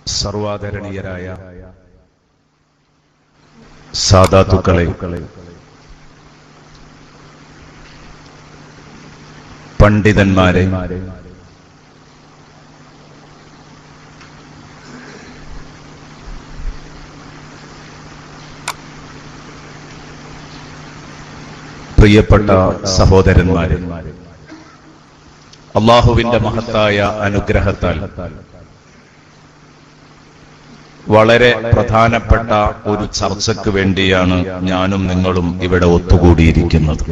സർവാദരണീയരായ സാദാത്തുക്കളെ, പണ്ഡിതന്മാരെ, പ്രിയപ്പെട്ട സഹോദരന്മാരെ, അല്ലാഹുവിന്റെ മഹത്തായ അനുഗ്രഹത്താൽ വളരെ പ്രധാനപ്പെട്ട ഒരു ചർച്ചയ്ക്ക് വേണ്ടിയാണ് ഞാനും നിങ്ങളും ഇവിടെ ഒത്തുകൂടിയിരിക്കുന്നത്.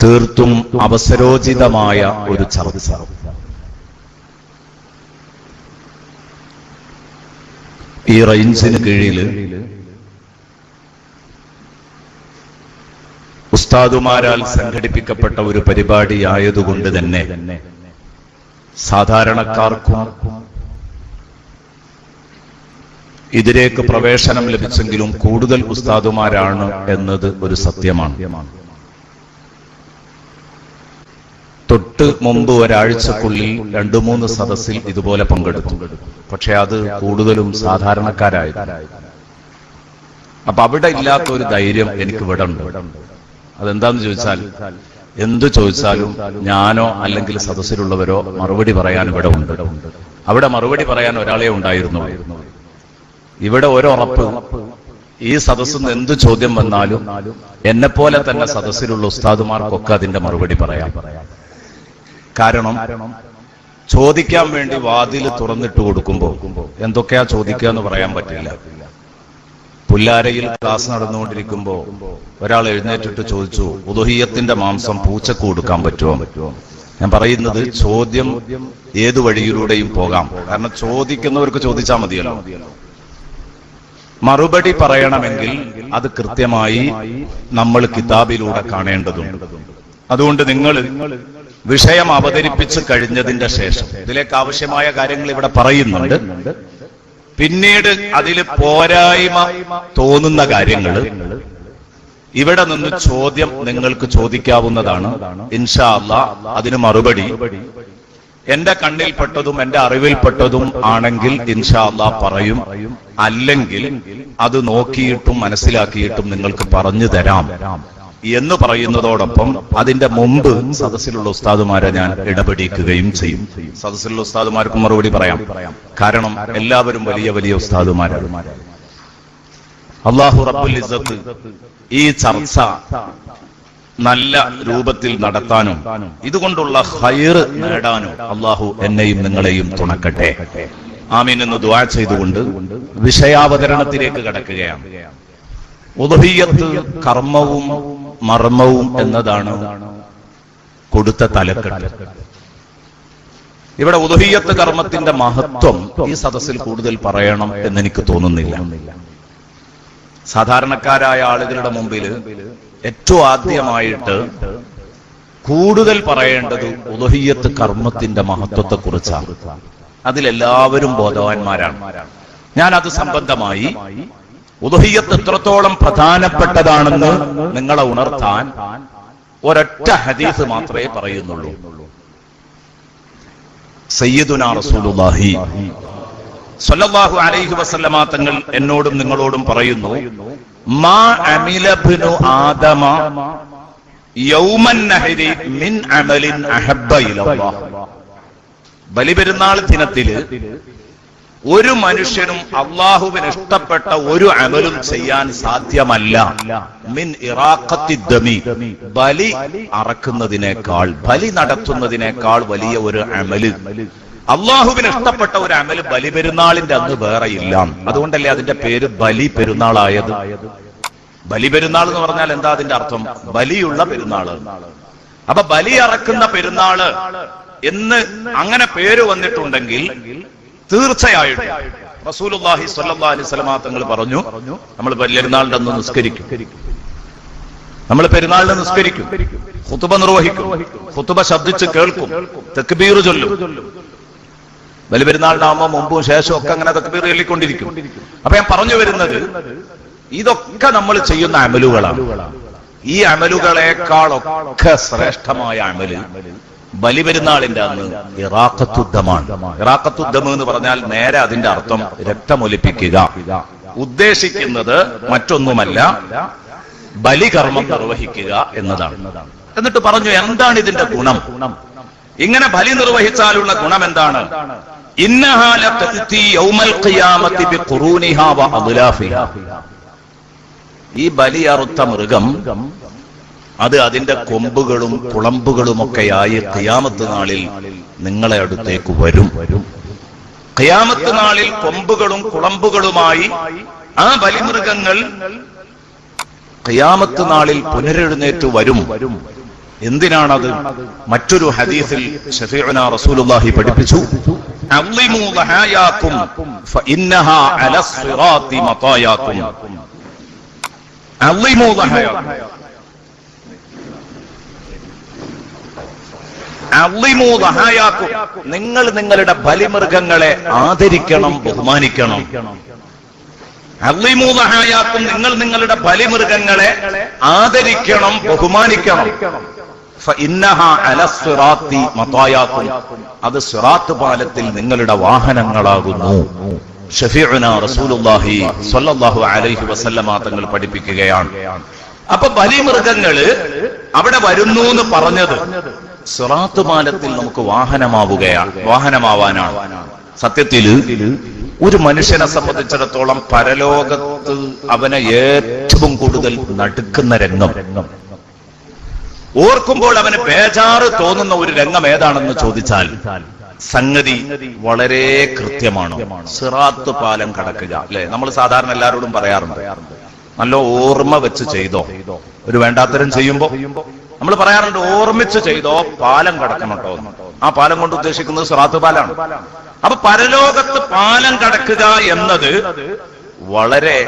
തീർത്തും അവസരോചിതമായ ഒരു ചർച്ച. ഈ റേഞ്ചിന് കീഴിൽ ഉസ്താദുമാരാൽ സംഘടിപ്പിക്കപ്പെട്ട ഒരു പരിപാടിയായതുകൊണ്ട് തന്നെ സാധാരണക്കാർക്കും ഇതിലേക്ക് പ്രവേശനം ലഭിച്ചെങ്കിലും കൂടുതൽ ഉസ്താദുമാരാണ് എന്നത് ഒരു സത്യമാണ്. തൊട്ട് മുമ്പ് ഒരാഴ്ചക്കുള്ളിൽ 2-3 സദസ്സിൽ ഇതുപോലെ പങ്കെടുത്തു. പക്ഷെ അത് കൂടുതലും സാധാരണക്കാരായിരുന്നു. അപ്പൊ അവിടെ ഇല്ലാത്ത ഒരു ധൈര്യം എനിക്ക് ഇവിടെ ഉണ്ട്. അതെന്താന്ന് ചോദിച്ചാൽ, എന്തു ചോദിച്ചാലും ഞാനോ അല്ലെങ്കിൽ സദസ്സിലുള്ളവരോ മറുപടി പറയാൻ ഇവിടെ ഉണ്ട്. അവിടെ മറുപടി പറയാൻ ഒരാളെ ഉണ്ടായിരുന്നു. ഇവിടെ ഒരുറപ്പ്, ഈ സദസ്സിൽ നിന്ന് എന്ത് ചോദ്യം വന്നാലും എന്നെപ്പോലെ തന്നെ സദസ്സിലുള്ള ഉസ്താദുമാർക്കൊക്കെ അതിന്റെ മറുപടി പറയാം. കാരണം ചോദിക്കാൻ വേണ്ടി വാതിൽ തുറന്നിട്ട് കൊടുക്കുമ്പോൾ എന്തൊക്കെയാ ചോദിക്കുക എന്ന് പറയാൻ പറ്റില്ല. പുല്ലാരയിൽ ക്ലാസ് നടന്നുകൊണ്ടിരിക്കുമ്പോ ഒരാൾ എഴുന്നേറ്റിട്ട് ചോദിച്ചു, ഉദുഹിയത്തിന്റെ മാംസം പൂച്ചക്ക് കൊടുക്കാൻ പറ്റുമോ? ഞാൻ പറയുന്നത്, ചോദ്യം ഏതു വഴിയിലൂടെയും പോകാം. കാരണം ചോദിക്കുന്നവർക്ക് ചോദിച്ചാൽ മതിയല്ലോ. മറുപടി പറയണമെങ്കിൽ അത് കൃത്യമായി നമ്മൾ കിതാബിലൂടെ കാണേണ്ടതുണ്ട്. അതുകൊണ്ട് നിങ്ങൾ വിഷയം അവതരിപ്പിച്ചു കഴിഞ്ഞതിന്റെ ശേഷം ഇതിലേക്ക് ആവശ്യമായ കാര്യങ്ങൾ ഇവിടെ പറയുന്നുണ്ട്. പിന്നീട് അതിൽ പോരായ്മ തോന്നുന്ന കാര്യങ്ങൾ ഇവിടെ നിന്ന് ചോദ്യം നിങ്ങൾക്ക് ചോദിക്കാവുന്നതാണ്. ഇൻഷാ അല്ലാഹ് അതിന് മറുപടി എന്റെ കണ്ണിൽപ്പെട്ടതും എന്റെ അറിവിൽപ്പെട്ടതും ആണെങ്കിൽ ഇൻഷാ അല്ലാഹ് പറയും. അല്ലെങ്കിൽ അത് നോക്കിയിട്ടും മനസ്സിലാക്കിയിട്ടും നിങ്ങൾക്ക് പറഞ്ഞു തരാം എന്ന് പറയുന്നതോടൊപ്പം അതിന്റെ മുമ്പ് സദസ്സിലുള്ള ഉസ്താദുമാരെ ഞാൻ ഇടപെടിക്കുകയും ചെയ്യും. സദസ്സിലുള്ള ഉസ്താദുമാർക്കും മറുപടി പറയാം. കാരണം എല്ലാവരും വലിയ വലിയ ഉസ്താദുമാരാണ്. അല്ലാഹു റബ്ബുൽ ഇസ്സത്ത് ഈ ചർച്ച നല്ല രൂപത്തിൽ നടത്താനും ഇതുകൊണ്ടുള്ള ഖൈറ് നേടാനും അല്ലാഹു എന്നെയും നിങ്ങളെയും തുണക്കട്ടെ. ആമീൻ എന്ന് ദുആ ചെയ്തുകൊണ്ട് വിഷയാവതരണത്തിലേക്ക് കടക്കുകയാണ്. ഉദ്ഹിയ്യത്ത് കർമ്മവും മർമ്മവും എന്നതാണ് കൊടുത്ത തലക്കെട്ട്. ഇവിടെ ഉദ്ഹിയ്യത്ത് കർമ്മത്തിന്റെ മഹത്വം ഈ സദസ്സിൽ കൂടുതൽ പറയണം എന്നെനിക്ക് തോന്നുന്നില്ല. സാധാരണക്കാരായ ആളുകളുടെ മുമ്പിൽ ഏറ്റവും ആദ്യമായിട്ട് കൂടുതൽ പറയേണ്ടത് ഉദ്ഹിയ്യത്ത് കർമ്മത്തിന്റെ മഹത്വത്തെ കുറിച്ചാണ്. അതിലെല്ലാവരും ബോധവാന്മാരാണ്. ഞാൻ അത് സംബന്ധമായി ഉദ്ഹിയ്യത്ത് എത്രത്തോളം പ്രധാനപ്പെട്ടതാണെന്ന് നിങ്ങളെ ഉണർത്താൻ ഒരൊറ്റ ഹദീസ് മാത്രമേ പറയുന്നുള്ളൂ. സയ്യിദുനാ റസൂലുള്ളാഹി സ്വല്ലല്ലാഹു അലൈഹി വസല്ലമ തങ്ങൾ എന്നോടും നിങ്ങളോടും പറയുന്നു, മാ അമില ഇബ്നു ആദമ യൗമൻ നഹരി മിൻ അമലിൻ അഹബ്ബ ഇലല്ലാഹ്. ബലിപെരുന്നാൾ ദിനത്തില് ഒരു മനുഷ്യനും അള്ളാഹുവിന് ഇഷ്ടപ്പെട്ട ഒരു അമലും ചെയ്യാൻ സാധ്യമല്ല. മിൻ ഇറാഖത്തി ദമി, ബലി അറക്കുന്നതിനേക്കാൾ, ബലി നടത്തുന്നതിനേക്കാൾ വലിയ ഒരു അമല്, അള്ളാഹുവിന് ഇഷ്ടപ്പെട്ട ഒരു അമല് ബലിപെരുന്നാളിന്റെ അന്ന് വേറെയില്ല. അതുകൊണ്ടല്ലേ അതിന്റെ പേര് ബലി പെരുന്നാളായത്. ബലിപെരുന്നാൾ എന്ന് പറഞ്ഞാൽ എന്താ അതിന്റെ അർത്ഥം? ബലിയുള്ള പെരുന്നാള്. അപ്പൊ ബലി അറക്കുന്ന പെരുന്നാള് എന്ന് അങ്ങനെ പേര് വന്നിട്ടുണ്ടെങ്കിൽ തീർച്ചയായിട്ടും റസൂലുള്ളാഹി സ്വല്ലല്ലാഹു അലൈഹി വസല്ലം തങ്ങൾ പറഞ്ഞു, നമ്മൾ പെരുന്നാളിന്റെ അന്ന് നിസ്കരിക്കും, നമ്മൾ പെരുന്നാളിന് നിസ്കരിക്കും, ഖുതുബ നിർവഹിക്കും, ഖുതുബ ശബ്ദിച്ച് കേൾക്കും, തക്ബീർ ചൊല്ലും. ബലിപെരുന്നാളിനാകുമ്പോൾ മുമ്പും ശേഷവും ഒക്കെ അങ്ങനെ തക്ബീർ ചൊല്ലിക്കൊണ്ടിരിക്കും. അപ്പൊ ഞാൻ പറഞ്ഞു വരുന്നത്, ഇതൊക്കെ നമ്മൾ ചെയ്യുന്ന അമലുകളാണ്. ഈ അമലുകളെക്കാളൊക്കെ ശ്രേഷ്ഠമായ അമല് ബലിപെരുന്നാളിന്റെ അന്ന് ഇറാഖത്തുദ്ദമാണ്. ഇറാഖത്തുദ്ദം എന്ന് പറഞ്ഞാൽ നേരെ അതിന്റെ അർത്ഥം രക്തമൊലിപ്പിക്കുക. ഉദ്ദേശിക്കുന്നത് മറ്റൊന്നുമല്ല, ബലികർമ്മം നിർവഹിക്കുക എന്നതാണ്. എന്നിട്ട് പറഞ്ഞു, എന്താണ് ഇതിന്റെ ഗുണം? ഇങ്ങനെ ബലി നിർവഹിച്ചാലുള്ള ഗുണം എന്താണ്? ഇന്നഹാ ലതഅതി യൗമൽ ഖിയാമത്തി ബിഖുറൂനിഹാ വഅദ്ലാഫിഹാ. ഈ ബലിയറുത്ത മൃഗം അത് അതിന്റെ കൊമ്പുകളും കുളമ്പുകളുമൊക്കെയായി ഖിയാമത്ത് നാളിൽ നിങ്ങളെ അടുത്തേക്ക് വരും. ഖിയാമത്ത് നാളിൽ കൊമ്പുകളും കുളമ്പുകളുമായി ആ ബലിമൃഗങ്ങൾ ഖിയാമത്ത് നാളിൽ പുനരെഴുന്നേറ്റ് വരും. എന്തിനാണത്? മറ്റൊരു ഹദീസിൽ ശഫീഉനാ റസൂലുള്ളാഹി പഠിപ്പിച്ചു, അള്ളിമൂ ലഹായാകും ഫഇന്നഹാ അലസ് സിറാത്തി മതായാകും. അള്ളിമൂ ലഹായാകും, അള്ളിമൂ ലഹായാകും, നിങ്ങൾ നിങ്ങളുടെ ബലിമൃഗങ്ങളെ ആദരിക്കണം, ബഹുമാനിക്കണം. അള്ളിമൂ ലഹായാകും, നിങ്ങൾ നിങ്ങളുടെ ബലിമൃഗങ്ങളെ ആദരിക്കണം, ബഹുമാനിക്കണം. ഫഇന്നഹാ അലസ് സിറാത്തി മതായാകും, അത് സിറാത്ത് പാലത്തിൽ നിങ്ങളുടെ വാഹനങ്ങളാകുന്നു. ഷഫീഉനാ റസൂലുള്ളാഹി സ്വല്ലല്ലാഹു അലൈഹി വസല്ലമ തങ്ങൾ പഠിപ്പിക്കുകയാണ്. അപ്പൊ ബലിമൃഗങ്ങള് അവിടെ വരുന്നു എന്ന് പറഞ്ഞത് സിറാത്ത് പാലത്തിൽ നമുക്ക് വാഹനമാവാനാണ്. സത്യത്തില് ഒരു മനുഷ്യനെ സംബന്ധിച്ചിടത്തോളം പരലോകത്ത് അവനെ ഏറ്റവും കൂടുതൽ നടുക്കുന്ന രംഗം, ഓർക്കുമ്പോൾ അവന് ബേജാറ് തോന്നുന്ന ഒരു രംഗം ഏതാണെന്ന് ചോദിച്ചാൽ സംഗതി വളരെ കൃത്യമാണ്. സിറാത്ത് പാലം കടക്കുക, അല്ലെ? നമ്മൾ സാധാരണ എല്ലാവരോടും പറയാറുണ്ട്, നല്ല ഓർമ്മ വെച്ച് ചെയ്തോ. ഒരു വേണ്ടാത്തരം ചെയ്യുമ്പോ നമ്മൾ പറയാറുണ്ട്, ഓർമ്മിച്ച് ചെയ്തോ, പാലം കടക്കണം കേട്ടോ. ആ പാലം കൊണ്ട് ഉദ്ദേശിക്കുന്നത് സിറാത്ത് പാലാണ്. അപ്പൊ പരലോകത്ത് പാലം കടക്കുക എന്നത് വളരെ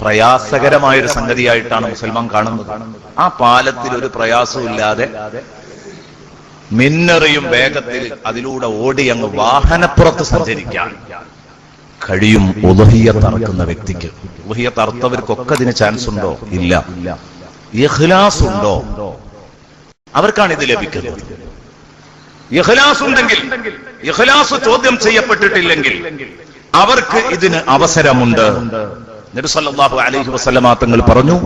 പ്രയാസകരമായൊരു സംഗതിയായിട്ടാണ് മുസൽമാൻ കാണുന്നത്. ആ പാലത്തിൽ ഒരു പ്രയാസവും ഇല്ലാതെ മിന്നറിയും വേഗത്തിൽ അതിലൂടെ ഓടി അങ്ങ് വാഹനപ്പുറത്ത് സഞ്ചരിക്കാൻ കഴിയും ഉളുഹിയ്യത്ത് അറക്കുന്ന വ്യക്തിക്ക്. ഉളുഹിയ്യത്ത് അറുത്തവർക്കൊക്കെ അതിന് ചാൻസ് ഉണ്ടോ? ഇല്ല. ഇഖ്ലാസ് ഉണ്ടോ? അവർക്കാണ് ഇത് ലഭിക്കുന്നത്. ഇഖ്ലാസ് ഉണ്ടെങ്കിൽ, ഇഖ്ലാസ് ചോദ്യം ചെയ്യപ്പെട്ടിട്ടില്ലെങ്കിൽ അവർക്ക് ഇതിന് അവസരമുണ്ട്. നബി സല്ലല്ലാഹു അലൈഹി വസല്ലമ തങ്ങൾ പറഞ്ഞു,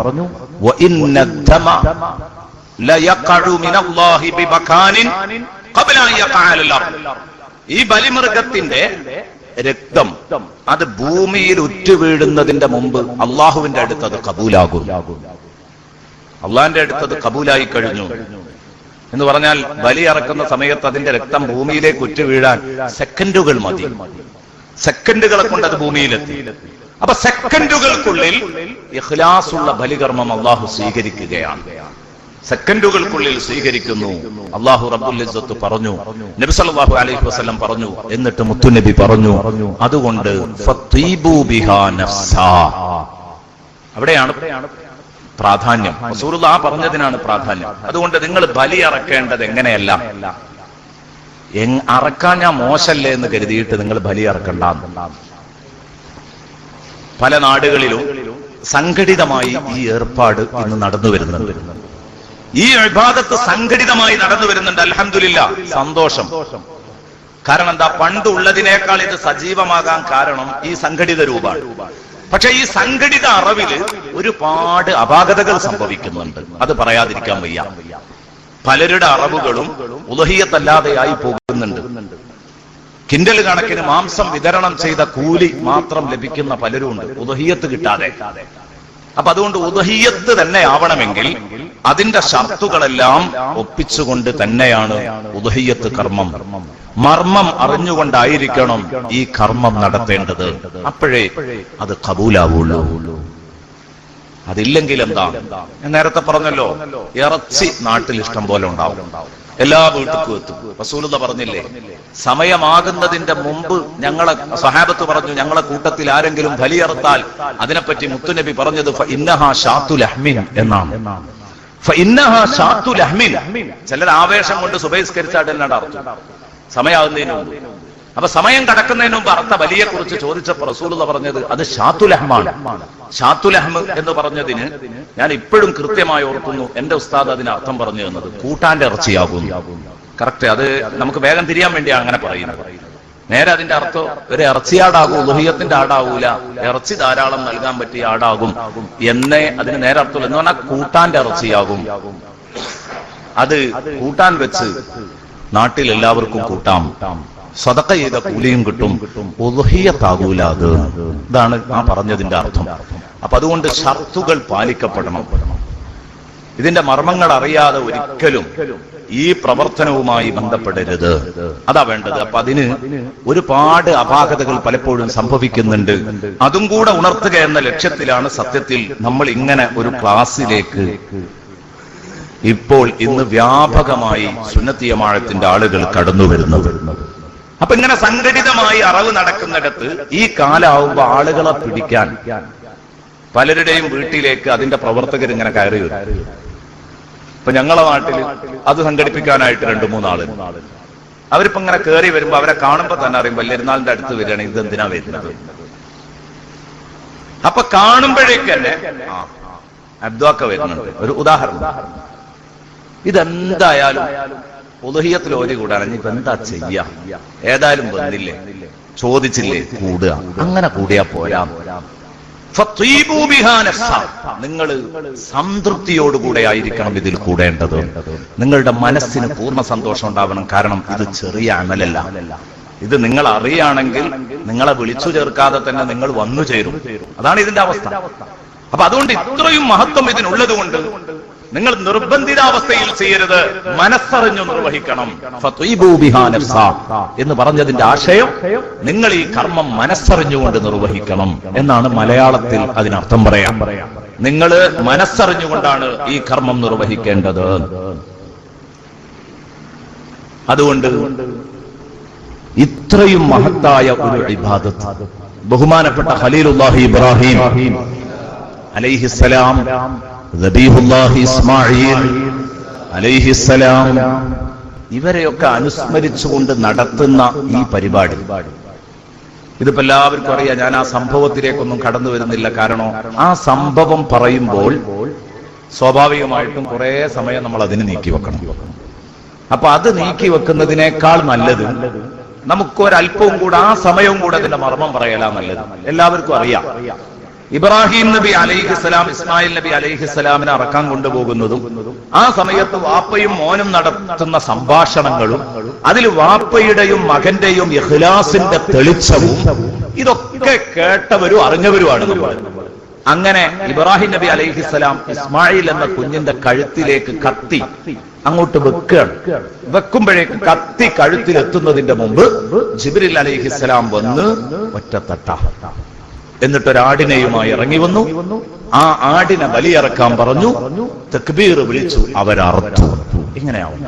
വ ഇന്ന ദമ ലയഖഉ മിനല്ലാഹി ബിമകാനിൻ ഖബ്ല അൻ യഖഅ അൽ അർദ്. ഈ ബലിമൃഗത്തിന്റെ രക്തം അത് ഭൂമിയിൽ ഉറ്റുവീഴുന്നതിന്റെ മുമ്പ് അള്ളാഹുവിന്റെ അടുത്ത് അത് കബൂലാകും. അള്ളാഹിന്റെ അടുത്തത് കബൂലായി കഴിഞ്ഞു എന്ന് പറഞ്ഞാൽ ബലി അറക്കുന്ന സമയത്ത് അതിന്റെ രക്തം ഭൂമിയിലേക്ക് ഉറ്റുവീഴാൻ സെക്കൻഡുകൾ മതി. സെക്കൻഡുകളെ കൊണ്ട് അത് ഭൂമിയിലെത്തി. അപ്പൊ സെക്കൻഡുകൾക്കുള്ളിൽ ഇഖ്ലാസുള്ള ബലികർമ്മം അള്ളാഹു സ്വീകരിക്കുകയാണ്. സെക്കൻഡുകൾക്കുള്ളിൽ സ്വീകരിക്കുന്നു. അള്ളാഹു റബ്ബുൽ ഇസ്സത്ത് പറഞ്ഞു, നബി സല്ലല്ലാഹു അലൈഹി വസല്ലം പറഞ്ഞു, എന്നിട്ട് മുത്തുനബി പറഞ്ഞു, അതുകൊണ്ട് ഫതീബു ബിഹാ നഫ്സാ. അവിടെയാണ് പ്രാധാന്യം. റസൂലുള്ളാഹി പറഞ്ഞതിനാണ് പ്രാധാന്യം. അതുകൊണ്ട് നിങ്ങൾ ബലി അറക്കേണ്ടത് എങ്ങനെയല്ല, അറക്കാൻ ഞാൻ മോശല്ലേ എന്ന് കരുതിയിട്ട് നിങ്ങൾ ബലി അറക്കണ്ട. പല നാടുകളിലും സംഘടിതമായി ഈ ഏർപ്പാട് ഇന്ന് നടന്നു വരുന്നുണ്ട്. ഈ ഇബാദത്ത് സംഘടിതമായി നടന്നു വരുന്നുണ്ട്. അൽഹംദുലില്ലാഹ്, സന്തോഷം. കാരണം എന്താ? പണ്ടുള്ളതിനേക്കാൾ ഇത് സജീവമാകാൻ കാരണം ഈ സംഘടിത രൂപമാണ്. പക്ഷെ ഈ സംഘടിത അറവില് ഒരുപാട് അപാകതകൾ സംഭവിക്കുന്നുണ്ട്. അത് പറയാതിരിക്കാൻ വയ്യ. പലരുടെ അറവുകളും ഉളുഹിയ്യത്തല്ലാതെയായി പോകുന്നുണ്ട്. കിൻഡൽ കണക്കിന് മാംസം വിതരണം ചെയ്ത കൂലി മാത്രം ലഭിക്കുന്ന പലരുമുണ്ട്, ഉളുഹിയ്യത്ത് കിട്ടാതെ. അപ്പൊ അതുകൊണ്ട് ഉളുഹിയ്യത്ത് തന്നെ ആവണമെങ്കിൽ അതിന്റെ ഷർത്തുകളെല്ലാം ഒപ്പിച്ചുകൊണ്ട് തന്നെയാണ് ഉളുഹിയ്യത്ത് കർമ്മം. മർമ്മം അറിഞ്ഞുകൊണ്ടായിരിക്കണം ഈ കർമ്മം നടത്തേണ്ടത്. അപ്പോഴേ അത് ഖബൂലാവുള്ളൂ. അതില്ലെങ്കിൽ എന്താ? ഞാൻ നേരത്തെ പറഞ്ഞല്ലോ, ഇറച്ചി നാട്ടിൽ ഇഷ്ടം പോലെ ഉണ്ടാവും, എല്ലാ വീട്ടിലും എത്തും. റസൂലുള്ളാഹി പറഞ്ഞില്ലേ, സമയമാകുന്നതിന്റെ മുമ്പ് ഞങ്ങളെ സഹാബത്ത് പറഞ്ഞു, ഞങ്ങളെ കൂട്ടത്തിൽ ആരെങ്കിലും ബലിയറുത്താൽ അതിനെപ്പറ്റി മുത്തുനബി പറഞ്ഞത് ഫഇന്നഹാ ഷാത്തു ലഹ്മിൻ എന്നാണ്. ഫഇന്നഹാ ഷാത്തു ലഹ്മിൻ. ചിലർ ആവേശം കൊണ്ട് സുബഹിസ്കരിച്ചാടല്ലാണ്ട് അർത്ഥം സമയമാകുന്നതിന് മുമ്പ്. അപ്പൊ സമയം കടക്കുന്നതിന് മുമ്പ് അർത്ഥ ബലിയെ കുറിച്ച് ചോദിച്ചപ്പോൾ റസൂലുള്ളാഹി പറഞ്ഞത് അത് ഷാത്തുലഹ്മാണ്. ഷാത്തുലഹ്മ് എന്ന് പറഞ്ഞതിന് ഞാൻ ഇപ്പോഴും കൃത്യമായി ഓർക്കുന്നു, എന്റെ ഉസ്താദ് അതിന് അർത്ഥം പറഞ്ഞു തന്നത് കൂട്ടാന്റെ ഇറച്ചിയാകുന്നു. കറക്റ്റ്. അത് നമുക്ക് വേഗം തിരിയാൻ വേണ്ടിയാണ് അങ്ങനെ പറയുന്നത്. നേരെ അതിന്റെ അർത്ഥം ഒരു ഇറച്ചിയാടാകും, ഉളുഹിയത്തിന്റെ ആടാവൂല, ഇറച്ചി ധാരാളം നൽകാൻ പറ്റിയ ആടാകും എന്നേ അതിന് നേരെ അർത്ഥമുള്ളൂ. എന്ന് പറഞ്ഞാൽ കൂട്ടാന്റെ ഇറച്ചിയാകും. അത് കൂട്ടാൻ വെച്ച് നാട്ടിൽ എല്ലാവർക്കും കൂട്ടാം, സദഖ ചെയ്ത കൂലിയും കിട്ടും, ഉളുഹിയത്താകൂല അത്. ഇതാണ് ആ പറഞ്ഞതിന്റെ അർത്ഥം. അപ്പൊ അതുകൊണ്ട് ഷർത്തുകൾ പാലിക്കപ്പെടണം. ഇതിന്റെ മർമ്മങ്ങൾ അറിയാതെ ഒരിക്കലും ഈ പ്രവർത്തനവുമായി ബന്ധപ്പെടരുത്. അതാ വേണ്ടത്. അപ്പൊ അതിന് ഒരുപാട് അപാകതകൾ പലപ്പോഴും സംഭവിക്കുന്നുണ്ട്. അതും കൂടെ ഉണർത്തുക എന്ന ലക്ഷ്യത്തിലാണ് സത്യത്തിൽ നമ്മൾ ഇങ്ങനെ ഒരു ക്ലാസ്സിലേക്ക് ഇപ്പോൾ ഇന്ന് വ്യാപകമായി സുന്നത്തി ജമാഅത്തിന്റെ ആളുകൾ കടന്നു വരുന്നത്. അപ്പൊ ഇങ്ങനെ സംഘടിതമായി അറിവ് നടക്കുന്നിടത്ത് ഈ കാലാവുമ്പോ ആളുകളെ പിടിക്കാൻ പലരുടെയും വീട്ടിലേക്ക് അതിന്റെ പ്രവർത്തകർ ഇങ്ങനെ കയറി വരും. ഇപ്പൊ ഞങ്ങളെ നാട്ടിൽ അത് സംഘടിപ്പിക്കാനായിട്ട് 2-3 ആള് അവരിപ്പോ ഇങ്ങനെ കയറി വരുമ്പോ അവരെ കാണുമ്പോ തന്നെ അറിയും വലിയൊരുനാളിന്റെ അടുത്ത് വരികയാണ്, ഇത് എന്തിനാ വരുന്നത്. അപ്പൊ കാണുമ്പോഴേക്ക് തന്നെ അബ്ദുക്ക വരുന്നുണ്ട്. ഒരു ഉദാഹരണം, ഇതെന്തായാലും ഉളുഹിയത്തിൽ ഓരി കൂടാൻ ഇനിയിപ്പോ എന്താ ചെയ്യാ, ഏതായാലും വന്നില്ലേ, ചോദിച്ചില്ലേ, കൂടുക. അങ്ങനെ കൂടിയാ പോരാ. നിങ്ങൾ സംതൃപ്തിയോടുകൂടെ ആയിരിക്കണം ഇതിൽ കൂടേണ്ടത്. നിങ്ങളുടെ മനസ്സിന് പൂർണ്ണ സന്തോഷം ഉണ്ടാവണം. കാരണം ഇത് ചെറിയ അമലല്ല. ഇത് നിങ്ങൾ അറിയുകയാണെങ്കിൽ നിങ്ങളെ വിളിച്ചു ചേർക്കാതെ തന്നെ നിങ്ങൾ വന്നു ചേരും. അതാണ് ഇതിന്റെ അവസ്ഥ. അപ്പൊ അതുകൊണ്ട് ഇത്രയും മഹത്വം ഇതിനുള്ളത് കൊണ്ട് നിങ്ങൾ നിർബന്ധിതാവസ്ഥയിൽ ചെയ്യരുത്, മനസ്സറിഞ്ഞു നിർവഹിക്കണം. എന്ന് പറഞ്ഞതിന്റെ ആശയം നിങ്ങൾ ഈ കർമ്മം മനസ്സറിഞ്ഞുകൊണ്ട് നിർവഹിക്കണം എന്നാണ് മലയാളത്തിൽ അതിനർത്ഥം പറയാം. നിങ്ങൾ മനസ്സറിഞ്ഞുകൊണ്ടാണ് ഈ കർമ്മം നിർവഹിക്കേണ്ടത്. അതുകൊണ്ട് ഇത്രയും മഹത്തായ ഒരു ഇബാദത്ത് ബഹുമാനപ്പെട്ട ഖലീലുല്ലാഹി ഇബ്രാഹിം അലൈഹിസ്സലാം, ദബീഹുല്ലാഹി ഇസ്മാഈൽ അലൈഹിസ്സലാം, ഇവരെയൊക്കെ അനുസ്മരിച്ചുകൊണ്ട് നടത്തുന്ന ഈ പരിപാടി, ഇതിപ്പോ എല്ലാവർക്കും അറിയാം. ഞാൻ ആ സംഭവത്തിലേക്കൊന്നും കടന്നു വരുന്നില്ല. കാരണം ആ സംഭവം പറയുമ്പോൾ സ്വാഭാവികമായിട്ടും കുറെ സമയം നമ്മൾ അതിന് നീക്കി വെക്കണം. അപ്പൊ അത് നീക്കി വെക്കുന്നതിനേക്കാൾ നല്ലത് നമുക്കൊരല്പവും കൂടെ ആ സമയവും കൂടെ അതിന്റെ മർമ്മം പറയലാ നല്ലത്. എല്ലാവർക്കും അറിയാം, ഇബ്രാഹിം നബി അലൈഹിസ്സലാം ഇസ്മായിൽ നബി അലൈഹിസ്സലാമിനെ അറക്കാൻ കൊണ്ടുപോകുന്നതും ആ സമയത്ത് വാപ്പയും മോനും നടത്തുന്ന സംഭാഷണങ്ങളും അതിൽ വാപ്പയുടെയും മകന്റെയും ഇഖ്ലാസിന്റെ തെളിച്ചവും ഇതൊക്കെ കേട്ടവരും അറിഞ്ഞവരുമാണ് നമ്മൾ. അങ്ങനെ ഇബ്രാഹിം നബി അലൈഹിസ്സലാം ഇസ്മായിൽ എന്ന കുഞ്ഞിന്റെ കഴുത്തിലേക്ക് കത്തി അങ്ങോട്ട് വെക്കുകയാണ്. വെക്കുമ്പോഴേക്ക് കത്തി കഴുത്തിലെത്തുന്നതിന്റെ മുമ്പ് ജിബ്രീൽ അലൈഹിസ്സലാം വന്ന് ഒറ്റത്തട്ട എന്നിട്ടൊരാടിനെയുമായി ഇറങ്ങി വന്നു. ആ ആടിനെ ബലിയിറക്കാൻ പറഞ്ഞു, തക്ബീർ വിളിച്ചു, അവരറുത്തു. ഇങ്ങനെയാവും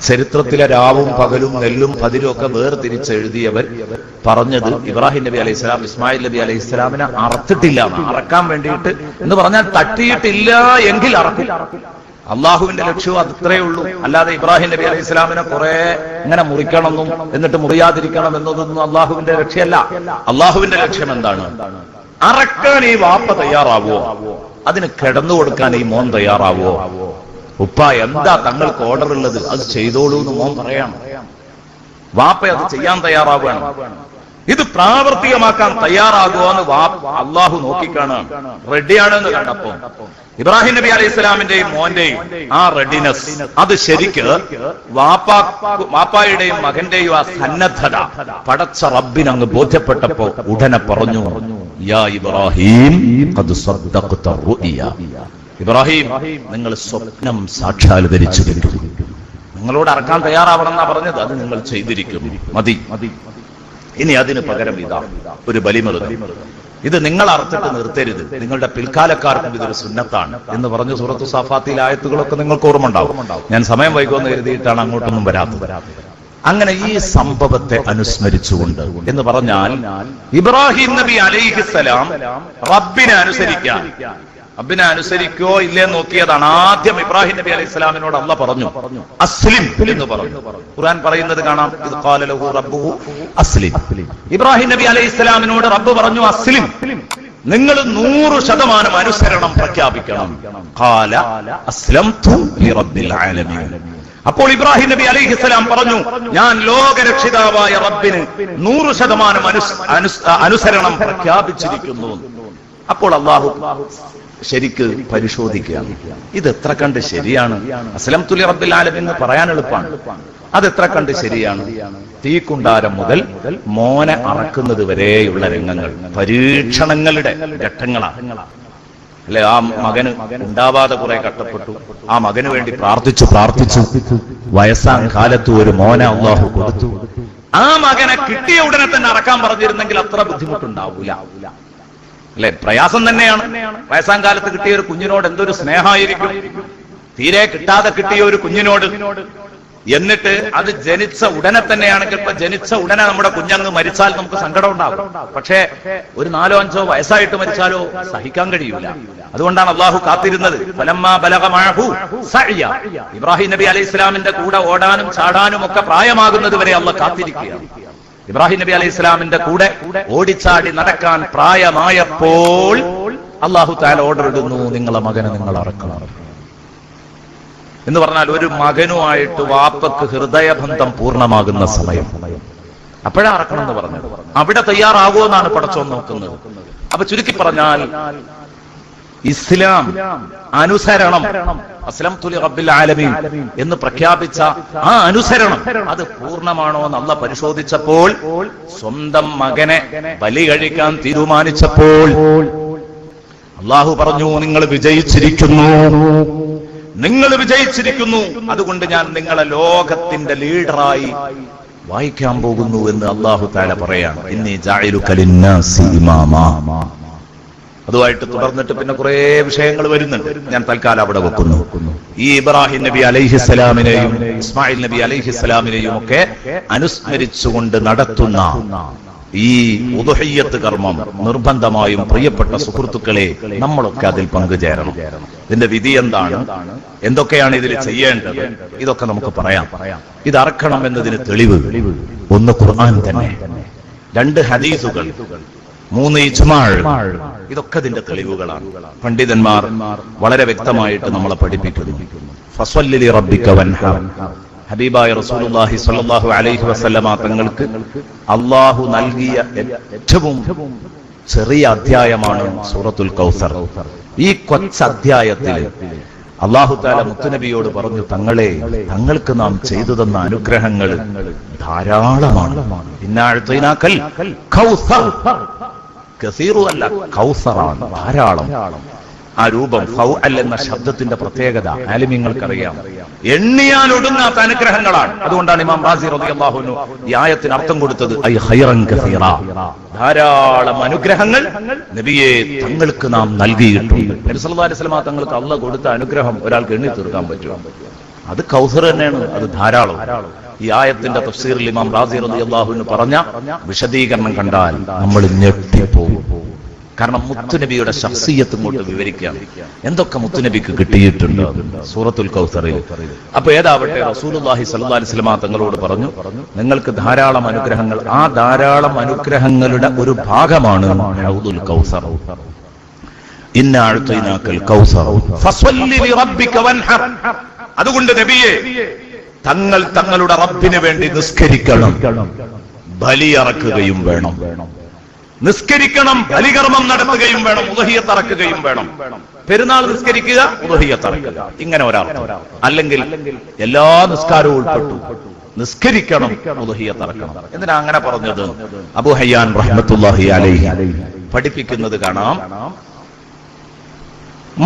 ചരിത്രത്തിലെ രാവും പകലും നെല്ലും പതിരും ഒക്കെ വേർതിരിച്ചെഴുതിയവർ പറഞ്ഞത് ഇബ്രാഹിം നബി അലൈഹി സ്വലാം ഇസ്മായിൽ നബി അലൈഹി സ്വലാമിനെ അറുത്തിട്ടില്ല, അറക്കാൻ വേണ്ടിയിട്ട് എന്ന് പറഞ്ഞാൽ തട്ടിയിട്ടില്ല എങ്കിൽ അറക്കും. അള്ളാഹുവിന്റെ ലക്ഷ്യവും അത്രേ ഉള്ളൂ. അല്ലാതെ ഇബ്രാഹിം നബി അലൈഹി സ്വലാമിനെ കുറെ ഇങ്ങനെ മുറിക്കണമെന്നും എന്നിട്ട് മുറിയാതിരിക്കണം എന്നതൊന്നും അള്ളാഹുവിന്റെ ലക്ഷ്യമല്ല. അള്ളാഹുവിന്റെ ലക്ഷ്യം എന്താണ്? അറക്കാൻ ഈ വാപ്പ തയ്യാറാവോ? അതിന് കിടന്നു കൊടുക്കാൻ ഈ മോൻ തയ്യാറാവോ? ഉപ്പ എന്താ തങ്ങൾക്ക് ഓർഡർ ഉള്ളത്, അത് ചെയ്തോളൂ എന്ന് മോൻ പറയണം. വാപ്പ അത് ചെയ്യാൻ തയ്യാറാവുകയാണ്. ഇത് പ്രാവർത്തികമാക്കാൻ തയ്യാറാകുമോ എന്ന് അള്ളാഹു നോക്കിക്കാണാണ്. റെഡിയാണെന്ന് കണ്ടപ്പോ ഇബ്രാഹിം നബി അലൈഹി സ്വലാമിന്റെയും മോന്റെയും ആ റെഡിനെസ്, അത് ശരിക്ക് വാപ്പായുടെയും മകന്റെയും ആ സന്നദ്ധത പടച്ച റബ്ബിനങ്ങ് ബോധ്യപ്പെട്ടപ്പോ ഉടനെ പറഞ്ഞു, യാ ഇബ്രാഹിം ഖദ് സദ്ദഖ്ത റുഇയ. ഇബ്രാഹിം, നിങ്ങൾ സ്വപ്നം സാക്ഷാത്കരിച്ചിരിക്കുന്നു. നിങ്ങളോട് അറക്കാൻ തയ്യാറാവണം എന്നാ പറഞ്ഞത്, അത് നിങ്ങൾ ചെയ്തിരിക്കും. മതി. ഇനി അതിന് പകരം ഇതാ ഒരു ബലിമൃഗം. ഇത് നിങ്ങൾ അറുത്തിട്ട് നിർത്തരുത്, നിങ്ങളുടെ പിൽക്കാലക്കാർക്കും ഇതൊരു സുന്നത്താണ് എന്ന് പറഞ്ഞു സൂറത്തു സാഫാത്തിലെ ആയത്തുകളൊക്കെ നിങ്ങൾക്ക് ഓർമ്മ ഉണ്ടാവും. ഞാൻ സമയം വൈകുമെന്ന് കരുതിയിട്ടാണ് അങ്ങോട്ടൊന്നും വരാത്തത്. അങ്ങനെ ഈ സംഭവത്തെ അനുസ്മരിച്ചുകൊണ്ട് എന്ന് പറഞ്ഞാൽ ഇബ്രാഹിം നബി അലൈഹിസ്സലാം റബ്ബിനെ അനുസരിക്കാൻ, റബ്ബിനെ അനുസരിക്കോ ഇല്ലേ നോക്കിയതാണ്. ആദ്യം ഇബ്രാഹിം നബി അലൈഹി സ്വലാമിനോട് അല്ലാഹ് പറഞ്ഞു അസ്ലിം എന്ന് പറഞ്ഞു. ഖുർആൻ പറയുന്നത് കാണാം, ഇത് ഖാല ലഹു റബ്ബുഹു അസ്ലിം. ഇബ്രാഹിം നബി അലൈഹി സ്വലാമിനോട് റബ്ബ് പറഞ്ഞു അസ്ലിം, നിങ്ങൾ 100% അനുസരണം പ്രഖ്യാപിക്കണം. ഖാല അസ്ലംതു ലിറബ്ബിൽ ആലമീൻ. അപ്പോൾ ഇബ്രാഹിം നബി അലൈഹിസ്സലാം പറഞ്ഞു, ഞാൻ ലോകരക്ഷിതാവായ റബ്ബിന് 100% അനുസരണം പ്രഖ്യാപിച്ചിരിക്കുന്നു. അപ്പോൾ അള്ളാഹു ശരിക്ക് പരിശോധിക്കുകയാണ്, ഇത് എത്ര കണ്ട് ശരിയാണ്? അസ്ലംതു ലി റബ്ബിൽ ആലമീൻ എന്ന് പറയാൻ എളുപ്പമാണ്, അതെത്ര കണ്ട് ശരിയാണ്? തീക്കുണ്ടാരം മുതൽ മോനെ അറക്കുന്നത് വരെയുള്ള രംഗങ്ങൾ പരീക്ഷണങ്ങളുടെ ഘട്ടങ്ങളാണ് അല്ലെ? ആ മകന് ഉണ്ടാവാതെ കുറെ കഷ്ടപ്പെട്ടു, ആ മകന് വേണ്ടി പ്രാർത്ഥിച്ചു വയസ്സാം കാലത്ത് ഒരു മോനെ അള്ളാഹു കൊടുത്തു. ആ മകനെ കിട്ടിയ ഉടനെ തന്നെ അറക്കാൻ പറഞ്ഞിരുന്നെങ്കിൽ അത്ര ബുദ്ധിമുട്ടുണ്ടാവൂല അല്ലെ? പ്രയാസം തന്നെയാണ്. വയസ്സാം കാലത്ത് കിട്ടിയ ഒരു കുഞ്ഞിനോട് എന്തൊരു സ്നേഹമായിരിക്കും, തീരെ കിട്ടാതെ കിട്ടിയ ഒരു കുഞ്ഞിനോട്. എന്നിട്ട് അത് ജനിച്ച ഉടനെ തന്നെയാണെങ്കിൽ, ഇപ്പൊ ജനിച്ച ഉടനെ നമ്മുടെ കുഞ്ഞങ്ങ് മരിച്ചാൽ നമുക്ക് സങ്കടം ഉണ്ടാകും. പക്ഷേ ഒരു 4-5 വയസ്സായിട്ട് മരിച്ചാലോ സഹിക്കാൻ കഴിയൂല. അതുകൊണ്ടാണ് അള്ളാഹു കാത്തിരുന്നത്. ഫലമ്മാ ബലഗ മഅഹു സഅയ, ഇബ്രാഹിം നബി അലൈഹി ഇസ്ലാമിന്റെ കൂടെ ഓടാനും ചാടാനും ഒക്കെ പ്രായമാകുന്നത് വരെ അള്ളാഹ് കാത്തിരിക്കുകയാണ്. ഇബ്രാഹിം നബി അലൈഹി ഇസ്ലാമിന്റെ കൂടെ ഓടിച്ചാടി നടക്കാൻ പ്രായമായപ്പോൾ അള്ളാഹു തആല ഓർഡർ ഇടുന്നു, നിങ്ങളെ മകനെ നിങ്ങൾ അറക്കണം എന്ന് പറഞ്ഞാൽ ഒരു മകനുമായിട്ട് വാപ്പക്ക് ഹൃദയബന്ധം പൂർണ്ണമാകുന്ന സമയം, അപ്പോഴാ അറക്കണം എന്ന് പറഞ്ഞത്. അവിടെ തയ്യാറാകുമോ എന്നാണ് പടച്ചോൻ നോക്കുന്നത്. അപ്പൊ ചുരുക്കി പറഞ്ഞാൽ ഇസ്ലാം അനുസരണം, അസ്ലംതു ലി റബ്ബിൽ ആലമീൻ എന്ന് പ്രഖ്യാപിച്ച ആ അനുസരണം അത് പൂർണ്ണമാണോ എന്ന് അല്ലാഹ് പരിശോധിച്ചപ്പോൾ, സ്വന്തം മകനെ ബലി കഴിക്കാൻ തീരുമാനിച്ചപ്പോൾ അല്ലാഹു പറഞ്ഞു, നിങ്ങൾ വിജയിച്ചിരിക്കുന്നു, അതുകൊണ്ട് ഞാൻ നിങ്ങളെ ലോകത്തിന്റെ ലീഡറായി വായിക്കാൻ പോകുന്നു എന്ന് അല്ലാഹു തആല പറയാണ്. ഇന്നി ജാഇലുക ലിന്നാസി ഇമാമാ. അതുമായിട്ട് തുടർന്നിട്ട് പിന്നെ കുറെ വിഷയങ്ങൾ വരുന്നുണ്ട്, ഞാൻ തൽക്കാലം അവിടെ വെക്കുന്നു. ഈ ഇബ്രാഹിം നബി അലൈഹിസ്സലാമിനെയും ഇസ്മായിൽ നബി അലൈഹിസ്സലാമിനെയും ഒക്കെ അനുസ്മരിച്ചുകൊണ്ട് നടത്തുന്ന ഈ ഉദ്ഹിയ്യത്ത് കർമ്മം നിർബന്ധമായും പ്രിയപ്പെട്ട സുഹൃത്തുക്കളെ നമ്മളൊക്കെ അതിൽ പങ്കുചേരണം. ഇതിന്റെ വിധി എന്താണ്, എന്തൊക്കെയാണ് ഇതിൽ ചെയ്യേണ്ടത്, ഇതൊക്കെ നമുക്ക് പറയാം. ഇത് അറക്കണം എന്നതിന് തെളിവ് 1 ഖുർആൻ തന്നെ, 2 ഹദീസുകൾ, 3 ഇജ്മാ, ഇതൊക്കെ ഇതിന്റെ തെളിവുകളാണ്. പണ്ഡിതന്മാർ വളരെ വ്യക്തമായിട്ട് നമ്മളെ പഠിപ്പിക്കുന്നു. ഫസ്വല്ലി ലി റബ്ബിക വൻഹർ, ഹബീബായ റസൂലുള്ളാഹി സ്വല്ലല്ലാഹു അലൈഹി വസല്ലമ തങ്ങൾക്ക് അല്ലാഹു നൽകിയ ഏറ്റവും ചെറിയ അധ്യായമാണ് സൂറത്തുൽ കൗസർ. ഈ കൊച്ചധ്യായത്തിൽ അല്ലാഹു തആല മുത്തുനബിയോട് പറഞ്ഞു, തങ്ങൾക്ക് നാം ചെയ്തു തന്ന അനുഗ്രഹങ്ങൾ ധാരാളമാണ്. ഇന്നാ അഅ്തൈനാകൽ കൗസർ, കസീറു അല്ല, കൗസറാണ്, ധാരാളം. ആ രൂപം ഫൗഅൽ എന്ന ശബ്ദത്തിന്റെ പ്രത്യേകത ആലിമീങ്ങൾക്കറിയാം, എണ്ണിയാൽ ഒടുങ്ങാത്ത അനുഗ്രഹങ്ങളാണ്. അതുകൊണ്ടാണ് ഇമാം റാസി റളിയല്ലാഹു അൻഹു ഈ ആയത്തിന് അർത്ഥം കൊടുത്തത് ഐ ഖൈറൻ കസീറ, ധാരാളം അനുഗ്രഹങ്ങൾ നബിയെ തങ്ങൾക്ക് നാം നൽകിയിട്ടുണ്ട്. നബി സല്ലല്ലാഹു അലൈഹി വസല്ലം തങ്ങൾക്ക് അല്ലാഹു കൊടുത്ത അനുഗ്രഹം ഒരാൾക്ക് എണ്ണി തീർക്കാൻ പറ്റുമോ? അത് കൗസർ തന്നെയാണ്, അത് ധാരാളം. ഈ ആയത്തിന്റെ തഫ്സീറിൽ ഇമാം റാസി റളിയല്ലാഹു അൻഹു പറഞ്ഞ വിശദീകരണം കണ്ടാൽ നമ്മൾ ഞെട്ടിപ്പോകും. കാരണം മുത്തുനബിയുടെ ശഖ്സിയത്ത് ഇങ്ങോട്ട് വിവരിക്കുകയാണ്, എന്തൊക്കെ മുത്തുനബിക്ക് കിട്ടിയിട്ടുണ്ട് സൂറത്തുൽ കൗസറിൽ. അപ്പൊ ഏതാവട്ടെ റസൂലുള്ളാഹി സ്വല്ലല്ലാഹു അലൈഹി വസല്ലം തങ്ങളോട് പറഞ്ഞു, നിങ്ങൾക്ക് ധാരാളം അനുഗ്രഹങ്ങൾ, ആ ധാരാളം അനുഗ്രഹങ്ങളുടെ ഒരു ഭാഗമാണ് ഹൗദുൽ കൗസർ. ഇന്നാ അഅ്തൈനാകൽ കൗസർ ഫസ്വല്ലി ലി റബ്ബിക വൻഹർ. അതുകൊണ്ട് നബിയെ തങ്ങളുടെ റബ്ബിന് വേണ്ടി നിസ്കരിക്കണം, ബലിയറക്കുകയും വേണം. നിസ്കരിക്കണം, ബലികർമ്മം നടത്തുകയും വേണം, ഉദ്ഹിയ്യത്ത് അറക്കുകയും വേണം. പെരുന്നാൾ നിസ്കരിക്കുക, ഉദ്ഹിയ്യത്ത് അറക്കുക, ഇങ്ങനെ ഒരർത്ഥം. അല്ലെങ്കിൽ എല്ലാ നിസ്കാരവും ഉൾപ്പെട്ടു, നിസ്കരിക്കണം, ഉദ്ഹിയ്യത്ത് അറക്കണം. എന്തിനാ അങ്ങനെ പറഞ്ഞത്? അബൂ ഹയ്യാൻ റഹ്മത്തുള്ളാഹി അലൈഹി പഠിപ്പിക്കുന്നത് കാണാം,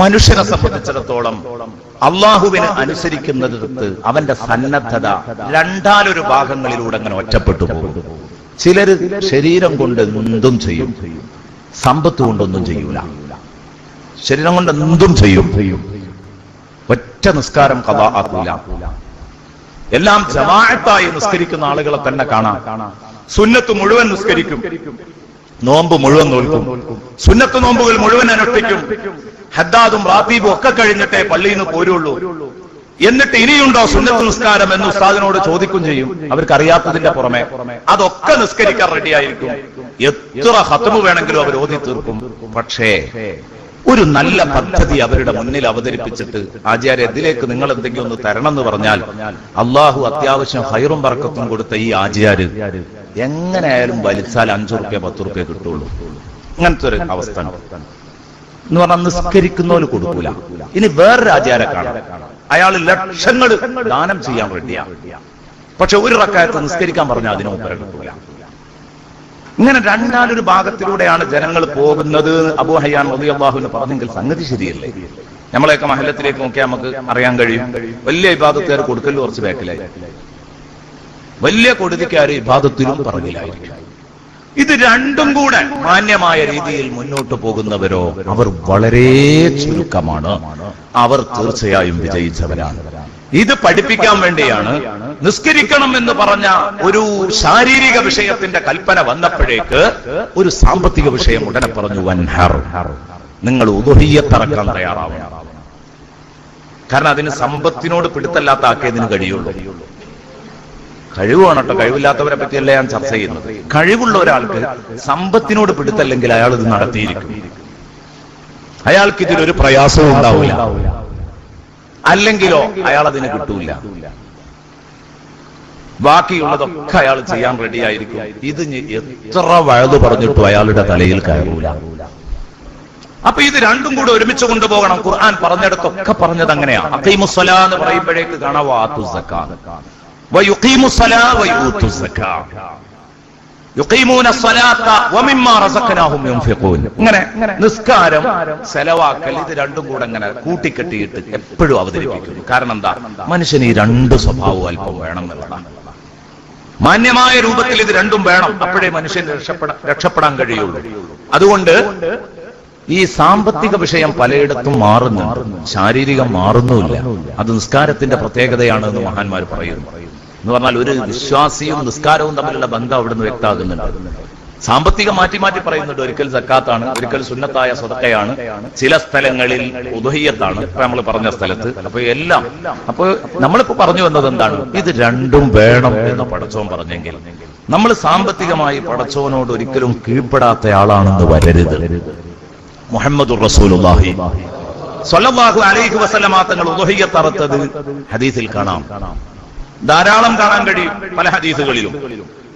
മനുഷ്യനെ സംബന്ധിച്ചിടത്തോളം അള്ളാഹുവിനെ അനുസരിക്കുന്നിടത്ത് അവന്റെ സന്നദ്ധത രണ്ടാലൊരു ഭാഗങ്ങളിലൂടെ അങ്ങനെ ഒറ്റപ്പെട്ടു പോകും. ചിലര് ശരീരം കൊണ്ട് എന്തും ചെയ്യും, സമ്പത്ത് കൊണ്ടൊന്നും ചെയ്യൂല. ശരീരം കൊണ്ട് എന്തും ചെയ്യും, ഒറ്റ നിസ്കാരം ഖദാ ആക്കൂല. എല്ലാം ജമാഅത്തായി നിസ്കരിക്കുന്ന ആളുകളെ തന്നെ കാണാം. സുന്നത്ത് മുഴുവൻ നിസ്കരിക്കും, നോമ്പ് മുഴുവൻ നോൽക്കും, സുന്നത്ത് നോമ്പുകൾ മുഴുവൻ അനുഷ്ഠിക്കും, ഹദ്ദാദും റാത്തീബും ഒക്കെ കഴിഞ്ഞിട്ടേ പള്ളിയിൽ നിന്ന് പോരുള്ളൂ. എന്നിട്ട് ഇനിയുണ്ടോ സുന്നത്ത് നിസ്കാരം എന്ന് ഉസ്താദിനോട് ചോദിക്കും ചെയ്യും. അവർക്കറിയാത്തതിന്റെ പുറമെ അതൊക്കെ നിസ്കരിക്കാൻ റെഡിയായിരിക്കും. എത്ര ഖത്മ് വേണമെങ്കിലും അവർ ഓതി തീർക്കും. പക്ഷേ ഒരു നല്ല പദ്ധതി അവരുടെ മുന്നിൽ അവതരിപ്പിച്ചിട്ട് ആചാര്യ ഇതിലേക്ക് നിങ്ങൾ എന്തെങ്കിലും ഒന്ന് തരണം എന്ന് പറഞ്ഞാൽ അള്ളാഹു അത്യാവശ്യം ഹൈറും ബർക്കത്തും കൊടുത്ത ഈ ആചാര്യ എങ്ങനെയായാലും വലിച്ചാൽ 5 റുപ്യ 10 റുപ്യ കിട്ടുള്ളൂ. അങ്ങനത്തെ ഒരു അവസ്ഥ എന്ന് പറഞ്ഞാൽ നിസ്കരിക്കുന്നവന് കൊടുക്കൂല. ഇനി വേറൊരു ആചാര്യ കാണാം, അയാൾ ലക്ഷങ്ങൾ ദാനം ചെയ്യാൻ റെഡിയാണ്, പക്ഷെ ഒരു റക്അത്ത് നിസ്കരിക്കാൻ പറഞ്ഞാൽ അതിന് മുമ്പ് കിട്ടൂല. ഇങ്ങനെ രണ്ടാലൊരു ഭാഗത്തിലൂടെയാണ് ജനങ്ങൾ പോകുന്നത്. അബൂ ഹയ്യാൻ റളിയല്ലാഹു അൻഹു പറഞ്ഞെങ്കിൽ സംഗതി ശരിയല്ലേ? നമ്മളെയൊക്കെ മഹല്ലത്തിലേക്ക് നോക്കിയാൽ നമുക്ക് അറിയാൻ കഴിയും, വലിയ ഇബാദത്തുകാർ കൊടുക്കൽ കുറച്ച് ബാക്കിലായി, വലിയ കൊടുതിക്കാർ ഇബാദത്തിലും പറകിലായിരിക്കും. ഇത് രണ്ടും കൂടെ മാന്യമായ രീതിയിൽ മുന്നോട്ട് പോകുന്നവരോ അവർ വളരെ ചുരുക്കമാണ്. അവർ തീർച്ചയായും വിജയിച്ചവരാണ്. ഇത് പഠിപ്പിക്കാൻ വേണ്ടിയാണ് നിസ്കരിക്കണം എന്ന് പറഞ്ഞ ഒരു ശാരീരിക വിഷയത്തിന്റെ കൽപ്പന വന്നപ്പോഴേക്ക് ഒരു സാമ്പത്തിക വിഷയം ഉടനെ പറഞ്ഞു, വൻഹർ, നിങ്ങൾ ഉദുഹിയ്യത്തറക്കാൻ തയ്യാറാവണം. കാരണം അതിന് സമ്പത്തിനോട് പിടുത്തല്ലാത്ത ആക്കിയതിന് കഴിയുള്ളൂ. കഴിവാണ് കേട്ടോ, കഴിവില്ലാത്തവരെ പറ്റിയല്ല ഞാൻ ചർച്ച ചെയ്യുന്നത്. കഴിവുള്ള ഒരാൾക്ക് സമ്പത്തിനോട് പിടുത്തല്ലെങ്കിൽ അയാൾ ഇത് നടത്തിയിരിക്കും. അയാൾക്ക് ഇതിലൊരു പ്രയാസവും ഉണ്ടാവില്ല, അല്ലെങ്കിലോ അയാൾ അതിന് കിട്ടൂല. ബാക്കിയുള്ളതൊക്കെ അയാൾ ചെയ്യാൻ റെഡിയായിരിക്കും. ഇത് എത്ര വഴുതു പറഞ്ഞിട്ടും അയാളുടെ തലയിൽ കയറൂല. അപ്പൊ ഇത് രണ്ടും കൂടെ ഒരുമിച്ച് കൊണ്ടുപോകണം. ഖുർആൻ പറഞ്ഞിടത്തൊക്കെ പറഞ്ഞത് അങ്ങനെയാണ്. അഖീമുസ്സലാ എന്ന് പറയുമ്പോഴേക്ക് കാണാം വആത്തുസ്സക്കാ, വയുഖീമുസ്സലാ വയൂത്തുസ്സക്കാ, യുഖീമൂന സ്വലാത്ത വമിമ്മാ റസഖനാഹും യുൻഫിഖൂൻ. ഇങ്ങനെ നിസ്കാരം, ചെലവാക്കൽ, ഇത് രണ്ടും കൂടെ ഇങ്ങനെ കൂട്ടിക്കെട്ടിയിട്ട് എപ്പോഴും അവതരിപ്പിക്കുന്നു. കാരണം എന്താ? മനുഷ്യന് ഈ രണ്ട് സ്വഭാവവും അല്പം വേണം എന്നുള്ളതാണ്. മാന്യമായ രൂപത്തിൽ ഇത് രണ്ടും വേണം, അപ്പോഴേ മനുഷ്യന് രക്ഷപ്പെടാൻ കഴിയുള്ളൂ. അതുകൊണ്ട് ഈ സാമ്പത്തിക വിഷയം പലയിടത്തും മാറുന്നുണ്ട്, ശാരീരികം മാറുന്നുമില്ല. അത് നിസ്കാരത്തിന്റെ പ്രത്യേകതയാണ് എന്ന് മഹാന്മാർ പറയുന്നു. എന്ന് പറഞ്ഞാൽ ഒരു വിശ്വാസിയും നിസ്കാരവും തമ്മിലുള്ള ബന്ധം അവിടുന്ന് വ്യക്തമാകുന്നുണ്ട്. സാമ്പത്തികം മാറ്റി മാറ്റി പറയുന്നുണ്ട്. ഒരിക്കൽ സക്കാത്താണ്, ഒരിക്കൽ സുന്നത്തായ സ്വതക്കയാണ്, ചില സ്ഥലങ്ങളിൽ ഉദുഹിയ്യത്താണ്, ഇപ്പൊ നമ്മൾ പറഞ്ഞ സ്ഥലത്ത്. അപ്പൊ നമ്മളിപ്പോ പറഞ്ഞു വന്നത് എന്താണ്? ഇത് രണ്ടും വേണം എന്ന് പടച്ചോൻ പറഞ്ഞെങ്കിൽ നമ്മൾ സാമ്പത്തികമായി പടച്ചോനോട് ഒരിക്കലും കീഴ്പ്പെടാത്ത ആളാണെന്ന് വരരുത്. മുഹമ്മദുർ റസൂലുള്ളാഹി സ്വല്ലല്ലാഹു അലൈഹി വസല്ലമ തങ്ങൾ ഉദുഹിയ്യത്ത് അറുത്തത് ഹദീസിൽ കാണാം, ധാരാളം കാണാൻ കഴിയും പല ഹദീസുകളിലും.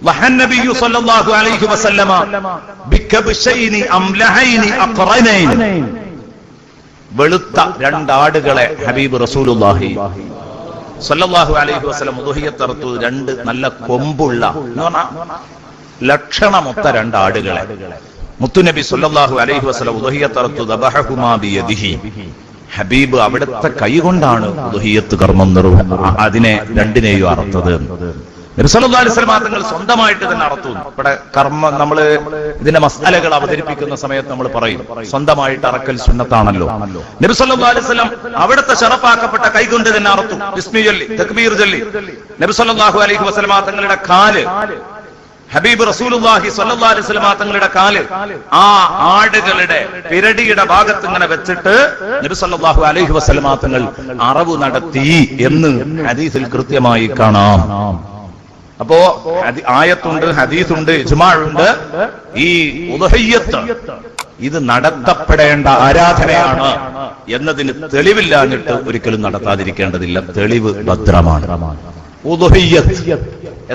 വഹൻ നബിയു സ്വല്ലല്ലാഹു അലൈഹി വസല്ലമ ബികബ്ശൈനി അംലഹൈനി അഖറനൈൻ, വെളുത്ത രണ്ടാടുകളെ ഹബീബ് റസൂലുള്ളാഹി സ്വല്ലല്ലാഹു അലൈഹി വസല്ലം ഉദുഹിയ്യത്ത് അറുത്തു. രണ്ട് നല്ല കൊമ്പുള്ള എന്ന് പറഞ്ഞാൽ ലക്ഷണമൊത്ത രണ്ടാടുകളെ മുത്തുനബി സ്വല്ലല്ലാഹു അലൈഹി വസല്ലം ഉദുഹിയ്യത്ത് അറുത്തു. ദബഹഹുമാ ബിയദിഹി, ഹബീബ് അവിടുത്തെ കൈകൊണ്ടാണ് ഉദുഹിയ്യത്ത് കർമ്മം അതിനെ രണ്ടിനെയും അറുത്തത്. നബി സല്ലല്ലാഹു അലൈഹി വസല്ലം തങ്ങൾ സ്വന്തമായിട്ട് തന്നെ അറുത്തു. ഇവിടെ കർമ്മം നമ്മള് ഇതിന്റെ മസാലകൾ അവതരിപ്പിക്കുന്ന സമയത്ത് നമ്മൾ പറയും സ്വന്തമായിട്ട് അറക്കൽ സുന്നത്താണല്ലോ. നബി സല്ലല്ലാഹു അലൈഹി വസല്ലം അവിടുത്തെ ശറഫാക്കപ്പെട്ട കൈകൊണ്ട് തന്നെ അറുത്തു. ബിസ്മി ചൊല്ലി, തക്ബീർ ചൊല്ലി. നബി സല്ലല്ലാഹു അലൈഹി വസല്ലം തങ്ങളുടെ കാല്, ഹബീബ് റസൂലുള്ളാഹി സ്വല്ലല്ലാഹു അലൈഹി വസല്ലം തങ്ങളുടെ കാല് ആ ആടുകളുടെ പിരടിയുടെ ഭാഗത്ത് ഇങ്ങനെ വെച്ചിട്ട് നബി സല്ലല്ലാഹു അലൈഹി വസല്ലം തങ്ങൾ അറവ് നടത്തി എന്ന് ഹദീസിൽ കൃത്യമായി കാണാം. അപ്പോ ആയത്തുണ്ട്, ഹദീസുണ്ട്, ഇജ്മാഉണ്ട്. ഈ ഉദുഹിയ്യത്ത് ഇത് നടത്തപ്പെടേണ്ട ആരാധനയാണ് എന്നതിന് തെളിവില്ലാഞ്ഞിട്ട് ഒരിക്കലും നടത്താതിരിക്കേണ്ടതില്ല. തെളിവ് ഭദ്രമാണ്. ഉദുഹിയ്യത്ത്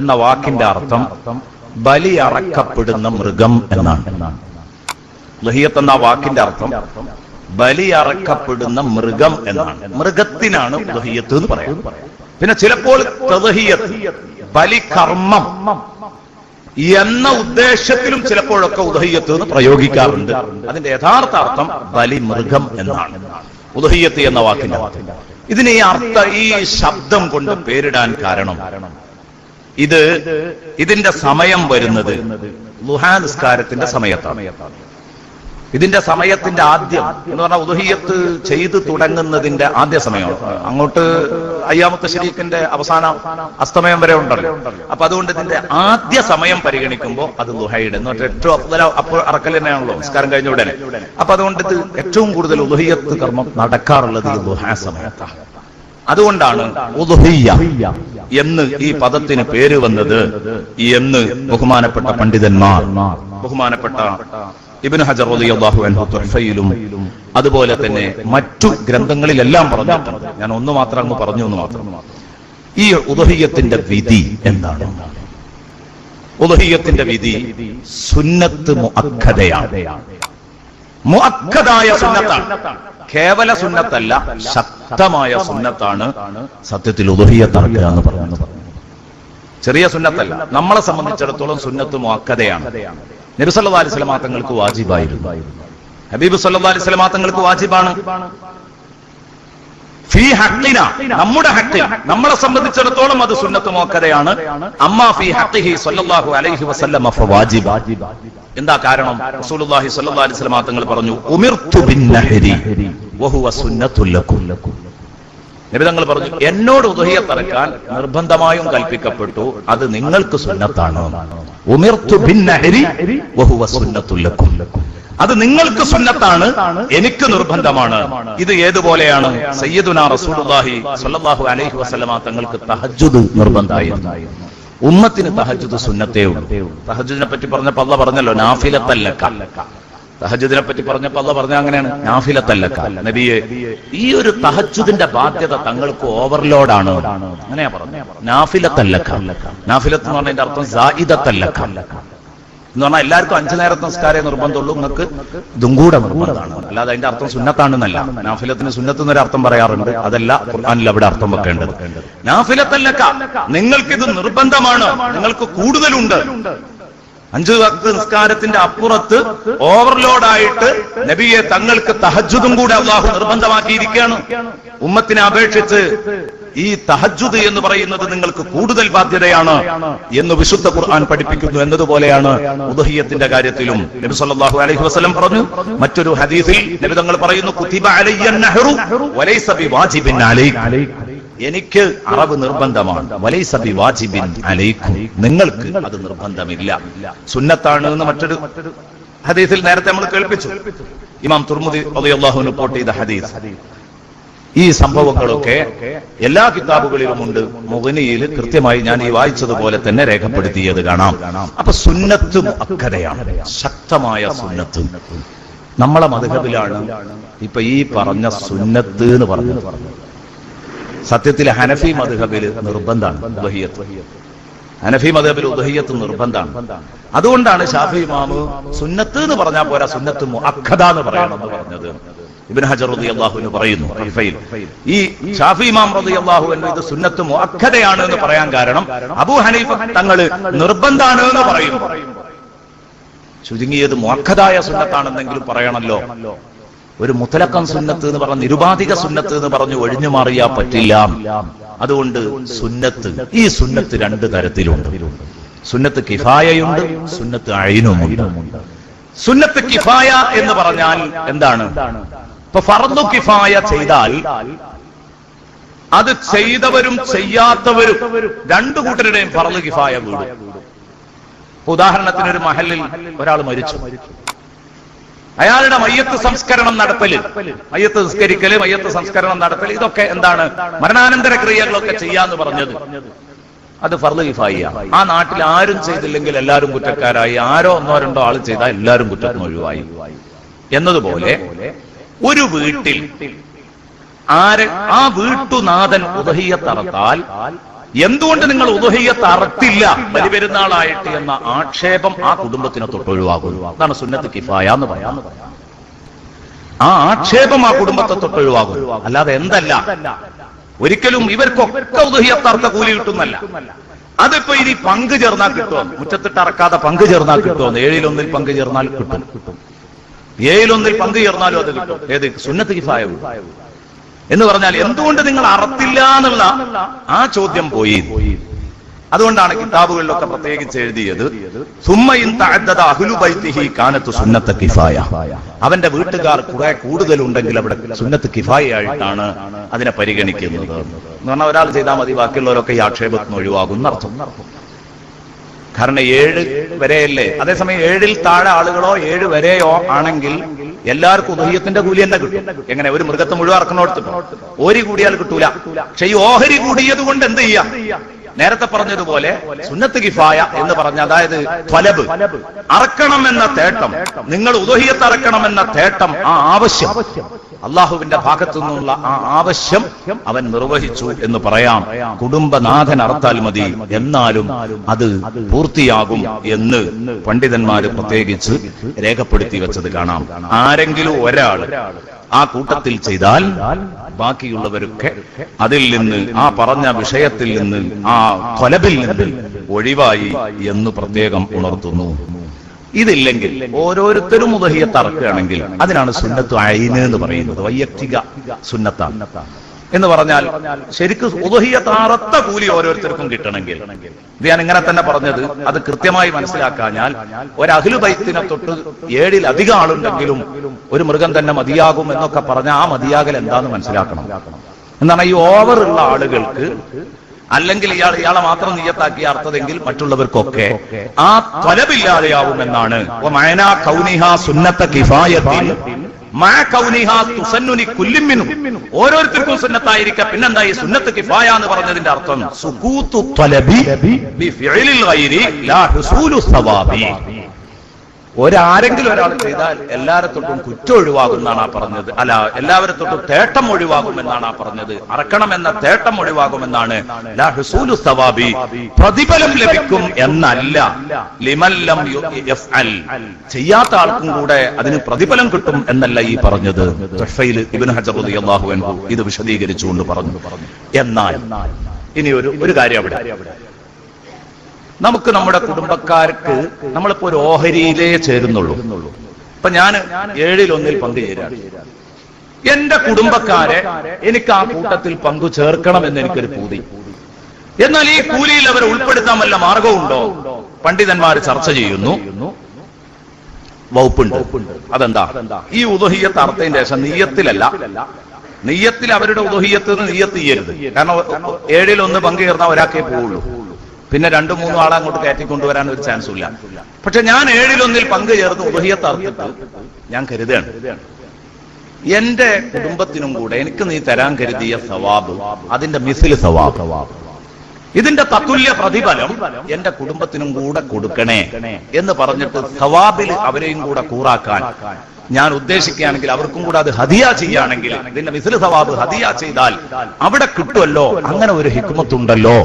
എന്ന വാക്കിന്റെ അർത്ഥം ബലി അറക്കപ്പെടുന്ന മൃഗം എന്നാണ്. ഉദുഹിയ്യത്ത് എന്ന വാക്കിന്റെ അർത്ഥം ബലി അറക്കപ്പെടുന്ന മൃഗം എന്നാണ്. മൃഗത്തിനാണ് ഉദുഹിയ്യത്ത് എന്ന് പറയാം. പിന്നെ ചിലപ്പോൾ തദ്ഹിയ്യത്ത്, ബലികർമ്മം എന്ന ഉദ്ദേശത്തിലും ചിലപ്പോഴൊക്കെ ഉദുഹിയ്യത്ത് എന്ന് പ്രയോഗിക്കാറുണ്ട്. അതിന്റെ യഥാർത്ഥ അർത്ഥം ബലി മൃഗം എന്നാണ് ഉദുഹിയ്യത്ത് എന്ന വാക്കിന്റെ അർത്ഥം. ഇതിന് ഈ ശബ്ദം കൊണ്ട് പേരിടാൻ കാരണം ഇതിന്റെ സമയം വരുന്നത് ളുഹാ നിസ്കാരത്തിന്റെ സമയത്താണ്. ഇതിന്റെ സമയത്തിന്റെ ആദ്യം എന്ന് പറഞ്ഞാൽ ഉദുഹിയ്യത്ത് ചെയ്തു തുടങ്ങുന്നതിന്റെ ആദ്യ സമയമാണ്. അങ്ങോട്ട് അയ്യാമത്ത് ശരീക്കിന്റെ അവസാനം അസ്തമയം വരെ ഉണ്ടല്ലോ. അപ്പൊ അതുകൊണ്ട് ഇതിന്റെ ആദ്യ സമയം പരിഗണിക്കുമ്പോൾ അത് ളുഹയുടെ എന്ന് പറഞ്ഞാൽ ഏറ്റവും അഫ്ദൽ അപ്പോൾ അറക്കൽ തന്നെയാണല്ലോ നിസ്കാരം കഴിഞ്ഞ ഉടനെ. അപ്പൊ അതുകൊണ്ട് ഇത് ഏറ്റവും കൂടുതൽ ഉദുഹിയ്യത്ത് കർമ്മം നടക്കാറുള്ളത് ഈ ളുഹാ സമയത്താണ്. അതുകൊണ്ടാണ് ഉദുഹിയ്യ എന്ന് ഈ പദത്തിന് പേര് വന്നത് എന്ന് ബഹുമാനപ്പെട്ട പണ്ഡിതന്മാർ, ബഹുമാനപ്പെട്ട ഇബ്നു ഹജർ റളിയല്ലാഹു അൻഹു തുഹ്ഫയിലും അതുപോലെ തന്നെ മറ്റു ഗ്രന്ഥങ്ങളിലെല്ലാം പറഞ്ഞിട്ടുണ്ട്. ഞാൻ ഒന്ന് മാത്രം അങ്ങ് പറഞ്ഞു എന്ന് മാത്രം. ഈ ഉദ്ഹിയ്യത്തിന്റെ വിധി എന്താണ്? ഉദ്ഹിയ്യത്തിന്റെ വിധി സുന്നത്ത് മുഅക്കദയാണ്. മുഅക്കദായ സുന്നത്താണ്, കേവല സുന്നത്തല്ല, ശക്തമായ സുന്നത്താണ് സത്യത്തിൽ ഉദ്ഹിയ്യത്ത് അറക്കുക എന്ന് പറയുന്നത്. ചെറിയ സുന്നത്തല്ല. നമ്മളെ സംബന്ധിച്ചിടത്തോളം സുന്നത്ത് മുഅക്കദയാണ്. നബി സല്ലല്ലാഹു അലൈഹി വസല്ലം തങ്ങൾക്ക് വാജിബായിരുന്നു. ഹബീബ് സല്ലല്ലാഹു അലൈഹി വസല്ലം തങ്ങൾക്ക് വാജിബാണ്. ഫീ ഹഖ്ഖിന, നമ്മുടെ ഹഖ്ഖിൽ, നമ്മളെ സംബന്ധിച്ചിടത്തോളം അത് സുന്നത്ത് മുഅക്കദയാണ്. അമ്മാ ഫീ ഹഖ്ഖിഹി സല്ലല്ലാഹു അലൈഹി വസല്ലം ഫവാജിബ. എന്താ കാരണം? റസൂലുള്ളാഹി സ്വല്ലല്ലാഹു അലൈഹി വസല്ലം തങ്ങൾ പറഞ്ഞു, ഉമിർതു ബിന്നഹരി വഹുവ സുന്നത്തുൽ ലക്കും. നബി തങ്ങൾ പറഞ്ഞു, എന്നോട് ഉദ്ഹിയ്യത്ത് അറക്കാൻ നിർബന്ധമായും കൽപ്പിക്കപ്പെട്ടു, അത് നിങ്ങൾക്ക് സുന്നത്താണ്. ഉമിർതു ബിന്നഹരി വഹുവ സുന്നത്തുൽ ലക്കും. അത് നിങ്ങൾക്ക് സുന്നത്താണ്, എനിക്ക് നിർബന്ധമാണ്. ഇത് ഏതുപോലെയാണ്? സയ്യിദുനാ റസൂലുള്ളാഹി സ്വല്ലല്ലാഹു അലൈഹി വസല്ലം തങ്ങൾക്ക് തഹജ്ജുദ് നിർബന്ധമായിരുന്നു. ഉമ്മത്തിന് തഹജ്ജുദ് സുന്നത്തേ ഉള്ളൂ. തഹജ്ജുദിനെ പറ്റി പറഞ്ഞപ്പോൾ അല്ലാഹ് പറഞ്ഞല്ലോ, നാഫിലത്തല്ലക. തഹജ്ജുദിനെ പറ്റി പറഞ്ഞപ്പോൾ അല്ലാഹ് പറഞ്ഞ അങ്ങനെയാണ്, നാഫിലത്തല്ലക. നബിയെ, ഈ ഒരു തഹജ്ജുദിന്റെ ബാധ്യത തങ്ങൾക്ക് ഓവർലോഡാണ്. അങ്ങനെയാ പറഞ്ഞു, നാഫിലത്തല്ലക. നാഫിലത്ത് എന്ന് പറഞ്ഞതിന്റെ അർത്ഥം സായിദത്തല്ലക എന്ന് പറഞ്ഞാൽ എല്ലാവർക്കും 5 നേരത്തെ നിസ്കാരേ നിർബന്ധമുള്ളൂ, നിങ്ങൾക്ക് ഇതും കൂടെ നിർബന്ധമാണ്. അല്ലാതെ അതിന്റെ അർത്ഥം സുന്നത്താണെന്നല്ല. നാഫിലത്തിന് സുന്നത്ത് എന്നൊരു അർത്ഥം പറയാറുണ്ട്, അതല്ല ഖുർആനിൽ അവിടെ അർത്ഥം വെക്കേണ്ടത്. നാഫിലത്തല്ലക, നിങ്ങൾക്കിത് നിർബന്ധമാണ്, നിങ്ങൾക്ക് കൂടുതലുണ്ട്. 5 വക്ത് നിസ്കാരത്തിന്റെ അപ്പുറത്ത് ഓവർലോഡായിട്ട് നബിയെ തങ്ങൾക്ക് തഹജ്ജുദും കൂടെ അല്ലാഹു നിർബന്ധമാക്കിയിരിക്കുകയാണ്. ഉമ്മത്തിനെ അപേക്ഷിച്ച് ഈ തഹജ്ജുദ് എന്ന് പറയുന്നത് നിങ്ങൾക്ക് കൂടുതൽ ബാധ്യതയാണ് എന്ന് വിശുദ്ധ ഖുർആൻ പഠിപ്പിക്കുന്നു. എന്നതുപോലെയാണ് ഉദ്ഹിയ്യത്തിന്റെ കാര്യത്തിലും നബി സല്ലല്ലാഹു അലൈഹി വസല്ലം പറഞ്ഞു. മറ്റൊരു ഹദീസിൽ നബി തങ്ങൾ പറയുന്നു, കുതിബ അലയ്യൻ നഹ്റു വലൈസ ബിവാജിബിൻ അലൈക. എനിക്ക് അറവ് നിർബന്ധമാണ്, വലൈസ ബിവാജിബിൻ അലൈക്കും, നിങ്ങൾക്ക് അത് നിർബന്ധമില്ല, സുന്നത്താണ് എന്ന് മറ്റൊരു ഹദീസിൽ നേരത്തെ നമ്മൾ കേൾപ്പിച്ചു. ഇമാം തുർമുദി റളിയല്ലാഹു അൻഹു റിപ്പോർട്ട് ചെയ്ത ഹദീസ്. ഈ സംഭവങ്ങളൊക്കെ എല്ലാ കിതാബുകളിലുമുണ്ട്. മുഗ്നിയിൽ കൃത്യമായി ഞാൻ ഈ വായിച്ചതുപോലെ തന്നെ രേഖപ്പെടുത്തിയത് കാണാം. അപ്പൊ സുന്നത്ത് മുഅക്കദയാണ്, ശക്തമായ സുന്നത്ത്. നമ്മളെ മദ്ഹബിലാണ് ഇപ്പൊ ഈ പറഞ്ഞ സുന്നത്ത് എന്ന് പറഞ്ഞത്. സത്യത്തിൽ ഹനഫി മദ്ഹബിൽ നിർബന്ധമാണ് ഉദ്ഹിയ്യത്ത്. ഹനഫി മദ്ഹബിൽ ഉദ്ഹിയ്യത്ത് നിർബന്ധമാണ്. അതുകൊണ്ടാണ് ഷാഫി ഇമാമ് സുന്നത്ത് എന്ന് പറഞ്ഞാൽ പോരാ, സുന്നത്ത് മുഅക്കദ എന്ന് പറയണമെന്ന് പറഞ്ഞത്. ഇബ്നു ഹജർ റളിയല്ലാഹു അൻഹു പറയുന്നു, ഈ ഷാഫി ഇമാം റളിയല്ലാഹു അൻഹു ഇത് സുന്നത്ത് മുഅക്കദയാണ് എന്ന് പറയാൻ കാരണം അബൂ ഹനീഫ തങ്ങൾ നിർബന്ധമാണ് എന്ന് പറയും. ചുരുങ്ങിയത് മുഅക്കദായ സുന്നത്താണെന്നെങ്കിലും പറയണല്ലോ. ഒരു മുത്തലഖൻ സുന്നത്ത് എന്ന് പറഞ്ഞ നിരുപാധിക സുന്നത്ത് എന്ന് പറഞ്ഞു ഒഴിഞ്ഞു മാറിയാ പറ്റില്ല. അതുകൊണ്ട് സുന്നത്ത്, ഈ സുന്നത്ത് 2 തരത്തിലുണ്ട്. സുന്നത്ത് കിഫായയുണ്ട്, സുന്നത്ത് അയ്നുമുണ്ട്. സുന്നത്ത് കിഫായ എന്ന് പറഞ്ഞാൽ എന്താണ്? ഇപ്പൊ ഫർദു കിഫായ ചെയ്താൽ അത് ചെയ്തവരും ചെയ്യാത്തവരും 2 കൂട്ടരുടെയും ഫർദു കിഫായ വീടും. ഉദാഹരണത്തിന്, ഒരു മഹലിൽ ഒരാൾ മരിച്ചു, അയാളുടെ മയ്യത്ത് സംസ്കരണം നടത്തല്, മയ്യത്ത് നിസ്കരിക്കല്, മയ്യത്ത് സംസ്കരണം നടത്തല്, ഇതൊക്കെ എന്താണ്? മരണാനന്തര ക്രിയകളൊക്കെ ചെയ്യാന്ന് പറഞ്ഞത് അത് ഫർദ് കിഫായിയാണ്. ആ നാട്ടിൽ ആരും ചെയ്തില്ലെങ്കിൽ എല്ലാവരും കുറ്റക്കാരായി, ആരോ 1-2 ആൾ ചെയ്താൽ എല്ലാവരും കുറ്റത്തിന് ഒഴിവായി. എന്നതുപോലെ ഒരു വീട്ടിൽ ആ വീട്ടുനാഥൻ ഉദ്ഹിയ്യത്ത് അറത്താൽ എന്തുകൊണ്ട് നിങ്ങൾ ഉദ്ഹിയ്യത്ത് അറത്തില്ല ബലിപെരുന്നാളായിട്ട് എന്ന ആക്ഷേപം ആ കുടുംബത്തിനെ തൊട്ടൊഴിവാകും. അതാണ് സുന്നത്ത് കിഫായ എന്ന് പറയാം. ആ ആക്ഷേപം ആ കുടുംബത്തെ തൊട്ടൊഴിവാകും. അല്ലാതെ എന്തല്ല, ഒരിക്കലും ഇവർക്കൊക്കെ ഉദ്ഹിയ്യത്ത് അറത്ത കൂലി കിട്ടുന്നല്ല. അതിപ്പോ ഇനി പങ്ക് ചേർന്നാൽ കിട്ടുമോ? മുറ്റത്തിട്ട് അറക്കാതെ പങ്ക് ചേർന്നാൽ കിട്ടുമോ? 7-1 പങ്ക് ചേർന്നാൽ കിട്ടും. 7-1 പങ്ക് ചേർന്നാലും അത് കിട്ടും. ഏത്? സുന്നത്ത് കിഫായ എന്ന് പറഞ്ഞാൽ എന്തുകൊണ്ട് നിങ്ങൾ അറത്തില്ല എന്നുള്ള ആ ചോദ്യം പോയി. അതുകൊണ്ടാണ് കിതാബുകളിലൊക്കെ പ്രത്യേകിച്ച് എഴുതിയത്, അവന്റെ വീട്ടുകാർ കുറെ കൂടുതലുണ്ടെങ്കിൽ അവിടെ സുന്നത്ത് കിഫായ ആയിട്ടാണ് അതിനെ പരിഗണിക്കുന്നത്. എന്ന് പറഞ്ഞാൽ ഒരാൾ ചെയ്താൽ മതി, ബാക്കിയുള്ളവരൊക്കെ ഈ ആക്ഷേപത്തിന് ഒഴിവാകുന്ന അർത്ഥം. കാരണം 7 വരെയല്ലേ. അതേസമയം 7-ൽ താഴെ ആളുകളോ 7 വരെയോ ആണെങ്കിൽ എല്ലാവർക്കും ഉദ്ഹിയ്യത്തിന്റെ കൂലി തന്നെ കിട്ടും. എങ്ങനെ? ഒരു മൃഗത്തെ മുഴുവൻ അറക്കണോടത്ത് ഓരി കൂടിയാൽ കിട്ടൂല. പക്ഷെ ഈ ഓഹരി കൂടിയത് കൊണ്ട് എന്ത് ചെയ്യാം? നേരത്തെ പറഞ്ഞതുപോലെ സുന്നത്ത് കിഫായ എന്ന് പറഞ്ഞ, അതായത് ത്വലബ്, അറക്കണമെന്ന തേട്ടം, നിങ്ങൾ ഉദഹിയത്ത് അറക്കണമെന്ന തേട്ടം, ആ ആവശ്യം, അള്ളാഹുവിന്റെ ഭാഗത്തു നിന്നുള്ള ആ ആവശ്യം അവൻ നിർവഹിച്ചു എന്ന് പറയാം. കുടുംബനാഥൻ അറുത്താൽ മതി, എന്നാലും അത് പൂർത്തിയാകും എന്ന് പണ്ഡിതന്മാര് പ്രത്യേകിച്ച് രേഖപ്പെടുത്തി വെച്ചത് കാണാം. ആരെങ്കിലും ഒരാൾ ആ കൂട്ടത്തിൽ ചെയ്താൽ ബാക്കിയുള്ളവരൊക്കെ അതിൽ നിന്ന്, ആ പറഞ്ഞ വിഷയത്തിൽ നിന്ന്, ആ ത്വലബിൽ നിന്ന് ഒഴിവായി എന്ന് പ്രത്യേകം ഉണർത്തുന്നു. ഇതില്ലെങ്കിൽ ഓരോരുത്തരും ഉദഹിയത്ത് അറക്കുകയാണെങ്കിൽ അതിനാണ് സുന്നത്ത് ഐന് എന്ന് പറയുന്നത്. വൈയക്തിക സുന്നത്താണ് എന്ന് പറഞ്ഞാൽ ശരിക്കും ഉദഹിയത്ത് അറുത്ത കൂലി ഓരോരുത്തർക്കും കിട്ടണമെങ്കിൽ, ഇത് ഞാൻ ഇങ്ങനെ തന്നെ പറഞ്ഞത്, അത് കൃത്യമായി മനസ്സിലാക്കാഞ്ഞാൽ ഒരു അഹ്ലു ബൈത്തിനെ തൊട്ട് 7-ലധികം ആളുണ്ടെങ്കിലും ഒരു മൃഗം തന്നെ മതിയാകും എന്നൊക്കെ പറഞ്ഞ ആ മതിയാകൽ എന്താന്ന് മനസ്സിലാക്കണം. എന്താണ് ഈ ഓവറുള്ള ആളുകൾക്ക്, അല്ലെങ്കിൽ ഇയാളെ മാത്രം നിയ്യത്താക്കി അർത്ഥതെങ്കിൽ മറ്റുള്ളവർക്കൊക്കെ ആ ത്വലബില്ലാതെയാവുമെന്നാണ്. ഓരോരുത്തർക്കും സുന്നത്തായിരിക്കാം. പിന്നെന്താ ഈ സുന്നത്ത് കിഫായ എന്ന് പറഞ്ഞതിന്റെ അർത്ഥം? സുകൂത്തു ത്വലബി ബിഫിഇലിൽ ഗൈരി ലാ ഹുസൂലു സവാബി. ഒരാരെങ്കിലും ഒരാൾ ചെയ്താൽ എല്ലാവരെ തൊട്ടും കുറ്റം ഒഴിവാകുമെന്നാണ് ആ പറഞ്ഞത്. അല്ല, എല്ലാവരെ തൊട്ടും തേട്ടം ഒഴിവാകുമെന്നാണ് ആ പറഞ്ഞത്. അറക്കണമെന്ന തേട്ടം ഒഴിവാകുമെന്നാണ്. ലാ ഹുസൂലു സവാബി, പ്രതിഫലം ലഭിക്കും എന്നല്ല. ലിമല്ലം യഫ്അൽ, ചെയ്യാത്ത ആൾക്കും കൂടെ അതിന് പ്രതിഫലം കിട്ടും എന്നല്ല ഈ പറഞ്ഞത്. തുഹ്ഫയിൽ ഇബ്നു ഹജർ റളിയല്ലാഹു അൻഹു ഇത് വിശദീകരിച്ചുകൊണ്ട് പറഞ്ഞു. എന്നാൽ ഇനി ഒരു കാര്യം അവിടെ, നമുക്ക് നമ്മുടെ കുടുംബക്കാർക്ക്, നമ്മളിപ്പോ ഒരു ഓഹരിയിലേ ചേരുന്നുള്ളൂ. ഇപ്പൊ ഞാൻ 7-1 പങ്കുചേരാണ്. എന്റെ കുടുംബക്കാരെ എനിക്ക് ആ കൂട്ടത്തിൽ പങ്കു ചേർക്കണമെന്ന് എനിക്കൊരു പൂതി. എന്നാൽ ഈ കൂലിയിൽ അവരെ ഉൾപ്പെടുത്താൻ വല്ല മാർഗമുണ്ടോ? പണ്ഡിതന്മാർ ചർച്ച ചെയ്യുന്നു. വകുപ്പുണ്ട്. അതെന്താ? ഈ ഉദഹിയത്ത് അർത്ഥത്തിന്റെ ശേഷം നിയ്യത്തിലല്ല, നിയ്യത്തിൽ അവരുടെ ഉദഹിയത്ത് നിയ്യത്ത് ചെയ്യരുത്. കാരണം 7-1 പങ്കു ചേർന്നാൽ ഒരാൾക്കേ പോവുള്ളൂ. പിന്നെ 2-3 ആളെ അങ്ങോട്ട് കയറ്റിക്കൊണ്ടുവരാൻ ഒരു ചാൻസും ഇല്ല. പക്ഷെ ഞാൻ 7-1 പങ്കു ചേർന്ന് ഉദഹിയത്ത് അർത്ഥത്തിൽ ഞാൻ കരുതാണ്, എന്റെ കുടുംബത്തിനും കൂടെ എനിക്ക് നീ തരാൻ കരുതിയ സവാബ്, അതിന്റെ മിസ്ല് സവാബ്, ഇതിന്റെ തത്തുല്യ പ്രതിഫലം എന്റെ കുടുംബത്തിനും കൂടെ കൊടുക്കണേ എന്ന് പറഞ്ഞിട്ട് സവാബിൽ അവരെയും കൂടെ കൂറാക്കാൻ ഞാൻ ഉദ്ദേശിക്കുകയാണെങ്കിൽ, അവർക്കും കൂടെ അത് ഹദിയ ചെയ്യുകയാണെങ്കിൽ, ഇതിന്റെ മിസ്ല് സവാബ് ഹദിയ ചെയ്താൽ അവിടെ കിട്ടുമല്ലോ. അങ്ങനെ ഒരു ഹിക്മത്തുണ്ടല്ലോ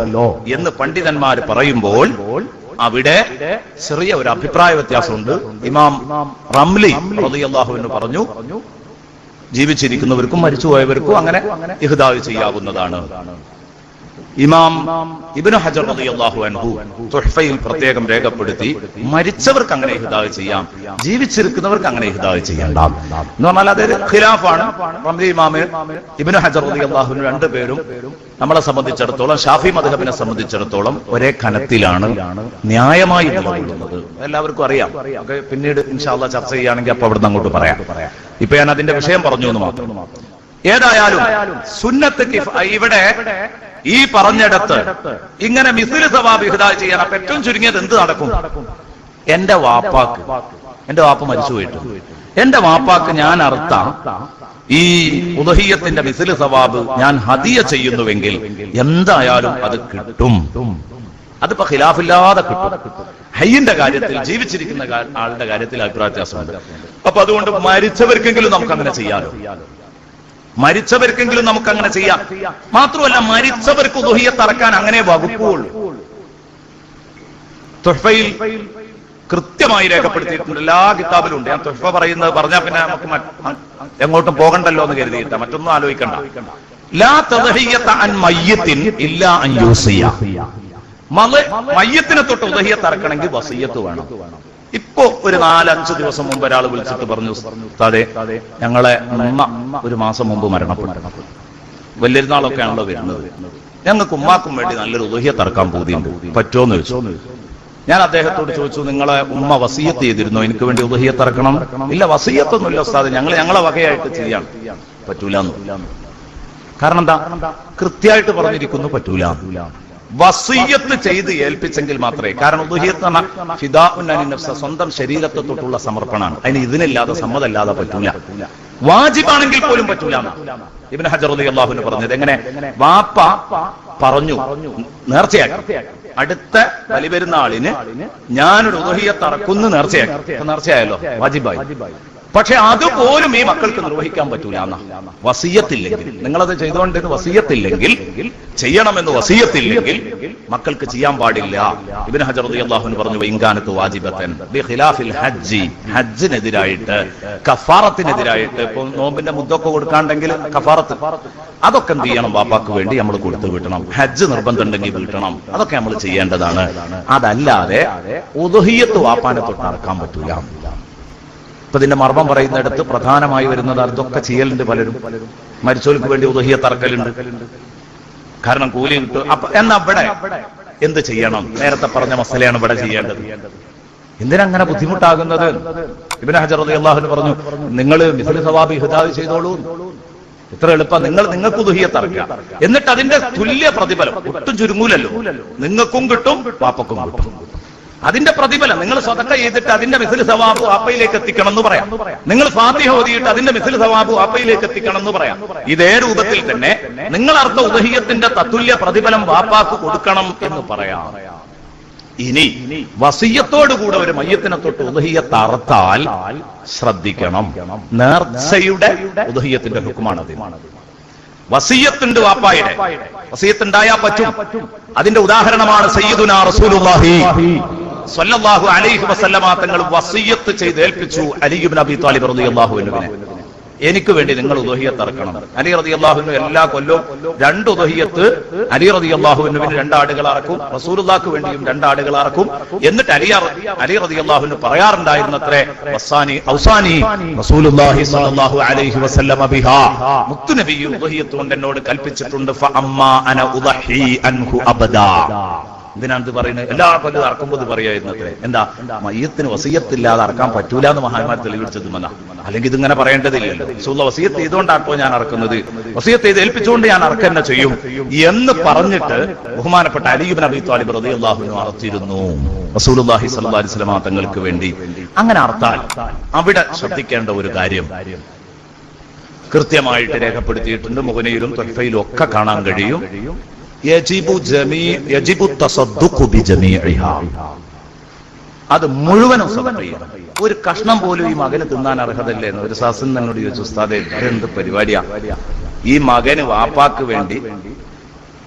എന്ന് പണ്ഡിതന്മാർ പറയുമ്പോൾ അവിടെ ചെറിയ ഒരു അഭിപ്രായ വ്യത്യാസമുണ്ട്. ഇമാം റംലി റളിയല്ലാഹു അൻഹു പറഞ്ഞു, ജീവിച്ചിരിക്കുന്നവർക്കും മരിച്ചുപോയവർക്കും അങ്ങനെ ഇഹ്ദാ ചെയ്യാവുന്നതാണ്. ഇമാം ഇബ്നു ഹജർ റളിയല്ലാഹു അൻഹു തുഹ്ഫയിൽ പ്രത്യേകം രേഖപ്പെടുത്തി, മരിച്ചവർക്ക് അങ്ങനെ ഇഹ്ദാ ചെയ്യാം, ജീവിച്ചിരിക്കുന്നവർക്ക് അങ്ങനെ ഇഹ്ദാ ചെയ്യണ്ട എന്ന് പറഞ്ഞാൽ അതൊരു ഖിലാഫാണ്. റംലി ഇമാം ഇബ്നു ഹജർ റളിയല്ലാഹു അൻഹു രണ്ടുപേരും നമ്മളെ സംബന്ധിച്ചിടത്തോളം, ഷാഫി മദ്ഹബിനെ സംബന്ധിച്ചിടത്തോളം ഒരേ കനത്തിലാണ് ന്യായമായി നിലകൊള്ളുന്നത്. എല്ലാവർക്കും അറിയാം. പിന്നീട് ഇൻഷാ അല്ലാഹ് ചർച്ച ചെയ്യുകയാണെങ്കിൽ അപ്പൊ അവിടുന്ന് അങ്ങോട്ട് പറയാം. ഇപ്പൊ ഞാൻ അതിന്റെ വിഷയം പറഞ്ഞു എന്ന് മാത്രം. ഏതായാലും സുന്നത്ത് ഇവിടെ ഈ പറഞ്ഞിടത്ത് ഇങ്ങനെ മിസ്ല് സവാബ് ഇഹ്ദാ ചെയ്യാൻ, അപ്പൊ ഏറ്റവും ചുരുങ്ങിയത് എന്ത് നടക്കും? എന്റെ വാപ്പ മരിച്ചുപോയിട്ട് എന്റെ വാപ്പാക്ക് ഞാൻ അർത്ഥ ഈ ഉദഹിയത്തിന്റെ മിസ്ല് സവാബ് ഞാൻ ഹദിയ ചെയ്യുന്നുവെങ്കിൽ എന്തായാലും അത് കിട്ടും. അതിപ്പോ ഖിലാഫില്ലാതെ കിട്ടും. ഹയ്യിന്റെ കാര്യത്തിൽ, ജീവിച്ചിരിക്കുന്ന ആളുടെ കാര്യത്തിൽ അഭിപ്രായ വ്യത്യാസമുണ്ട്. അപ്പൊ അതുകൊണ്ട് മരിച്ചവർക്കെങ്കിലും നമുക്ക് അങ്ങനെ ചെയ്യാലോ, മരിച്ചവർക്കെങ്കിലും നമുക്ക് അങ്ങനെ ചെയ്യാം. മാത്രമല്ല, മരിച്ചവർക്ക് ഉദഹിയത്ത് അറക്കാൻ അങ്ങനെ വകുപ്പുള്ളൂ. തുഹ്ഫയിൽ കൃത്യമായി രേഖപ്പെടുത്തിയിട്ടുണ്ട്, എല്ലാ കിതാബിലും ഉണ്ട്. ഞാൻ തുഹ്ഫ പറഞ്ഞാൽ പിന്നെ നമുക്ക് എങ്ങോട്ടും പോകണ്ടല്ലോ എന്ന് കരുതിയിട്ട, മറ്റൊന്നും ആലോചിക്കണ്ട. ലാ തദ്ഹിയത അൻ മയ്യിത്തിൻ ഇല്ലാ അൻ യൂസിയ, മയ്യത്തിനെ തൊട്ട് ഉദഹിയത്ത് അറക്കണമെങ്കിൽ വസിയ്യത്ത് വേണം. ഇപ്പോ ഒരു 4-5 ദിവസം മുമ്പ് ഒരാൾ വിളിച്ചിട്ട് പറഞ്ഞു, ഉസ്താദേ ഞങ്ങളെ ഉമ്മ ഒരു മാസം മുമ്പ് മരണപ്പെട്ടു, വലിയൊരുനാളൊക്കെ ആണല്ലോ വരുന്നത്, ഞങ്ങൾക്ക് ഉമ്മാക്കും വേണ്ടി നല്ലൊരു ഉദഹിയത്ത് അറക്കാൻ പൂതിയുണ്ട്, പറ്റുമോന്ന് ചോദിച്ചു. ഞാൻ അദ്ദേഹത്തോട് ചോദിച്ചു, നിങ്ങളെ ഉമ്മ വസിയ്യത്ത് ചെയ്തിരുന്നോ എനിക്ക് വേണ്ടി ഉദഹിയത്ത് അറക്കണം? ഇല്ല, വസിയ്യത്തൊന്നുമില്ല ഉസ്താദേ, ഞങ്ങളെ വകയായിട്ട് ചെയ്യാം. പറ്റൂലെന്ന്. കാരണം എന്താ? കൃത്യമായിട്ട് പറഞ്ഞിരിക്കുന്നു പറ്റൂല. വസിയ്യത്ത് ചെയ്ത് ഏൽപ്പിച്ചെങ്കിൽ മാത്രമേ, കാരണം ഉദുഹിയത്ത് എന്ന് പറഞ്ഞാൽ ഫിദാഉൻ അനിൻ നഫ്സ്, സ്വന്തം ശരീരത്തെ തൊട്ടുള്ള സമർപ്പണമാണ്. അതിന് ഇതിനില്ലാതെ സമ്മതമല്ലാതെ പറ്റൂല. വാജിബാണെങ്കിൽ പോലും പറ്റൂല. ഇബ്നു ഹജർ റളിയല്ലാഹു അൻഹു പറഞ്ഞത് എങ്ങനെ? വാപ്പ പറഞ്ഞു നേർച്ചയാക്കി, അടുത്ത ബലിപെരുന്നാളിന് ഞാനൊരു ഉദുഹിയത്ത് അറക്കുന്നു നേർച്ചയാക്കി. നേർച്ചയായല്ലോ, വാജിബായി. പക്ഷെ അതുപോലും ഈ മക്കൾക്ക് നിർവഹിക്കാൻ പറ്റൂല. വസിയ്യത്തില്ലെങ്കിൽ, നിങ്ങളത് ചെയ്തുകൊണ്ടെന്ന് വസിയ്യത്തില്ലെങ്കിൽ, ചെയ്യണമെന്ന് വസിയ്യത്തില്ലെങ്കിൽ മക്കൾക്ക് ചെയ്യാൻ പാടില്ല. ഇബ്നു ഹജർ റളിയല്ലാഹു അൻഹു പറഞ്ഞു വഇൻകാനത്തു വാജിബത്തൻ ബിഖിലാഫിൽ ഹജ്ജി, ഹജ്ജിനെതിരായിട്ട്, കഫാറത്തിനെതിരായിട്ട്. ഇപ്പൊ നോമ്പിന്റെ മുദ്ദൊക്കെ കൊടുക്കാണ്ടെങ്കിൽ കഫാറത്ത്, അതൊക്കെ എന്ത് ചെയ്യണം? വാപ്പാക്ക് വേണ്ടി നമ്മൾ കൊടുത്തു വീട്ടണം. ഹജ്ജ് നിർബന്ധം ഉണ്ടെങ്കിൽ വീട്ടണം. അതൊക്കെ നമ്മൾ ചെയ്യേണ്ടതാണ്. അതല്ലാതെ ഉദുഹിയത്ത് വാപ്പാനെ തൊട്ട് അറക്കാൻ പറ്റൂല. ഇപ്പൊ ഇതിന്റെ മർമ്മം പറയുന്നിടത്ത് പ്രധാനമായി വരുന്നത് അതൊക്കെ ചെയ്യലുണ്ട്. പലരും മരിച്ചോർക്ക് വേണ്ടി ഉദുഹിയത്ത് അറക്കലുണ്ട്, കാരണം കൂലി കിട്ടും. അപ്പൊ എന്നവിടെ എന്ത് ചെയ്യണം? നേരത്തെ പറഞ്ഞ മസലയാണ് ഇവിടെ ചെയ്യേണ്ടത്. എന്തിനങ്ങനെ ബുദ്ധിമുട്ടാകുന്നത്? ഇബ്നു ഹജർ റളിയല്ലാഹു അൻഹു പറഞ്ഞു, നിങ്ങൾ മിസ്ലു സവാബി ഹിദാവ് ചെയ്തോളൂ, ഇത്ര എളുപ്പം. നിങ്ങൾക്ക് ഉദുഹിയത്ത് അറക്കുക, എന്നിട്ട് അതിന്റെ തുല്യ പ്രതിഫലം, ഒട്ടും ചുരുങ്ങൂലല്ലോ, നിങ്ങൾക്കും കിട്ടും വാപ്പക്കും കിട്ടും. അതിന്റെ പ്രതിഫലം നിങ്ങൾ സ്വതക്ക ചെയ്തിട്ട് അതിന്റെ മിസ്ലു സവാബ് വാപ്പയിലേക്ക് എത്തിക്കണം എന്ന് പറയാം. നിങ്ങൾ ഫാത്തിഹ ഓതിയിട്ട് അതിന്റെ മിസ്ലു സവാബ് വാപ്പയിലേക്ക് എത്തിക്കണം എന്ന് പറയാം. ഇതേ രൂപത്തിൽ തന്നെ നിങ്ങൾ അർത്ഥ ഉദഹിയത്തിന്റെ തത്തുല്യ പ്രതിഫലം വാപ്പാക്ക് കൊടുക്കണം എന്ന് പറയാം. ഇനി വസിയ്യത്തോടുകൂടെ ഒരു മയ്യത്തിനെ തൊട്ട് ഉദഹിയത്ത് അറുത്താൽ ശ്രദ്ധിക്കണം. നേർച്ചയുടെ ഉദഹിയത്തിന്റെ ഹുക്കുമാണത്. വസിയ്യത്തുണ്ട് വാപ്പായുടെ, വസിയ്യത്തുണ്ടായാ പറ്റും. അതിന്റെ ഉദാഹരണമാണ് സയ്യിദുനാ റസൂലുള്ളാഹി സ്വല്ലല്ലാഹു അലൈഹി വസല്ലമ തങ്ങൾ വസിയ്യത്ത് ചെയ്ത് ഏൽപ്പിച്ചു അലി ഇബ്നു അബീ ത്വാലിബ് റളിയല്ലാഹു അൻഹുവിനെ, എനിക്ക് വേണ്ടി നിങ്ങൾ ഉദഹിയത്ത് അറക്കണം. അലി റളിയല്ലാഹു അൻഹു എല്ലാ കൊല്ലവും 2 ഉദഹിയത്ത് അലി റളിയല്ലാഹു അൻഹുവിന് 2 ആടുകൾ അറക്കും, റസൂലുള്ളാഹിക്ക് വേണ്ടിയും 2 ആടുകൾ അറക്കും. എന്നിട്ട് അലി റളിയല്ലാഹു അൻഹു പറയാറുണ്ടായിരുന്നത്രേ, വസാനി ഔസാനി റസൂലുള്ളാഹി സ്വല്ലല്ലാഹു അലൈഹി വസല്ലമ ബിഹാ, മുത്തുനബി ഉദഹിയത്ത് കൊണ്ട് എന്നോട് കൽപ്പിച്ചിട്ടുണ്ട്. ഫഅമ്മാ അന ഉദഹി അൻഹു അബദാ. ഇതിനാണ് പറയുന്നത്. എല്ലാ കൊല്ലം അറക്കുമ്പോൾ പറയായിരുന്നത്രേ. എന്താ? മയ്യത്തിന് വസിയ്യത്തില്ലാതെ അറക്കാൻ പറ്റൂല എന്ന് മഹാന്മാർ തെളിവിച്ചത് മന. അല്ലെങ്കിൽ ഇതിങ്ങനെ പറയേണ്ടതില്ലല്ലോ. റസൂലുള്ളാഹി വസിയ്യത്ത് ചെയ്തുകൊണ്ടാട്ടോ ഞാൻ അറക്കുന്നത്, വസിയ്യത്ത് ചെയ്ത് ഏൽപ്പിച്ചുകൊണ്ട് ഞാൻ അറക്കന്നെ ചെയ്യും എന്ന് പറഞ്ഞിട്ട് ബഹുമാനപ്പെട്ട അലി ഇബ്നു അബീ ത്വാലിബ് റളിയല്ലാഹു അൻഹു അറത്തിരുന്നു റസൂലുള്ളാഹി സ്വല്ലല്ലാഹു അലൈഹി വസല്ലം തങ്ങൾക്ക് വേണ്ടി. അങ്ങനെ അർത്താൽ അവിടെ ശ്രദ്ധിക്കേണ്ട ഒരു കാര്യം കൃത്യമായിട്ട് രേഖപ്പെടുത്തിയിട്ടുണ്ട്. മുഗ്നയിലും തുഹ്ഫയിലും ഒക്കെ കാണാൻ കഴിയും. യജിബു തസദ്ദുഖു ബിജമീഇഹാ, അത് മുഴുവനും സദഖ ചെയ്യണം. ഒരു കഷ്ണം പോലും ഈ മകന് തിന്നാൻ അർഹതല്ലേ എന്ന് ഒരു സദസ്സൻ എന്നോട് ചോദിച്ചു, ഉസ്താദേ എന്ത് പരിപാടിയാ ഈ മകന് വാപ്പാക്ക് വേണ്ടി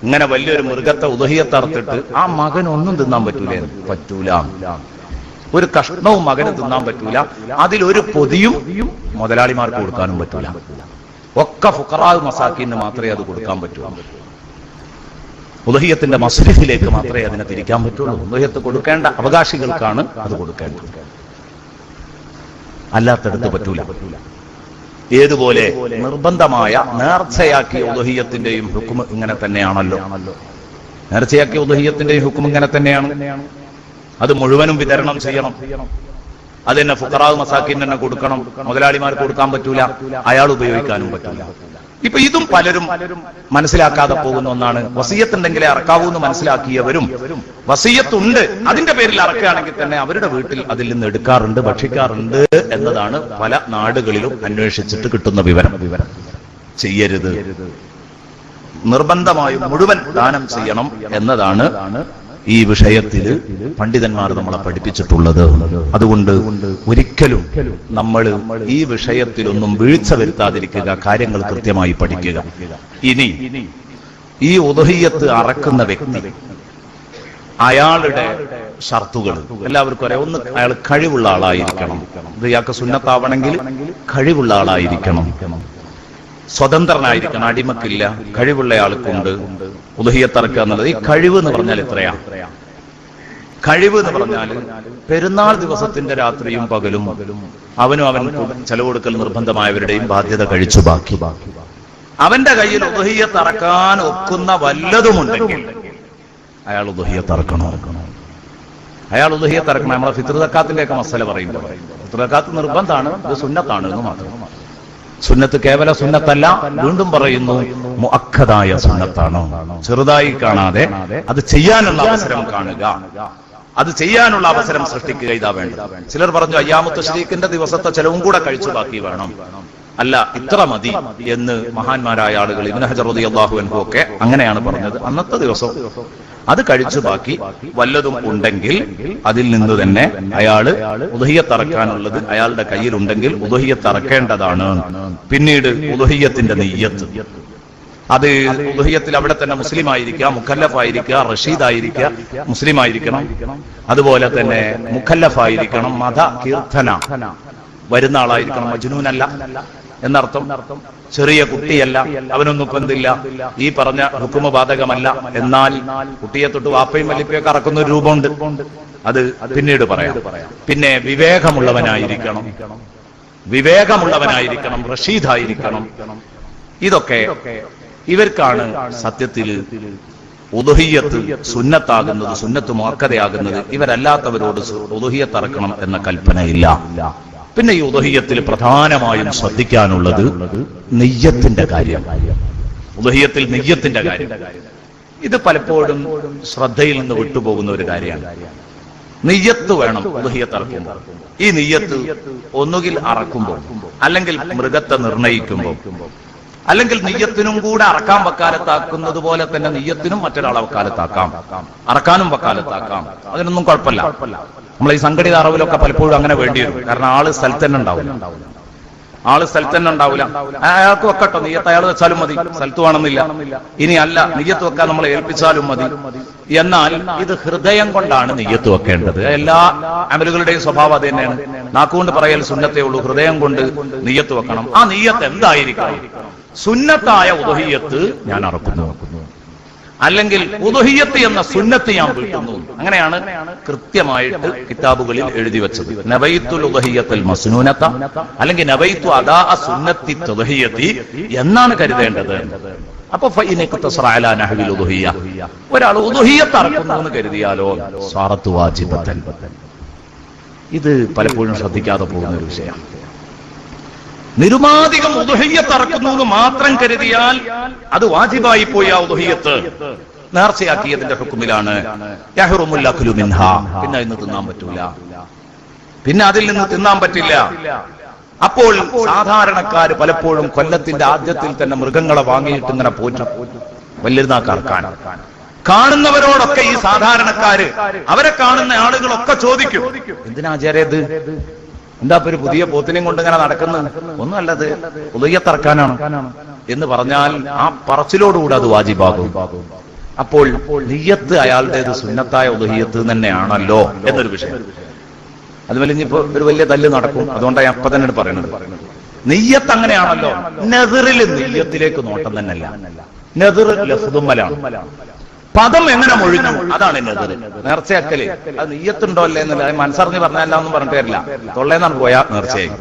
ഇങ്ങനെ വലിയൊരു മൃഗത്തെ ഉദഹിയത്ത് അറുത്തിട്ട് ആ മകൻ ഒന്നും തിന്നാൻ പറ്റൂലേ? പറ്റൂല. ഒരു കഷ്ണവും മകന് തിന്നാൻ പറ്റൂല. അതിലൊരു പൊതിയും മുതലാളിമാർക്ക് കൊടുക്കാനും പറ്റൂല. ഒക്കെ ഫുഖറാ മസാക്കീന് മാത്രമേ അത് കൊടുക്കാൻ പറ്റൂ. ഉദഹിയത്തിന്റെ മസ്രിഫിലേക്ക് മാത്രമേ അതിനെ തിരിക്കാൻ പറ്റുള്ളൂ. ഉദഹിയത്ത് കൊടുക്കേണ്ട അവകാശികൾക്കാണ് അത് കൊടുക്കേണ്ടത്, അല്ലാത്തടത്ത് പറ്റൂല. ഏതുപോലെ നിർബന്ധമായ നേർച്ചയാക്കിയ ഉദഹിയത്തിന്റെയും ഹുക്ം ഇങ്ങനെ തന്നെയാണല്ലോ. നേർച്ചയാക്കിയ ഉദഹിയത്തിന്റെയും ഹുക്ം ഇങ്ങനെ തന്നെയാണ്. അത് മുഴുവനും വിതരണം ചെയ്യണം. അതെന്നെ ഫുഖറാ മസാക്കീൻ തന്നെ കൊടുക്കണം. മുതലാളിമാർക്ക് കൊടുക്കാൻ പറ്റൂല, അയാൾ ഉപയോഗിക്കാനും പറ്റൂല. ഇപ്പൊ ഇതും പലരും മനസ്സിലാക്കാതെ പോകുന്ന ഒന്നാണ്. വസിയ്യത്തുണ്ടെങ്കിലേ അറക്കാവൂ എന്ന് മനസ്സിലാക്കിയവരും വസിയ്യത്തുണ്ട് അതിന്റെ പേരിൽ അറക്കുകയാണെങ്കിൽ തന്നെ അവരുടെ വീട്ടിൽ അതിൽ നിന്ന് എടുക്കാറുണ്ട്, ഭക്ഷിക്കാറുണ്ട് എന്നതാണ് പല നാടുകളിലും അന്വേഷിച്ചിട്ട് കിട്ടുന്ന വിവരം. ചെയ്യരുത്. നിർബന്ധമായും മുഴുവൻ ദാനം ചെയ്യണം എന്നതാണ് ഈ വിഷയത്തിൽ പണ്ഡിതന്മാർ നമ്മളെ പഠിപ്പിച്ചിട്ടുള്ളത്. അതുകൊണ്ട് ഒരിക്കലും നമ്മൾ ഈ വിഷയത്തിലൊന്നും വീഴ്ച വരുത്താതിരിക്കുക, കാര്യങ്ങൾ കൃത്യമായി പഠിക്കുക. ഇനി ഈ ഉദഹിയത്ത് അറക്കുന്ന വ്യക്തി, അയാളുടെ ഷർത്തുകൾ എല്ലാവർക്കും അറിയാം. ഒന്ന്, അയാൾ കഴിവുള്ള ആളായിരിക്കണം. ഇത് ഇയാൾക്ക് സുന്നത്താവണമെങ്കിൽ കഴിവുള്ള ആളായിരിക്കണം, സ്വതന്ത്രനായിരിക്കണം, അടിമക്കില്ല, കഴിവുള്ള ആൾക്കുണ്ട് ഉദഹിയത്ത് അറക്കുക എന്നുള്ളത്. ഈ കഴിവ് എന്ന് പറഞ്ഞാൽ എത്രയാ? കഴിവ് എന്ന് പറഞ്ഞാൽ പെരുന്നാൾ ദിവസത്തിന്റെ രാത്രിയും പകലും അവനും അവൻ ചെലവെടുക്കൽ നിർബന്ധമായവരുടെയും ബാധ്യത കഴിച്ചു ബാക്കി അവന്റെ കയ്യിൽ ഉദഹിയത്ത് അറക്കാൻ ഒക്കുന്ന വല്ലതുമുണ്ടെങ്കിൽ അയാൾ ഉദഹിയത്ത് അറക്കണം. അയാൾ ഉദഹിയത്ത് അറക്കണം. നമ്മളെ ഫിത്ർ സക്കാത്തിന്റെ ഒക്കെ മസല പറയുമ്പോൾ ഫിത്ർ സക്കാത്ത് നിർബന്ധമാണ്, ഇത് സുന്നത്താണ് എന്ന് മാത്രം. സുന്നത്ത് കേവല സുന്നത്തല്ല, വീണ്ടും പറയുന്നു മുഅക്കദായ സുന്നത്താണ്. ചെറുതായി കാണാതെ അത് ചെയ്യാനുള്ള അവസരം കാണുക, അത് ചെയ്യാനുള്ള അവസരം സൃഷ്ടിക്കുക, ഇതാ വേണ്ടത്. ചിലർ പറഞ്ഞു അയ്യാമു തശ്രീഖിന്റെ ദിവസത്തെ ചെലവും കൂടെ കഴിച്ചു ബാക്കി വേണം. അല്ല, ഇത്ര മതി എന്ന് മഹാന്മാരായ ആളുകൾ ഇബ്നു ഹജർ റളിയല്ലാഹു അൻഹു ഒക്കെ അങ്ങനെയാണ് പറഞ്ഞത്. അന്നത്തെ ദിവസം അത് കഴിച്ചു ബാക്കി വല്ലതും ഉണ്ടെങ്കിൽ അതിൽ നിന്ന് തന്നെ അയാള് ഉദഹിയത്ത് അറക്കാനുള്ളത് അയാളുടെ കയ്യിലുണ്ടെങ്കിൽ ഉദഹിയത്ത് അറക്കേണ്ടതാണ്. പിന്നീട് ഉദഹിയത്തിന്റെ നിയ്യത്ത്, അത് ഉദഹിയത്തിൽ അവിടെ തന്നെ മുസ്ലിം ആയിരിക്കുക, മുക്കല്ലഫായിരിക്കുക, റഷീദായിരിക്കുക, മുസ്ലിം ആയിരിക്കണം. അതുപോലെ തന്നെ മുക്കല്ലഫായിരിക്കണം, മത കീർത്തന വരുന്ന ആളായിരിക്കണം, മജ്നൂനല്ല എന്നർത്ഥം. ചെറിയ കുട്ടിയല്ല, അവനൊന്നും ഇപ്പൊ എന്തില്ല, ഈ പറഞ്ഞ ഹുക്കുമ ബാധകമല്ല. എന്നാൽ കുട്ടിയെ തൊട്ട് വാപ്പയും വല്ലിപ്പയൊക്കെ അറക്കുന്ന ഒരു രൂപമുണ്ട്, അത് പിന്നീട് പറയാം. പിന്നെ വിവേകമുള്ളവനായിരിക്കണം, റഷീദായിരിക്കണം. ഇതൊക്കെ ഇവർക്കാണ് സത്യത്തിൽ ഉദുഹിയ്യത്ത് സുന്നത്താകുന്നത്, സുന്നത്ത് മുഅക്കദയാകുന്നത്. ഇവരല്ലാത്തവരോട് ഉദുഹിയ്യത്ത് അറക്കണം എന്ന കൽപ്പനയില്ല. പിന്നെ ഈ ഉദുഹിയ്യത്തിൽ പ്രധാനമായും ശ്രദ്ധിക്കാനുള്ളത് നിയ്യത്തിന്റെ കാര്യം. ഉദുഹിയ്യത്തിൽ നിയ്യത്തിന്റെ കാര്യം, ഇത് പലപ്പോഴും ശ്രദ്ധയിൽ നിന്ന് വിട്ടുപോകുന്ന ഒരു കാര്യമാണ്. നിയ്യത്ത് വേണം ഉദുഹിയ്യത്ത് അറക്കുമ്പോൾ. ഈ നിയ്യത്ത് ഒന്നുകിൽ അറക്കുമ്പോൾ, അല്ലെങ്കിൽ മൃഗത്തെ നിർണയിക്കുമ്പോൾ, അല്ലെങ്കിൽ നിയ്യത്തിനും കൂടെ അറക്കാൻ വക്കാലത്താക്കുന്നത് പോലെ തന്നെ നിയ്യത്തിനും മറ്റൊരാളെ വക്കാലത്താക്കാം, അറക്കാനും വക്കാലത്താക്കാം. അതിനൊന്നും കുഴപ്പമില്ല. നമ്മൾ ഈ സംഘടിത അറിവിലൊക്കെ പലപ്പോഴും അങ്ങനെ വേണ്ടി വരും. കാരണം ആള് സ്ഥലത്ത് തന്നെ ഉണ്ടാവില്ല, അയാൾക്ക് വെക്കട്ടോ നിയ്യത്ത്, അയാൾ വെച്ചാലും മതി, സ്ഥലത്ത് വേണമെന്നില്ല. ഇനി അല്ല, നിയ്യത്ത് വെക്കാൻ നമ്മളെ ഏൽപ്പിച്ചാലും മതി. എന്നാൽ ഇത് ഹൃദയം കൊണ്ടാണ് നിയ്യത്ത് വെക്കേണ്ടത്. എല്ലാ അമലുകളുടെയും സ്വഭാവം അത് തന്നെയാണ്. നാക്കുകൊണ്ട് പറയൽ സുന്നത്തേ ഉള്ളൂ, ഹൃദയം കൊണ്ട് നിയ്യത്ത് വെക്കണം. ആ നിയ്യത്ത് എന്തായിരിക്കണം? സുന്നത്തായ ഉദുഹിയ്യത്ത് ഞാൻ അറക്കുന്നു, അല്ലെങ്കിൽ ഉദുഹിയ്യത്ത് എന്ന സുന്നത്ത് ഞാൻ വീട്ടുന്നു. അങ്ങനെയാണ് കൃത്യമായിട്ട് കിതാബുകളിൽ എഴുതി വെച്ചത്. നബൈത്തുൽ ഉദുഹിയ്യത്തുൽ മസ്നൂനത, അല്ലെങ്കിൽ നബൈത്തു അദാ സുന്നത്തി തുദഹിയ്യത്തി എന്നാണ് കരുതേണ്ടത്. അപ്പൊ ഒരാൾ ഉദുഹിയ്യത്ത് അറക്കുന്നു എന്ന് കരുതിയാലോ സാറത്ത് വാജിബത്തൻ. ഇത് പലപ്പോഴും ശ്രദ്ധിക്കാതെ പോകുന്ന ഒരു വിഷയമാണ്. നിരുമാധികം ഉദുഹിയ്യത്ത് അറക്കുന്നു എന്ന് മാത്രം കരുതിയാൽ അത് വാജിബായി പോയി. ആ ഉദുഹിയ്യത്ത് നേർച്ചയാക്കിയതിന്റെ ഹുക്കുമിലാണ്. യഹ്റുമുൽ അക്ലു മിൻഹാ, പിന്നെ അതിൽ നിന്ന് തിന്നാൻ പറ്റില്ല. അപ്പോൾ സാധാരണക്കാര് പലപ്പോഴും കൊല്ലത്തിന്റെ ആദ്യത്തിൽ തന്നെ മൃഗങ്ങളെ വാങ്ങിയിട്ട് ഇങ്ങനെ പോറ്റും വലിയൊരുനാക്ക് അറക്കാൻ. കാണുന്നവരോടൊക്കെ ഈ സാധാരണക്കാര്, അവരെ കാണുന്ന ആളുകളൊക്കെ ചോദിക്കും, എന്തിനാ ആചാര്യത്, എന്താ ഒരു പുതിയ പോത്തിനെയും കൊണ്ട് ഇങ്ങനെ നടക്കുന്നത്? ഒന്നും അല്ലത് ഉദഹിയ്യത്ത് അറക്കാനാണ് എന്ന് പറഞ്ഞാൽ ആ പറച്ചിലോടുകൂടെ അത് വാജിബാകും. അപ്പോൾ നിയ്യത്ത് അയാളുടേത് സുന്നത്തായ ഉദഹിയ്യത്ത് തന്നെയാണല്ലോ എന്നൊരു വിഷയം. അത് വലിഞ്ഞിപ്പോ ഒരു വലിയ തല്ല് നടക്കും. അതുകൊണ്ടാണ് ഞാൻ അപ്പൊ തന്നെ പറയുന്നത്, നിയ്യത്ത് അങ്ങനെയാണല്ലോ. നെസിറിൽ നിയ്യത്തിലേക്ക് നോട്ടം തന്നെയല്ല. നെസിർ ലഫ്ദുമ്മലാണ്, പദം എങ്ങനെ മൊഴിഞ്ഞു അതാണ് നെസിർ. നേർച്ചയാക്കല് അത് നിയ്യത്തുണ്ടോ അല്ലേ എന്നല്ല, മനസ്സറിഞ്ഞ് പറഞ്ഞല്ല ഒന്നും പറഞ്ഞിട്ട് തരില്ല. തൊള്ളേന്നാണ് പോയാ നേർച്ചയായി.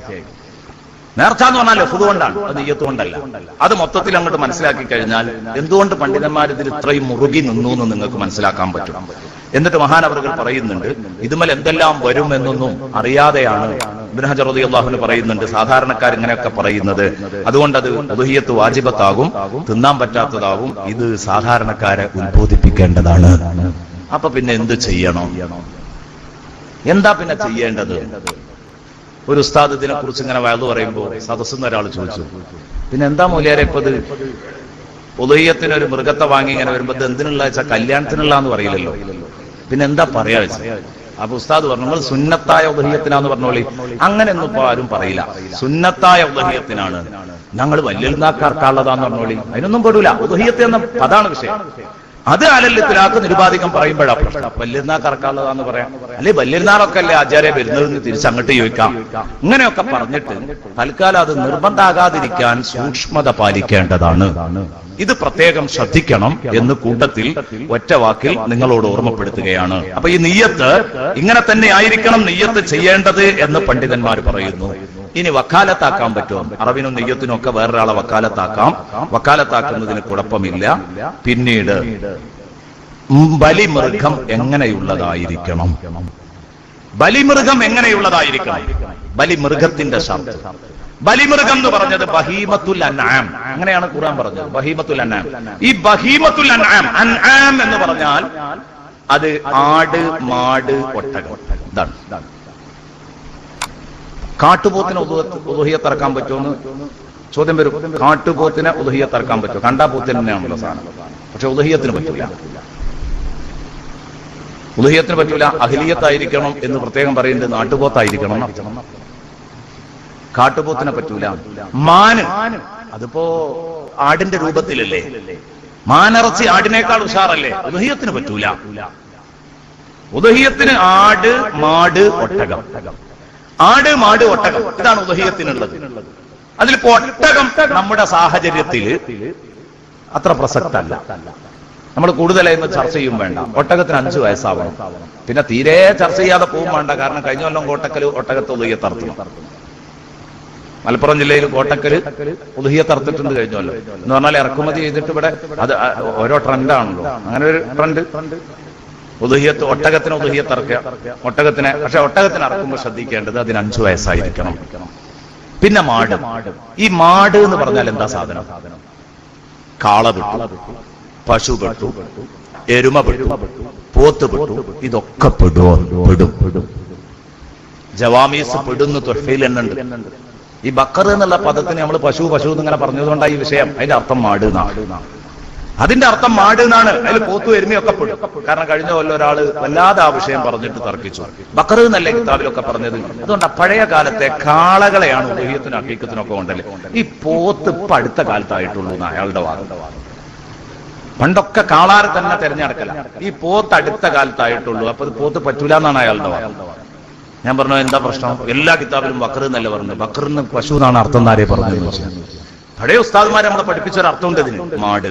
നേർച്ച എന്ന് പറഞ്ഞാൽ ലഫ്ദ് കൊണ്ടാണ്, അത് നിയ്യത്ത് കൊണ്ടല്ല. അത് മൊത്തത്തിൽ അങ്ങോട്ട് മനസ്സിലാക്കി കഴിഞ്ഞാൽ എന്തുകൊണ്ട് പണ്ഡിതന്മാർ ഇതിൽ ഇത്രയും മുറുകി നിന്നു എന്ന് നിങ്ങൾക്ക് മനസ്സിലാക്കാൻ പറ്റും. എന്നിട്ട് മഹാനവറുകൾ പറയുന്നുണ്ട്, ഇതുമേൽ എന്തെല്ലാം വരും എന്നൊന്നും അറിയാതെയാണ് ഇബ്നു ഹജർ റളിയല്ലാഹു അൻഹു പറയുന്നുണ്ട് സാധാരണക്കാർ ഇങ്ങനെയൊക്കെ പറയുന്നത്. അതുകൊണ്ട് അത് ഉദുഹിയ്യത്ത് വാജിബത്താകും, തിന്നാൻ പറ്റാത്തതാകും. ഇത് സാധാരണക്കാരെ ഉത്ബോധിപ്പിക്കേണ്ടതാണ്. അപ്പൊ പിന്നെ എന്ത് ചെയ്യണം? എന്താ പിന്നെ ചെയ്യേണ്ടത്? ഒരു ഉസ്താദ് ഇതിനെ കുറിച്ച് ഇങ്ങനെ വയലു പറയുമ്പോൾ സദസ്സിന്ന് ഒരാൾ ചോദിച്ചു, പിന്നെ എന്താ മൂല്യാരെ ഇപ്പൊ ഇത് ഉദുഹിയ്യത്തിന് ഒരു മൃഗത്തെ വാങ്ങി ഇങ്ങനെ വരുമ്പോ ഇത് എന്തിനുള്ള വെച്ചാൽ കല്യാണത്തിനുള്ള എന്ന് പറയില്ലല്ലോ, പിന്നെ എന്താ പറയാ വെച്ചാൽ. അപ്പൊ ഉസ്താദ് പറഞ്ഞു, നിങ്ങൾ സുന്നത്തായ ഉദഹിയ്യത്തിനാന്ന് പറഞ്ഞോളി. അങ്ങനെയൊന്നും ഇപ്പൊ ആരും പറയില്ല. സുന്നത്തായ ഉദഹിയ്യത്തിനാണ്, ഞങ്ങൾ വലിയനാക്കാർക്കാനുള്ളതാന്ന് പറഞ്ഞോളി. അതിനൊന്നും പെടൂല. ഉദഹിയ്യത്ത് എന്ന പദാണ് വിഷയം. അത് അലല്യത്തിലാക്ക് നിരുപാധികം പറയുമ്പോഴാ പ്രശ്നം. വലിയനാക്കാർക്കാനുള്ളതാന്ന് പറയാം, അല്ലെ വലിയനാളൊക്കെ അല്ലേ ആചാര്യ വരുന്നതെന്ന് തിരിച്ചങ്ങോട്ട് ചോദിക്കാം. ഇങ്ങനെയൊക്കെ പറഞ്ഞിട്ട് തൽക്കാലം അത് നിർബന്ധാകാതിരിക്കാൻ സൂക്ഷ്മത പാലിക്കേണ്ടതാണ്. ഇത് പ്രത്യേകം ശ്രദ്ധിക്കണം എന്ന് കൂട്ടത്തിൽ ഒറ്റ വാക്കിൽ നിങ്ങളോട് ഓർമ്മപ്പെടുത്തുകയാണ്. അപ്പൊ ഈ നിയ്യത്ത് ഇങ്ങനെ തന്നെ ആയിരിക്കണം നിയ്യത്ത് ചെയ്യേണ്ടത് എന്ന് പണ്ഡിതന്മാർ പറയുന്നു. ഇനി വക്കാലത്താക്കാൻ പറ്റുമോ? അറബിനും നെയ്യത്തിനും ഒക്കെ വേറൊരാളെ വക്കാലത്താക്കാം. വക്കാലത്താക്കുന്നതിന് കുഴപ്പമില്ല. പിന്നീട് ബലിമൃഗം എങ്ങനെയുള്ളതായിരിക്കണം? ബലിമൃഗം എങ്ങനെയുള്ളതായിരിക്കണം? ബലിമൃഗത്തിന്റെ ശർത്ത്, ബലിമൃഗം എന്ന് പറഞ്ഞത് ബഹീമത്തുൽ അൻആം, അങ്ങനെയാണ് ഖുർആൻ പറഞ്ഞത്. ബഹീമത്തുൽ അൻആം. ഈ ബഹീമത്തുൽ അൻആം, അൻആം എന്ന് പറഞ്ഞാൽ അത് ആട്, മാട്, ഒട്ടകം. ഇതാണ്. കാട്ടുപോത്തിന് ഉദുഹിയ്യത്ത് ഇറക്കാൻ പറ്റുമെന്ന് ചോദ്യം വരും. കാട്ടുപോത്തിന് ഉദുഹിയ്യത്ത് ഇറക്കാൻ പറ്റുമോ? കണ്ടാ പോത്തിന് തന്നെയാണല്ലോ സാധനം. പക്ഷെ ഉദുഹിയ്യത്തിന് പറ്റില്ല. ഉദുഹിയ്യത്തിന് പറ്റൂല. അഹ്ലിയത്തായിരിക്കണം എന്ന് പ്രത്യേകം പറയുന്നത്. നാട്ടുപോത്തായിരിക്കണം. കാട്ടുപോത്തിനെ പറ്റൂല. മാന്, അതിപ്പോ ആടിന്റെ രൂപത്തിലല്ലേ. മാനിറച്ചി ആടിനേക്കാൾ ഉഷാറല്ലേ. ഉദുഹിയ്യത്തിന് പറ്റൂല. ഉദുഹിയ്യത്തിന് ആട്, മാട്, ഒട്ടകം. ആട്, മാട്, ഒട്ടകം, ഇതാണ് ഉദുഹിയ്യത്തിനുള്ളത്. അതിലിപ്പോ ഒട്ടകം നമ്മുടെ സാഹചര്യത്തിൽ അത്ര പ്രസക്തല്ല. നമ്മൾ കൂടുതലായിരുന്നു ചർച്ച ചെയ്യും വേണ്ട. ഒട്ടകത്തിന് 5 വയസ്സാവണം. പിന്നെ തീരെ ചർച്ച ചെയ്യാതെ പോകും വേണ്ട. കാരണം കഴിഞ്ഞ കൊല്ലം കോട്ടക്കല് ഒട്ടകത്ത് ഉദുഹിയ്യത്ത് അറുത്തു. മലപ്പുറം ജില്ലയിൽ കോട്ടക്കല് ഉദുഹിയ്യത്ത് അറുത്തിട്ടുണ്ട് കഴിഞ്ഞ കൊല്ലം. എന്ന് പറഞ്ഞാൽ ഇറക്കുമതി ചെയ്തിട്ട് ഇവിടെ അത് ഓരോ ട്രെൻഡാണല്ലോ. അങ്ങനെ ഒരു ട്രെൻഡ്. ഉദുഹിയ്യത്ത്, ഒട്ടകത്തിന് ഉദുഹിയ്യത്ത് ഇറക്കുക. ഒട്ടകത്തിന്, പക്ഷെ ഒട്ടകത്തിന് ഇറക്കുമ്പോൾ ശ്രദ്ധിക്കേണ്ടത് അതിന് 5 വയസ്സായിരിക്കണം. പിന്നെ മാട്. ഈ മാട് എന്ന് പറഞ്ഞാൽ എന്താ സാധനം? കാള പെട്ടു, പശു പെട്ടു, എരുമ പെട്ടു, പോത്ത് പെട്ടു. ഇതൊക്കെ പെടും. ജവാമീസ് പെടുന്നു തൊഫയിൽ എന്നുണ്ട്. ഈ ബക്കർ എന്നുള്ള പദത്തിന് നമ്മൾ പശു എന്നിങ്ങനെ പറഞ്ഞതുകൊണ്ടാണ് ഈ വിഷയം. അതിന്റെ അർത്ഥം മാട് എന്നാണ്. അതിന്റെ അർത്ഥം മാട് എന്നാണ്. അതിൽ പോത്തു, എരുമയൊക്കെ പെടും. കാരണം കഴിഞ്ഞ കൊല്ലം ഒരാള് വല്ലാതെ ആ വിഷയം പറഞ്ഞിട്ട് തർക്കിച്ചു. ബക്കർ എന്നല്ലേ കിതാബിലൊക്കെ പറഞ്ഞത്. അതുകൊണ്ട് പഴയ കാലത്തെ കാളകളെയാണ് ഉദുഹിയ്യത്തിനും അഖീഖത്തിനൊക്കെ ഉണ്ടല്ലേ. ഈ പോത്ത് ഇപ്പൊ അടുത്ത കാലത്തായിട്ടുള്ളൂ എന്ന് അയാളുടെ വാദം. പണ്ടൊക്കെ കാളാരെ തന്നെ തെരഞ്ഞെടുക്കല. ഈ പോത്ത് അടുത്ത കാലത്തായിട്ടുള്ളൂ. അപ്പൊ പോത്ത് പറ്റൂല എന്നാണ് അയാളുടെ വാദം. ഞാൻ പറഞ്ഞു എന്താ പ്രശ്നം? എല്ലാ കിതാബിലും ബക്കർ എന്നല്ല പറഞ്ഞു. ബക്കറിന് പശു എന്നാണ് അർത്ഥം എന്നാരേ പറഞ്ഞത്. പഴയ ഉസ്താദ്മാരെ നമ്മളെ പഠിപ്പിച്ചൊരർത്ഥമുണ്ട് ഇതിന്, മാട്.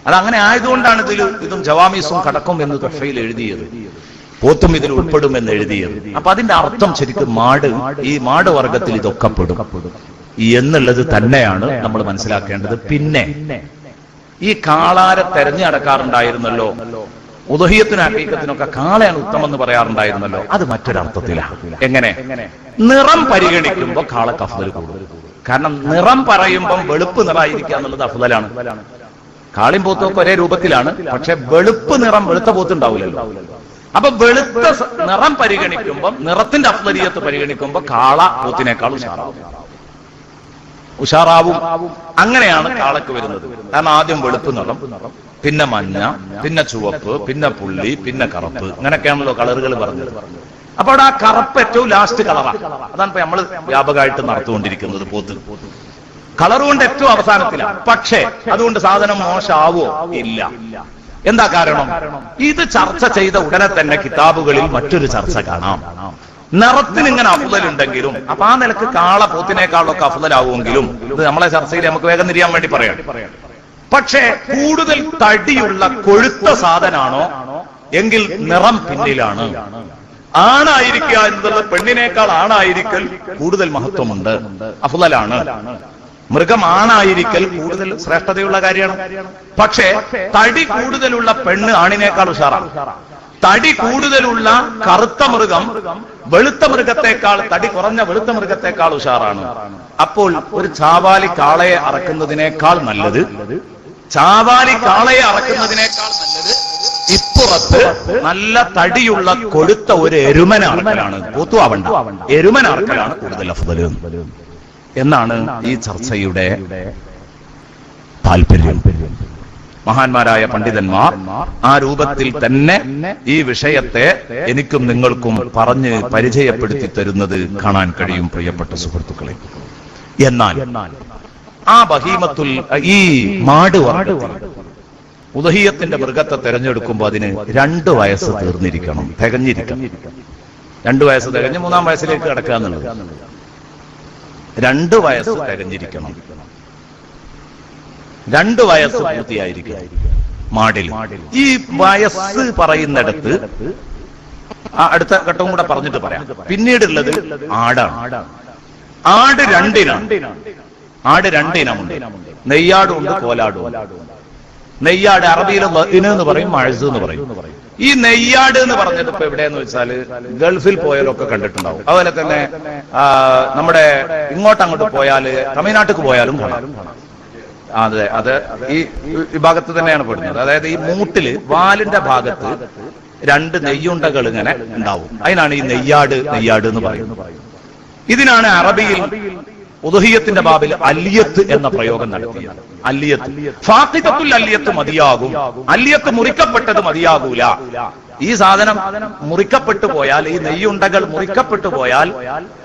അതങ്ങനെ ആയതുകൊണ്ടാണ് ഇതും ജവാമീസും കടക്കും എന്ന് തൊഫയിൽ എഴുതിയത്. പോത്തും ഇതിൽ ഉൾപ്പെടും എന്ന് എഴുതിയത്. അപ്പൊ അതിന്റെ അർത്ഥം ശരിക്കും മാട്, ഈ മാട് വർഗത്തിൽ ഇതൊക്കെ പെടും എന്നുള്ളത് തന്നെയാണ് നമ്മൾ മനസ്സിലാക്കേണ്ടത്. പിന്നെ ഈ കാളാരെ തെരഞ്ഞെടുക്കാറുണ്ടായിരുന്നല്ലോ. ഉദുഹിയ്യത്തിനും അഖീഖത്തിനൊക്കെ കാളയാണ് ഉത്തമം എന്ന് പറയാറുണ്ടായിരുന്നല്ലോ. അത് മറ്റൊരർത്ഥത്തിലാണ്. എങ്ങനെ? നിറം പരിഗണിക്കുമ്പോൾ കാളക്ക് അഫ്ദൽ കൂടും. കാരണം നിറം പറയുമ്പം വെളുപ്പ് നിറമായിരിക്കുക എന്നുള്ളത് അഫ്ദലാണ്. കാളിയും പോത്തും ഒക്കെ ഒരേ രൂപത്തിലാണ്. പക്ഷെ വെളുപ്പ് നിറം, വെളുത്ത പോത്തുണ്ടാവില്ലല്ലോ. അപ്പൊ വെളുത്ത നിറം പരിഗണിക്കുമ്പം, നിറത്തിന്റെ അഫ്ദലിയത്ത് പരിഗണിക്കുമ്പോ കാള പോത്തിനേക്കാൾ ഉഷാറാവും. അങ്ങനെയാണ് കാളക്ക് വരുന്നത്. കാരണം ആദ്യം വെളുപ്പ് നിറം, പിന്നെ മഞ്ഞ, പിന്നെ ചുവപ്പ്, പിന്നെ പുള്ളി, പിന്നെ കറുപ്പ്. അങ്ങനെയൊക്കെയാണല്ലോ കളറുകൾ പറഞ്ഞത്. അപ്പൊ അവിടെ ആ കറുപ്പ് ഏറ്റവും ലാസ്റ്റ് കളറാണ്. അതാണ് ഇപ്പൊ നമ്മൾ വ്യാപകമായിട്ട് നടത്തുകൊണ്ടിരിക്കുന്നത്. പോത്ത് കളർ കൊണ്ട് ഏറ്റവും അവസാനത്തിലാണ്. പക്ഷേ അതുകൊണ്ട് സാധനം മോശമാവോ? ഇല്ല. എന്താ കാരണം? ഇത് ചർച്ച ചെയ്ത ഉടനെ തന്നെ കിതാബുകളിൽ മറ്റൊരു ചർച്ച കാണാം. നിറത്തിന് ഇങ്ങനെ അഫ്ദലുണ്ടെങ്കിലും, അപ്പൊ ആ നിലക്ക് കാള പോത്തിനേക്കാളൊക്കെ അഫ്ദലാവുമെങ്കിലും ഇത് നമ്മളെ ചർച്ചയിൽ നമുക്ക് വേഗം തിരിയാൻ വേണ്ടി പറയാം. പക്ഷേ കൂടുതൽ തടിയുള്ള കൊഴുത്ത സാധനാണോ എങ്കിൽ നിറം പിന്നിലാണ്. ആണായിരിക്കുക എന്നുള്ളത് പെണ്ണിനേക്കാൾ ആണായിരിക്കൽ കൂടുതൽ മഹത്വമുണ്ട്, അഫ്ദലാണ്. മൃഗം ആണായിരിക്കൽ കൂടുതൽ ശ്രേഷ്ഠതയുള്ള കാര്യമാണ്. പക്ഷേ തടി കൂടുതലുള്ള പെണ്ണ് ആണിനേക്കാൾ ഉഷാറാണ്. തടി കൂടുതലുള്ള കറുത്ത മൃഗം വെളുത്ത മൃഗത്തെക്കാൾ, തടി കുറഞ്ഞ വെളുത്ത മൃഗത്തെക്കാൾ ഉഷാറാണ്. അപ്പോൾ ഒരു ചാവാലി കാളയെ അറക്കുന്നതിനേക്കാൾ നല്ലത്, ചാവാലി കാളയെ അറക്കുന്നതിനേക്കാൾ നല്ലത് ഇപ്പുറത്ത് നല്ല തടിയുള്ള കൊഴുത്ത ഒരു എരുമന അറക്കലാണ്. പോത്തു ആവണ്ട, എരുമന അറക്കലാണ് കൂടുതൽ അഫ്ദൽ എന്നാണ് ഈ ചർച്ചയുടെ താല്പര്യം. മഹാന്മാരായ പണ്ഡിതന്മാർ ആ രൂപത്തിൽ തന്നെ ഈ വിഷയത്തെ എനിക്കും നിങ്ങൾക്കും പറഞ്ഞ് പരിചയപ്പെടുത്തി തരുന്നത് കാണാൻ കഴിയും, പ്രിയപ്പെട്ട സുഹൃത്തുക്കളെ. എന്നാൽ ആ ബഹീമത്തുൽ, ഈ മാട് വർഗ്ഗത്തിൽ ഉദഹിയ്യത്തിന്റെ മൃഗത്തെ തെരഞ്ഞെടുക്കുമ്പോൾ അതിന് 2 വയസ്സ് തീർന്നിരിക്കണം, തികഞ്ഞിരിക്കണം. 2 വയസ്സ് തികഞ്ഞ് 3-ാം വയസ്സിലേക്ക് കടക്കുക എന്നുള്ളത്. 2 വയസ്സ് തികഞ്ഞിരിക്കണം. 2 വയസ്സ് പൂർത്തിയായിരിക്കും മാടിൽ. ഈ വയസ്സ് പറയുന്നിടത്ത് അടുത്ത ഘട്ടവും കൂടെ പറഞ്ഞിട്ട് പറയാം. പിന്നീടുള്ളത് ആടാണ്. ആട് 2 ഇനമാണ്. ആട് 2 ഇനമുണ്ട്. നെയ്യാടും ഉണ്ട്, കോലാടും. നെയ്യാട് അറബിയിൽ ലഇന് എന്ന് പറയും, മഅ്സ് എന്ന് പറയും. ഈ നെയ്യാട് എന്ന് പറഞ്ഞത് ഇപ്പൊ എവിടെയെന്ന് വെച്ചാല് ഗൾഫിൽ പോയാലൊക്കെ കണ്ടിട്ടുണ്ടാവും. അതുപോലെ തന്നെ നമ്മുടെ അങ്ങോട്ട് പോയാല് തമിഴ്നാട്ടിൽ പോയാലും കാണാം. അതെ, അത് ഈ വിഭാഗത്ത് തന്നെയാണ് പെടുന്നത്. അതായത് ഈ മൂട്ടില് വാലിന്റെ ഭാഗത്ത് രണ്ട് നെയ്യുണ്ടകൾ ഇങ്ങനെ ഉണ്ടാവും. അതിനാണ് ഈ നെയ്യാട് എന്ന് പറയുന്നത്. ഇതിനാണ് അറബിയിൽ ഉദുഹിയത്തിന്റെ ബാബിൽ അല്ലിയത്ത് എന്ന പ്രയോഗം നടത്തിയത്. അല്ലിയത്ത് ഫാഖിദത്തുൽ അല്ലിയത്ത് മതിയാകും, അല്ലിയത്ത് മുറിക്കപ്പെട്ടത് മതിയാകൂല. ഈ സാധനം മുറിക്കപ്പെട്ടു പോയാൽ, ഈ നെയ്യുണ്ടകൾ മുറിക്കപ്പെട്ടു പോയാൽ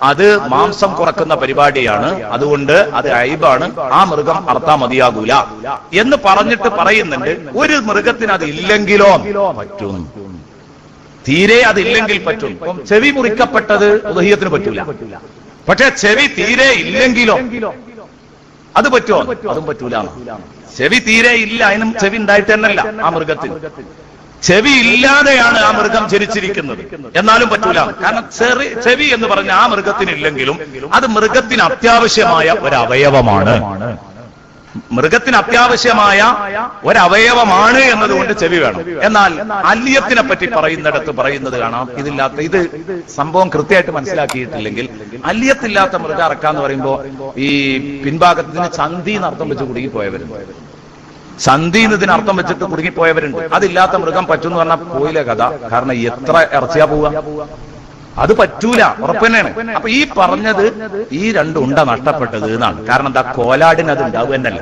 അത് മാംസം കുറക്കുന്ന പരിപാടിയാണ്, അതുകൊണ്ട് അത് അയ്ബാണ്, ആ മൃഗം അറുത്താ മതിയാകൂല എന്ന് പറഞ്ഞിട്ട് പറയുന്നുണ്ട്. ഒരു മൃഗത്തിന് അത് ഇല്ലെങ്കിലോ പറ്റും, തീരെ അതില്ലെങ്കിൽ പറ്റും. ഇപ്പം ചെവി മുറിക്കപ്പെട്ടത് ഉദുഹിയത്തിന് പറ്റൂല, പക്ഷെ ചെവി തീരെ ഇല്ലെങ്കിലോ അത് പറ്റുമോ? അതും പറ്റൂല. ചെവി തീരെ ഇല്ല, അതിനും ചെവി ഉണ്ടായിട്ട് തന്നെയല്ല ആ മൃഗത്തിന്. ചെവി ഇല്ലാതെയാണ് ആ മൃഗം ജനിച്ചിരിക്കുന്നത്, എന്നാലും പറ്റൂല. കാരണം ചെവി എന്ന് പറഞ്ഞ ആ മൃഗത്തിനില്ലെങ്കിലും അത് മൃഗത്തിന് അത്യാവശ്യമായ ഒരവയവമാണ്. മൃഗത്തിന് അത്യാവശ്യമായ ഒരവയവമാണ് എന്നതുകൊണ്ട് ചെവി വേണം. എന്നാൽ അല്ലിയത്തിനെ പറ്റി പറയുന്നിടത്ത് പറയുന്നത് കാണാം, ഇത് സംഭവം കൃത്യമായിട്ട് മനസ്സിലാക്കിയിട്ടില്ലെങ്കിൽ അല്ലിയത്തില്ലാത്ത മൃഗം അറക്കാന്ന് പറയുമ്പോ ഈ പിൻഭാഗത്തിന് ചന്തി എന്നർത്ഥം വെച്ച് കുടുങ്ങിപ്പോയവരുണ്ട്. ചന്തി എന്നതിന് അർത്ഥം വെച്ചിട്ട് കുടുങ്ങിപ്പോയവരുണ്ട്. അതില്ലാത്ത മൃഗം പറ്റും എന്ന് പറഞ്ഞാൽ പോയില്ല കഥ. കാരണം എത്ര ഇറച്ചിയാ പോവുക, അത് പറ്റൂല, ഉറപ്പന്നെയാണ്. അപ്പൊ ഈ പറഞ്ഞത് ഈ രണ്ടുണ്ട നഷ്ടപ്പെട്ടത് എന്നാണ്. കാരണം എന്താ, കോലാടിന് അത് ഉണ്ടാവുന്നല്ല,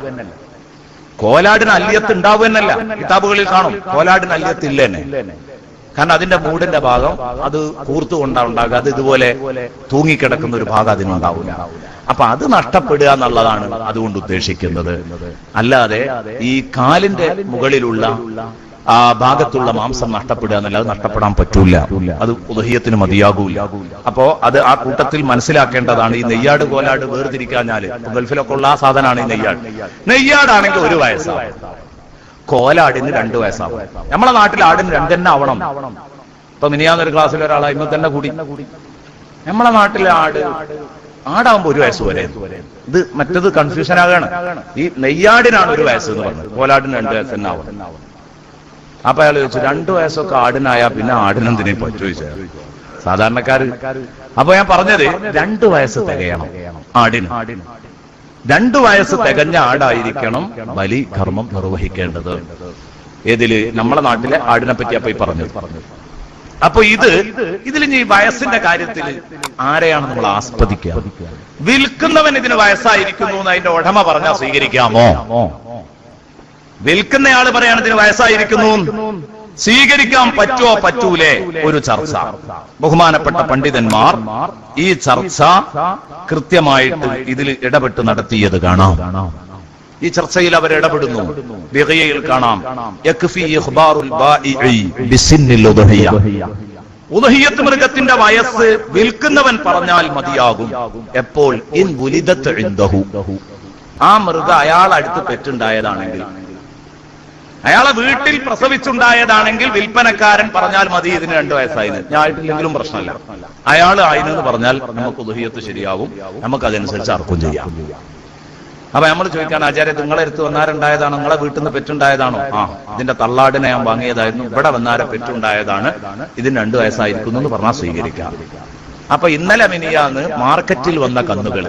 കോലാടിന് അല്ലിയത്ത് ഉണ്ടാവുന്നല്ല. കിതാബുകളിൽ കാണും കോലാടിന് അല്ലിയത്ത് ഇല്ല തന്നെ. കാരണം അതിന്റെ മൂടിന്റെ ഭാഗം അത് കൂർത്തുകൊണ്ടാണ് ഉണ്ടാകുക, അത് ഇതുപോലെ തൂങ്ങിക്കിടക്കുന്ന ഒരു ഭാഗം അതിനുണ്ടാവില്ല. അപ്പൊ അത് നഷ്ടപ്പെടുക എന്നുള്ളതാണ് അതുകൊണ്ട് ഉദ്ദേശിക്കുന്നത്. അല്ലാതെ ഈ കാലിന്റെ മുകളിലുള്ള ആ ഭാഗത്തുള്ള മാംസം നഷ്ടപ്പെടുക എന്നല്ല, അത് നഷ്ടപ്പെടാൻ പറ്റൂല, അത് ഉദുഹിയത്തിന് മതിയാകൂല. അപ്പോ അത് ആ കൂട്ടത്തിൽ മനസ്സിലാക്കേണ്ടതാണ്. ഈ നെയ്യാട് കോലാട് വേർതിരിക്കാഞ്ഞാല്, ഗൾഫിലൊക്കെ ഉള്ള ആ സാധനമാണ് ഈ നെയ്യാട്. നെയ്യാടാണെങ്കിൽ 1 വയസ്സാണ്, കോലാടിന് 2 വയസ്സാവും. നമ്മളെ നാട്ടിൽ ആടിന് 2 തന്നെ ആവണം. ഇപ്പൊ മിനിയാന്നൊരു ക്ലാസ്സിൽ ഒരാളെ ഇന്ന് തന്നെ കൂടി, നമ്മളെ നാട്ടിലെ ആടാവുമ്പോ 1 വയസ്സ് വരെ. ഇത് മറ്റത് കൺഫ്യൂഷൻ ആകാണ്. ഈ നെയ്യാടിനാണ് 1 വയസ്സ് എന്ന് പറഞ്ഞത്, കോലാടിന് 2 വയസ്സ് തന്നെ ആവണം. അപ്പൊ അയാൾ ചോദിച്ചു, 2 വയസ്സൊക്കെ ആടിനായാ പിന്നെ ആടിനെന്തിനെ പറ്റു ചോദിച്ചാൽ സാധാരണക്കാര്. അപ്പൊ ഞാൻ പറഞ്ഞത് 2 വയസ്സ് തികയണം ആടിന്. 2 വയസ്സ് തികഞ്ഞ ആടായിരിക്കണം ബലി കർമ്മം നിർവഹിക്കേണ്ടത്. ഏതില്? നമ്മളെ നാട്ടിലെ ആടിനെ പറ്റി അപ്പൊ ഈ പറഞ്ഞത്. അപ്പൊ ഇതിൽ ഈ വയസ്സിന്റെ കാര്യത്തിൽ ആരെയാണ് നമ്മൾ ആസ്പദിക്കുക? വിൽക്കുന്നവൻ ഇതിന് വയസ്സായിരിക്കുന്നു എന്ന് അതിന്റെ ഉടമ പറഞ്ഞാൽ സ്വീകരിക്കാമോ? വിൽക്കുന്നയാള് പറയാണ് ഇതിന് വയസ്സായിരിക്കുന്നു, സ്വീകരിക്കാൻ പറ്റുമോ പറ്റൂലേ? ഒരു ചർച്ച. ബഹുമാനപ്പെട്ട പണ്ഡിതന്മാർ ഈ ചർച്ച കൃത്യമായിട്ട് ഇതിൽ ഇടപെട്ട് നടത്തിയത് കാണാം. ഈ ചർച്ചയിൽ അവർ ഇടപെടുന്നു. ബിഗയിൽ കാണാം, യക്ഫി ഇഖ്ബാറുൽ ബാഇഇ ബിസിന്നിൽ ഉദ്ഹിയ. ഉദ്ഹിയത്ത് മൃഗത്തിന്റെ വയസ്സ് വിൽക്കുന്നവൻ പറഞ്ഞാൽ മതിയാകും. എപ്പോൾ? ഇൻ വുലിദത് ഇൻദഹു. ആ മൃഗം അയാളടുത്ത് പെറ്റുണ്ടായതാണെങ്കിൽ, അയാളെ വീട്ടിൽ പ്രസവിച്ചുണ്ടായതാണെങ്കിൽ വിൽപ്പനക്കാരൻ പറഞ്ഞാൽ മതി ഇതിന് 2 വയസ്സായിന്, ഞാൻ ആയിട്ടില്ലെങ്കിലും പ്രശ്നമല്ല. അയാൾ ആയിനെന്ന് പറഞ്ഞാൽ നമുക്ക് ഉദ്ഹിയത്ത് ശരിയാവും, നമുക്ക് അതനുസരിച്ച് അർക്കും ചെയ്യാം. അപ്പൊ നമ്മൾ ചോദിക്കാൻ, ആചാര്യ നിങ്ങളെ അടുത്ത് വന്നാരുണ്ടായതാണോ, നിങ്ങളെ വീട്ടിൽ നിന്ന് പെറ്റുണ്ടായതാണോ? ഇതിന്റെ തള്ളാടിനെ ഞാൻ വാങ്ങിയതായിരുന്നു, ഇവിടെ വന്നാരെ പെറ്റുണ്ടായതാണ്, ഇതിന് 2 വയസ്സായിരിക്കുന്നു എന്ന് പറഞ്ഞാൽ സ്വീകരിക്കാം. അപ്പൊ ഇന്നലെ മിനിയാന്ന് മാർക്കറ്റിൽ വന്ന കന്നുകൾ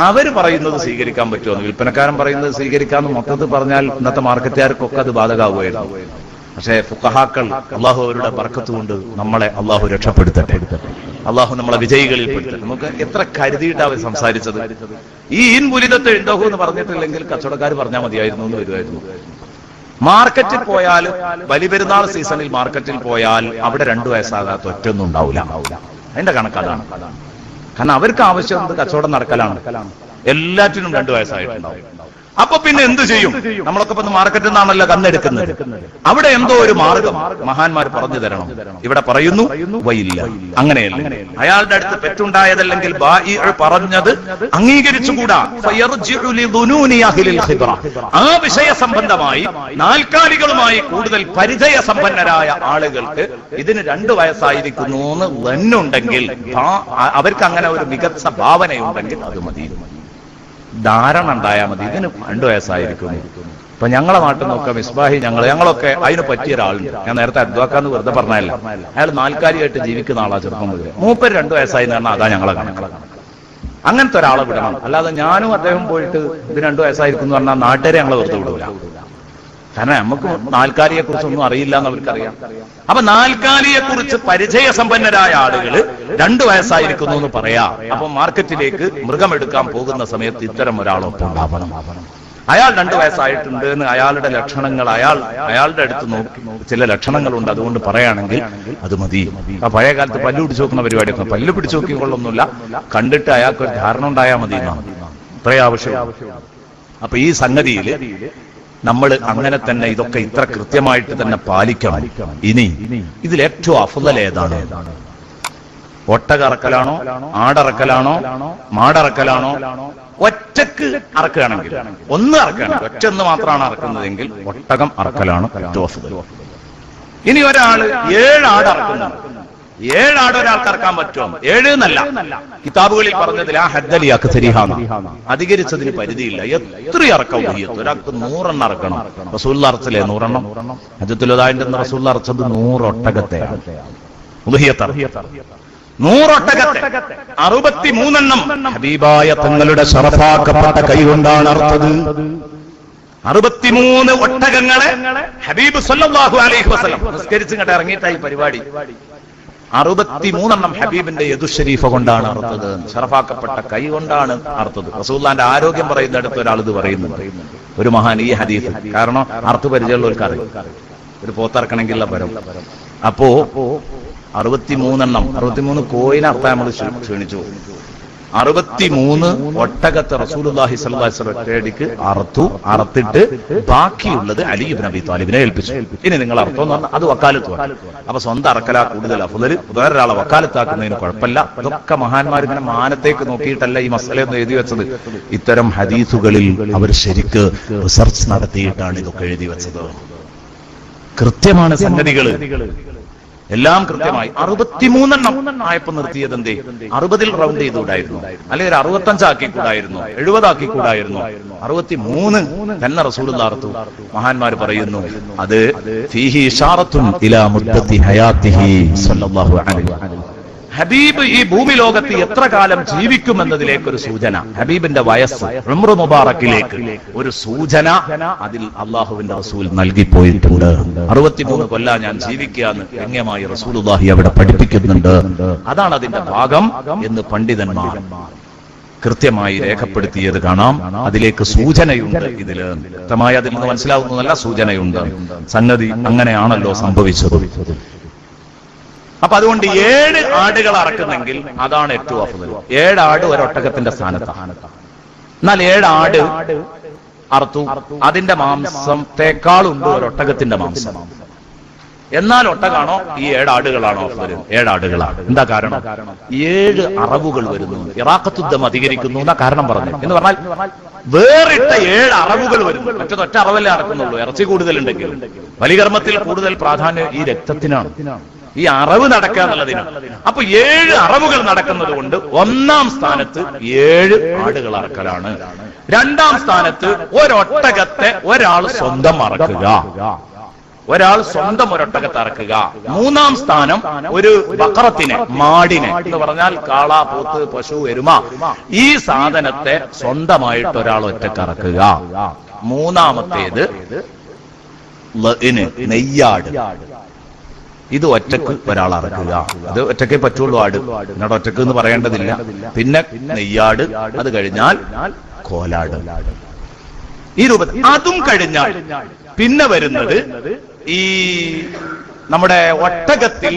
അവര് പറയുന്നത് സ്വീകരിക്കാൻ പറ്റുമോ? വിൽപ്പനക്കാരൻ പറയുന്നത് സ്വീകരിക്കാമെന്ന് മൊത്തത്തിൽ പറഞ്ഞാൽ ഇന്നത്തെ മാർക്കറ്റുകാർക്കൊക്കെ അത് ബാധകമാവുമായിരുന്നു. പക്ഷേ ഫുഖഹാക്കൾ, അള്ളാഹു അവരുടെ ബർക്കത്ത് കൊണ്ട് നമ്മളെ അള്ളാഹു രക്ഷപ്പെടുത്തട്ടെ, അള്ളാഹു നമ്മളെ വിജയികളിൽ പെടുത്തട്ടെ. നമുക്ക് എത്ര കരുതിയിട്ടാണ് അവർ സംസാരിച്ചത്. ഈ ഇൻ വുലിദത്ത് ഇൻദഹു എന്ന് പറഞ്ഞിട്ടില്ലെങ്കിൽ കച്ചവടക്കാർ പറഞ്ഞാൽ മതിയായിരുന്നു എന്ന് വരുമായിരുന്നു. മാർക്കറ്റിൽ പോയാൽ, ബലിപെരുന്നാൾ സീസണിൽ മാർക്കറ്റിൽ പോയാൽ അവിടെ 2 വയസ്സാകാത്ത ഒറ്റൊന്നും ഉണ്ടാവില്ല. അതിന്റെ കണക്കതാണ്. കാരണം അവർക്ക് ആവശ്യം കച്ചവടം നടക്കലാണ്. എല്ലാറ്റിനും 2 വയസ്സായിട്ടുണ്ടാവും. അപ്പൊ പിന്നെ എന്ത് ചെയ്യും? നമ്മളൊക്കെ ഇപ്പൊ മാർക്കറ്റിൽ നിന്നാണല്ലോ കന്നെടുക്കുന്നത്. അവിടെ എന്തോ ഒരു മാർഗം മഹാന്മാർ പറഞ്ഞു തരണം. ഇവിടെ പറയുന്നു വയില്ല, അങ്ങനെയല്ല. അയാളുടെ അടുത്ത് പെറ്റുണ്ടായതല്ലെങ്കിൽ പറഞ്ഞത് അംഗീകരിച്ചുകൂടാ. ആ വിഷയ സംബന്ധമായി നാൽക്കാലികളുമായി കൂടുതൽ പരിചയ സമ്പന്നരായ ആളുകൾക്ക് ഇതിന് 2 വയസ്സായിരിക്കുന്നു എന്ന് വന്നുണ്ടെങ്കിൽ, അവർക്ക് അങ്ങനെ ഒരു മികച്ച ഭാവനയുണ്ടെങ്കിൽ അത് മതി. ധാരണ ഉണ്ടായാൽ മതി. ഇതിന് 2 വയസ്സായിരിക്കും. ഇപ്പൊ ഞങ്ങളെ നാട്ടിൽ നോക്കാം, മിസ്ബാഹി ഞങ്ങളൊക്കെ അതിന് പറ്റിയ ഒരാളുണ്ട്. ഞാൻ നേരത്തെ അദ്വാക്കാന്ന് വെറുതെ പറഞ്ഞല്ല, അയാൾ നാൽക്കാലിയായിട്ട് ജീവിക്കുന്ന ആളാ. ചെറുപ്പം മുതൽ മൂപ്പര് 2 വയസ്സായി എന്ന് പറഞ്ഞാൽ അതാ ഞങ്ങളെ കണക്ക്. അങ്ങനത്തെ ഒരാളെ വിടണം. അല്ലാതെ ഞാനും അദ്ദേഹം പോയിട്ട് ഇത് 2 വയസ്സായിരിക്കും എന്ന് പറഞ്ഞാൽ നാട്ടുകാരെ ഞങ്ങളെ വെറുതെ വിടൂല. കാരണം നമുക്ക് നാൽക്കാലിയെ കുറിച്ചൊന്നും അറിയില്ല എന്ന് അവർക്കറിയാം. അപ്പൊ നാൽക്കാലിയെ കുറിച്ച് പരിചയസമ്പന്നരായ ആളുകൾ 2 വയസ്സായിരിക്കുന്നു എന്ന് പറയാ. അപ്പൊ മാർക്കറ്റിലേക്ക് മൃഗമെടുക്കാൻ പോകുന്ന സമയത്ത് ഇത്തരം ഒരാളൊപ്പം ഉണ്ടാവണം. അയാൾ 2 വയസ്സായിട്ടുണ്ട് എന്ന് അയാളുടെ ലക്ഷണങ്ങൾ അയാളുടെ അടുത്ത് നോക്കി ചില ലക്ഷണങ്ങളുണ്ട്, അതുകൊണ്ട് പറയുകയാണെങ്കിൽ അത് മതി. ആ പഴയ കാലത്ത് പല്ല് പിടിച്ചു നോക്കുന്ന പരിപാടിയൊക്കെ, പല്ല് പിടിച്ചു നോക്കിക്കൊള്ളൊന്നുമില്ല, കണ്ടിട്ട് അയാൾക്ക് ഒരു ധാരണ ഉണ്ടായാൽ മതി എന്നാണ്. ഇത്രയും ആവശ്യം. അപ്പൊ ഈ സംഗതിയിൽ നമ്മൾ അങ്ങനെ തന്നെ ഇതൊക്കെ ഇത്ര കൃത്യമായിട്ട് തന്നെ പാലിക്കണം. ഇനി ഇതിൽ ഏറ്റവും അഫ്ളൽ ഏതാണ്? ഒട്ടകറക്കലാണോ, ആടറക്കലാണോ, മാടറക്കലാണോ? ഒറ്റക്ക് അറക്കുകയാണെങ്കിൽ, ഒന്ന് അറക്കുകയാണെങ്കിൽ, ഒറ്റൊന്ന് മാത്രമാണ് അറക്കുന്നതെങ്കിൽ ഒട്ടകം അറക്കലാണ് ഏറ്റവും അഫ്ളൽ. ഇനി ഒരാള് 7 ആട് അറക്കുന്നുണ്ട്. 7 ആട് ഒരാൾക്ക് അറക്കാൻ പറ്റുമോ? 7 എന്നല്ല, കിതാബുകളിൽ പറഞ്ഞതിൽ ആ ഹദ്ദലി അക്തരിഹാന, അധികരിച്ചതിന് പരിധിയില്ല. എത്ര അറക്കം ഒരാൾക്ക് 100 എണ്ണം അറക്കണം. റസൂൽ അറച്ചില്ലേ 100 എണ്ണം? ഹജ്ജത്തുൽ വദാഇന്റെ റസൂൽ അറച്ചത് 100 ഒട്ടകത്തെയാണ്. 100 ഒട്ടകത്തെ 63 എണ്ണം ഹബീബായ തങ്ങളുടെ ശറഫാക്കപ്പെട്ട കൈകൊണ്ടാണ് അറുത്തത്. 63 ഒട്ടകങ്ങളെ ഹബീബ് സല്ലല്ലാഹു അലൈഹി വസല്ലം നിസ്കരിച്ച് ഇങ്ങോട്ട് ഇറങ്ങിയിട്ടായി പരിപാടി. 63 എണ്ണം ഹബീബിന്റെ യദുശരീഫ കൊണ്ടാണ് അറുത്തത്. ശറഫാക്കപ്പെട്ട കൈ കൊണ്ടാണ് അറുത്തത്. റസൂലുള്ളാഹിന്റെ ആരോഗ്യം പറയുന്നിടത്ത് ഒരാൾ ഇത് പറയുന്നുണ്ട്, ഒരു മഹാൻ ഈ ഹദീസ്. കാരണം അർത്ഥ പരിചയമുള്ളവർക്ക് അറിയും ഒരു പോത്തിറക്കണമെങ്കിലുള്ള പരം. അപ്പോ 63 എണ്ണം, 63 കോയിനെ അർത്ഥം നമ്മൾ ക്ഷണിച്ചു. 63 ഒട്ടകത്തെ റസൂലുള്ളാഹി സ്വല്ലല്ലാഹു അലൈഹി വസല്ലം ഒറ്റയടിക്ക് അറുത്തിട്ട് ബാക്കിയുള്ളത് അലി ഇബ്നു അബീ ത്വാലിബിനെ ഏൽപ്പിച്ചു. ഇനി നിങ്ങൾ അർത്ഥം എന്ന് പറഞ്ഞാൽ അത് വക്കാലത്ത്. അപ്പൊ സ്വന്തം അറക്കലാ കൂടുതൽ അഫ്ളൽ, വേറൊരാളെ വക്കാലത്താക്കുന്നതിന് കുഴപ്പമില്ല. ഇതൊക്കെ മഹാന്മാർ ഇങ്ങനെ മാനത്തേക്ക് നോക്കിയിട്ടല്ല ഈ മസലയൊന്നും എഴുതി വെച്ചത്. ഇത്തരം ഹദീസുകളിൽ അവർ ശരിക്ക് റിസർച്ച് നടത്തിയിട്ടാണ് ഇതൊക്കെ എഴുതി വെച്ചത്. കൃത്യമാണ് സംഗതികൾ എല്ലാം കൃത്യമായി. 63 എണ്ണം ആയപ്പോ നിർത്തിയത് എന്തേ? 60 റൗണ്ട് ചെയ്തുകൂടായിരുന്നു? അല്ലെങ്കിൽ 65 ആക്കിക്കൂടായിരുന്നു? 70 ആക്കിക്കൂടായിരുന്നു? 63 തന്നെ റസൂലുള്ളാഹി അറുത്തു. മഹാന്മാർ പറയുന്നു അത് ഫീഹി ഇശാറത്തുൻ ഇലാ മുദ്ദത്തി ഹയാത്തിഹി സ്വല്ലല്ലാഹു അലൈഹി വസല്ലം. ഹബീബ് ഈ ഭൂമി ലോകത്ത് എത്ര കാലം ജീവിക്കുമെന്നതിലേക്ക് ഒരു സൂചന, ഹബീബിന്റെ വയസ്സ് ഉംറു മുബാറക്കിലേക്ക് ഒരു സൂചന അതിൽ അള്ളാഹുവിന്റെ റസൂൽ നൽകിപ്പോയിട്ടുണ്ട്. 63 കൊല്ലം ഞാൻ ജീവിക്കാന്ന് ഗണ്യമായി റസൂലുള്ളാഹി അവിടെ പഠിപ്പിക്കുന്നുണ്ട്. അതാണ് അതിന്റെ ഭാഗം എന്ന് പണ്ഡിതന്മാർ കൃത്യമായി രേഖപ്പെടുത്തിയത് കാണാം. അതിലേക്ക് സൂചനയുണ്ട്. ഇതില് വ്യക്തമായി അതിൽ നിന്ന് മനസ്സിലാവുന്നതല്ല, സൂചനയുണ്ട്. സംഗതി അങ്ങനെയാണല്ലോ സംഭവിച്ചത്. അപ്പൊ അതുകൊണ്ട് 7 ആടുകൾ അറക്കുന്നെങ്കിൽ അതാണ് ഏറ്റവും അഫ്ളൽ. 7 ആട് ഒരൊട്ടകത്തിന്റെ സ്ഥാനത്താണ്. എന്നാൽ 7 ആട് അറുത്തു, അതിന്റെ മാംസത്തെക്കാളുണ്ട് ഒരൊട്ടകത്തിന്റെ മാംസം. എന്നാൽ ഒട്ടകാണോ ഈ 7 ആടുകളാണോ അഫ്ളൽ? 7 ആടുകളാണ്. എന്താ കാരണം? 7 അറവുകൾ വരുന്നു, ഇറാഖത്തുദ്ദം അധികരിക്കുന്നു എന്നാ കാരണം പറഞ്ഞു. എന്ന് പറഞ്ഞാൽ വേറിട്ട 7 അറവുകൾ വരുന്നു. മറ്റൊറ്റ അറവല്ലേ നടക്കുന്നുള്ളൂ. ഇറച്ചി കൂടുതലുണ്ടെങ്കിൽ ബലികർമ്മത്തിൽ കൂടുതൽ പ്രാധാന്യം ഈ രക്തത്തിനാണ്, ഈ അറവ് നടക്കുക എന്നുള്ളതിനാണ്. അപ്പൊ 7 അറവുകൾ നടക്കുന്നത് കൊണ്ട് 1-ാം സ്ഥാനത്ത് 7 ആടുകൾ അറക്കലാണ്. 2-ാം സ്ഥാനത്ത് ഒരൊട്ടകത്തെ ഒരാൾ സ്വന്തം അറക്കുക, ഒരാൾ സ്വന്തം ഒരൊട്ടകത്തെ അറക്കുക. 3-ാം സ്ഥാനം ഒരു ബഖറത്തിനെ, മാടിനെ എന്ന് പറഞ്ഞാൽ കാള, പോത്ത്, പശു, എരുമ, ഈ സാധനത്തെ സ്വന്തമായിട്ട് ഒരാൾ ഒറ്റക്ക് അറക്കുക. 3-ാമത്തേത് നെയ്യാട്, ഇത് ഒറ്റക്ക് ഒരാൾ അറക്കുക. അത് ഒറ്റക്കേ പറ്റുള്ളൂ. ആട് എന്നോട് ഒറ്റക്ക് എന്ന് പറയേണ്ടതില്ല. പിന്നെ നെയ്യാട്, അത് കഴിഞ്ഞാൽ കോലാട്. ഈ രൂപത്തിൽ അതും കഴിഞ്ഞാൽ പിന്നെ വരുന്നത് ഈ നമ്മുടെ ഒട്ടകത്തിൽ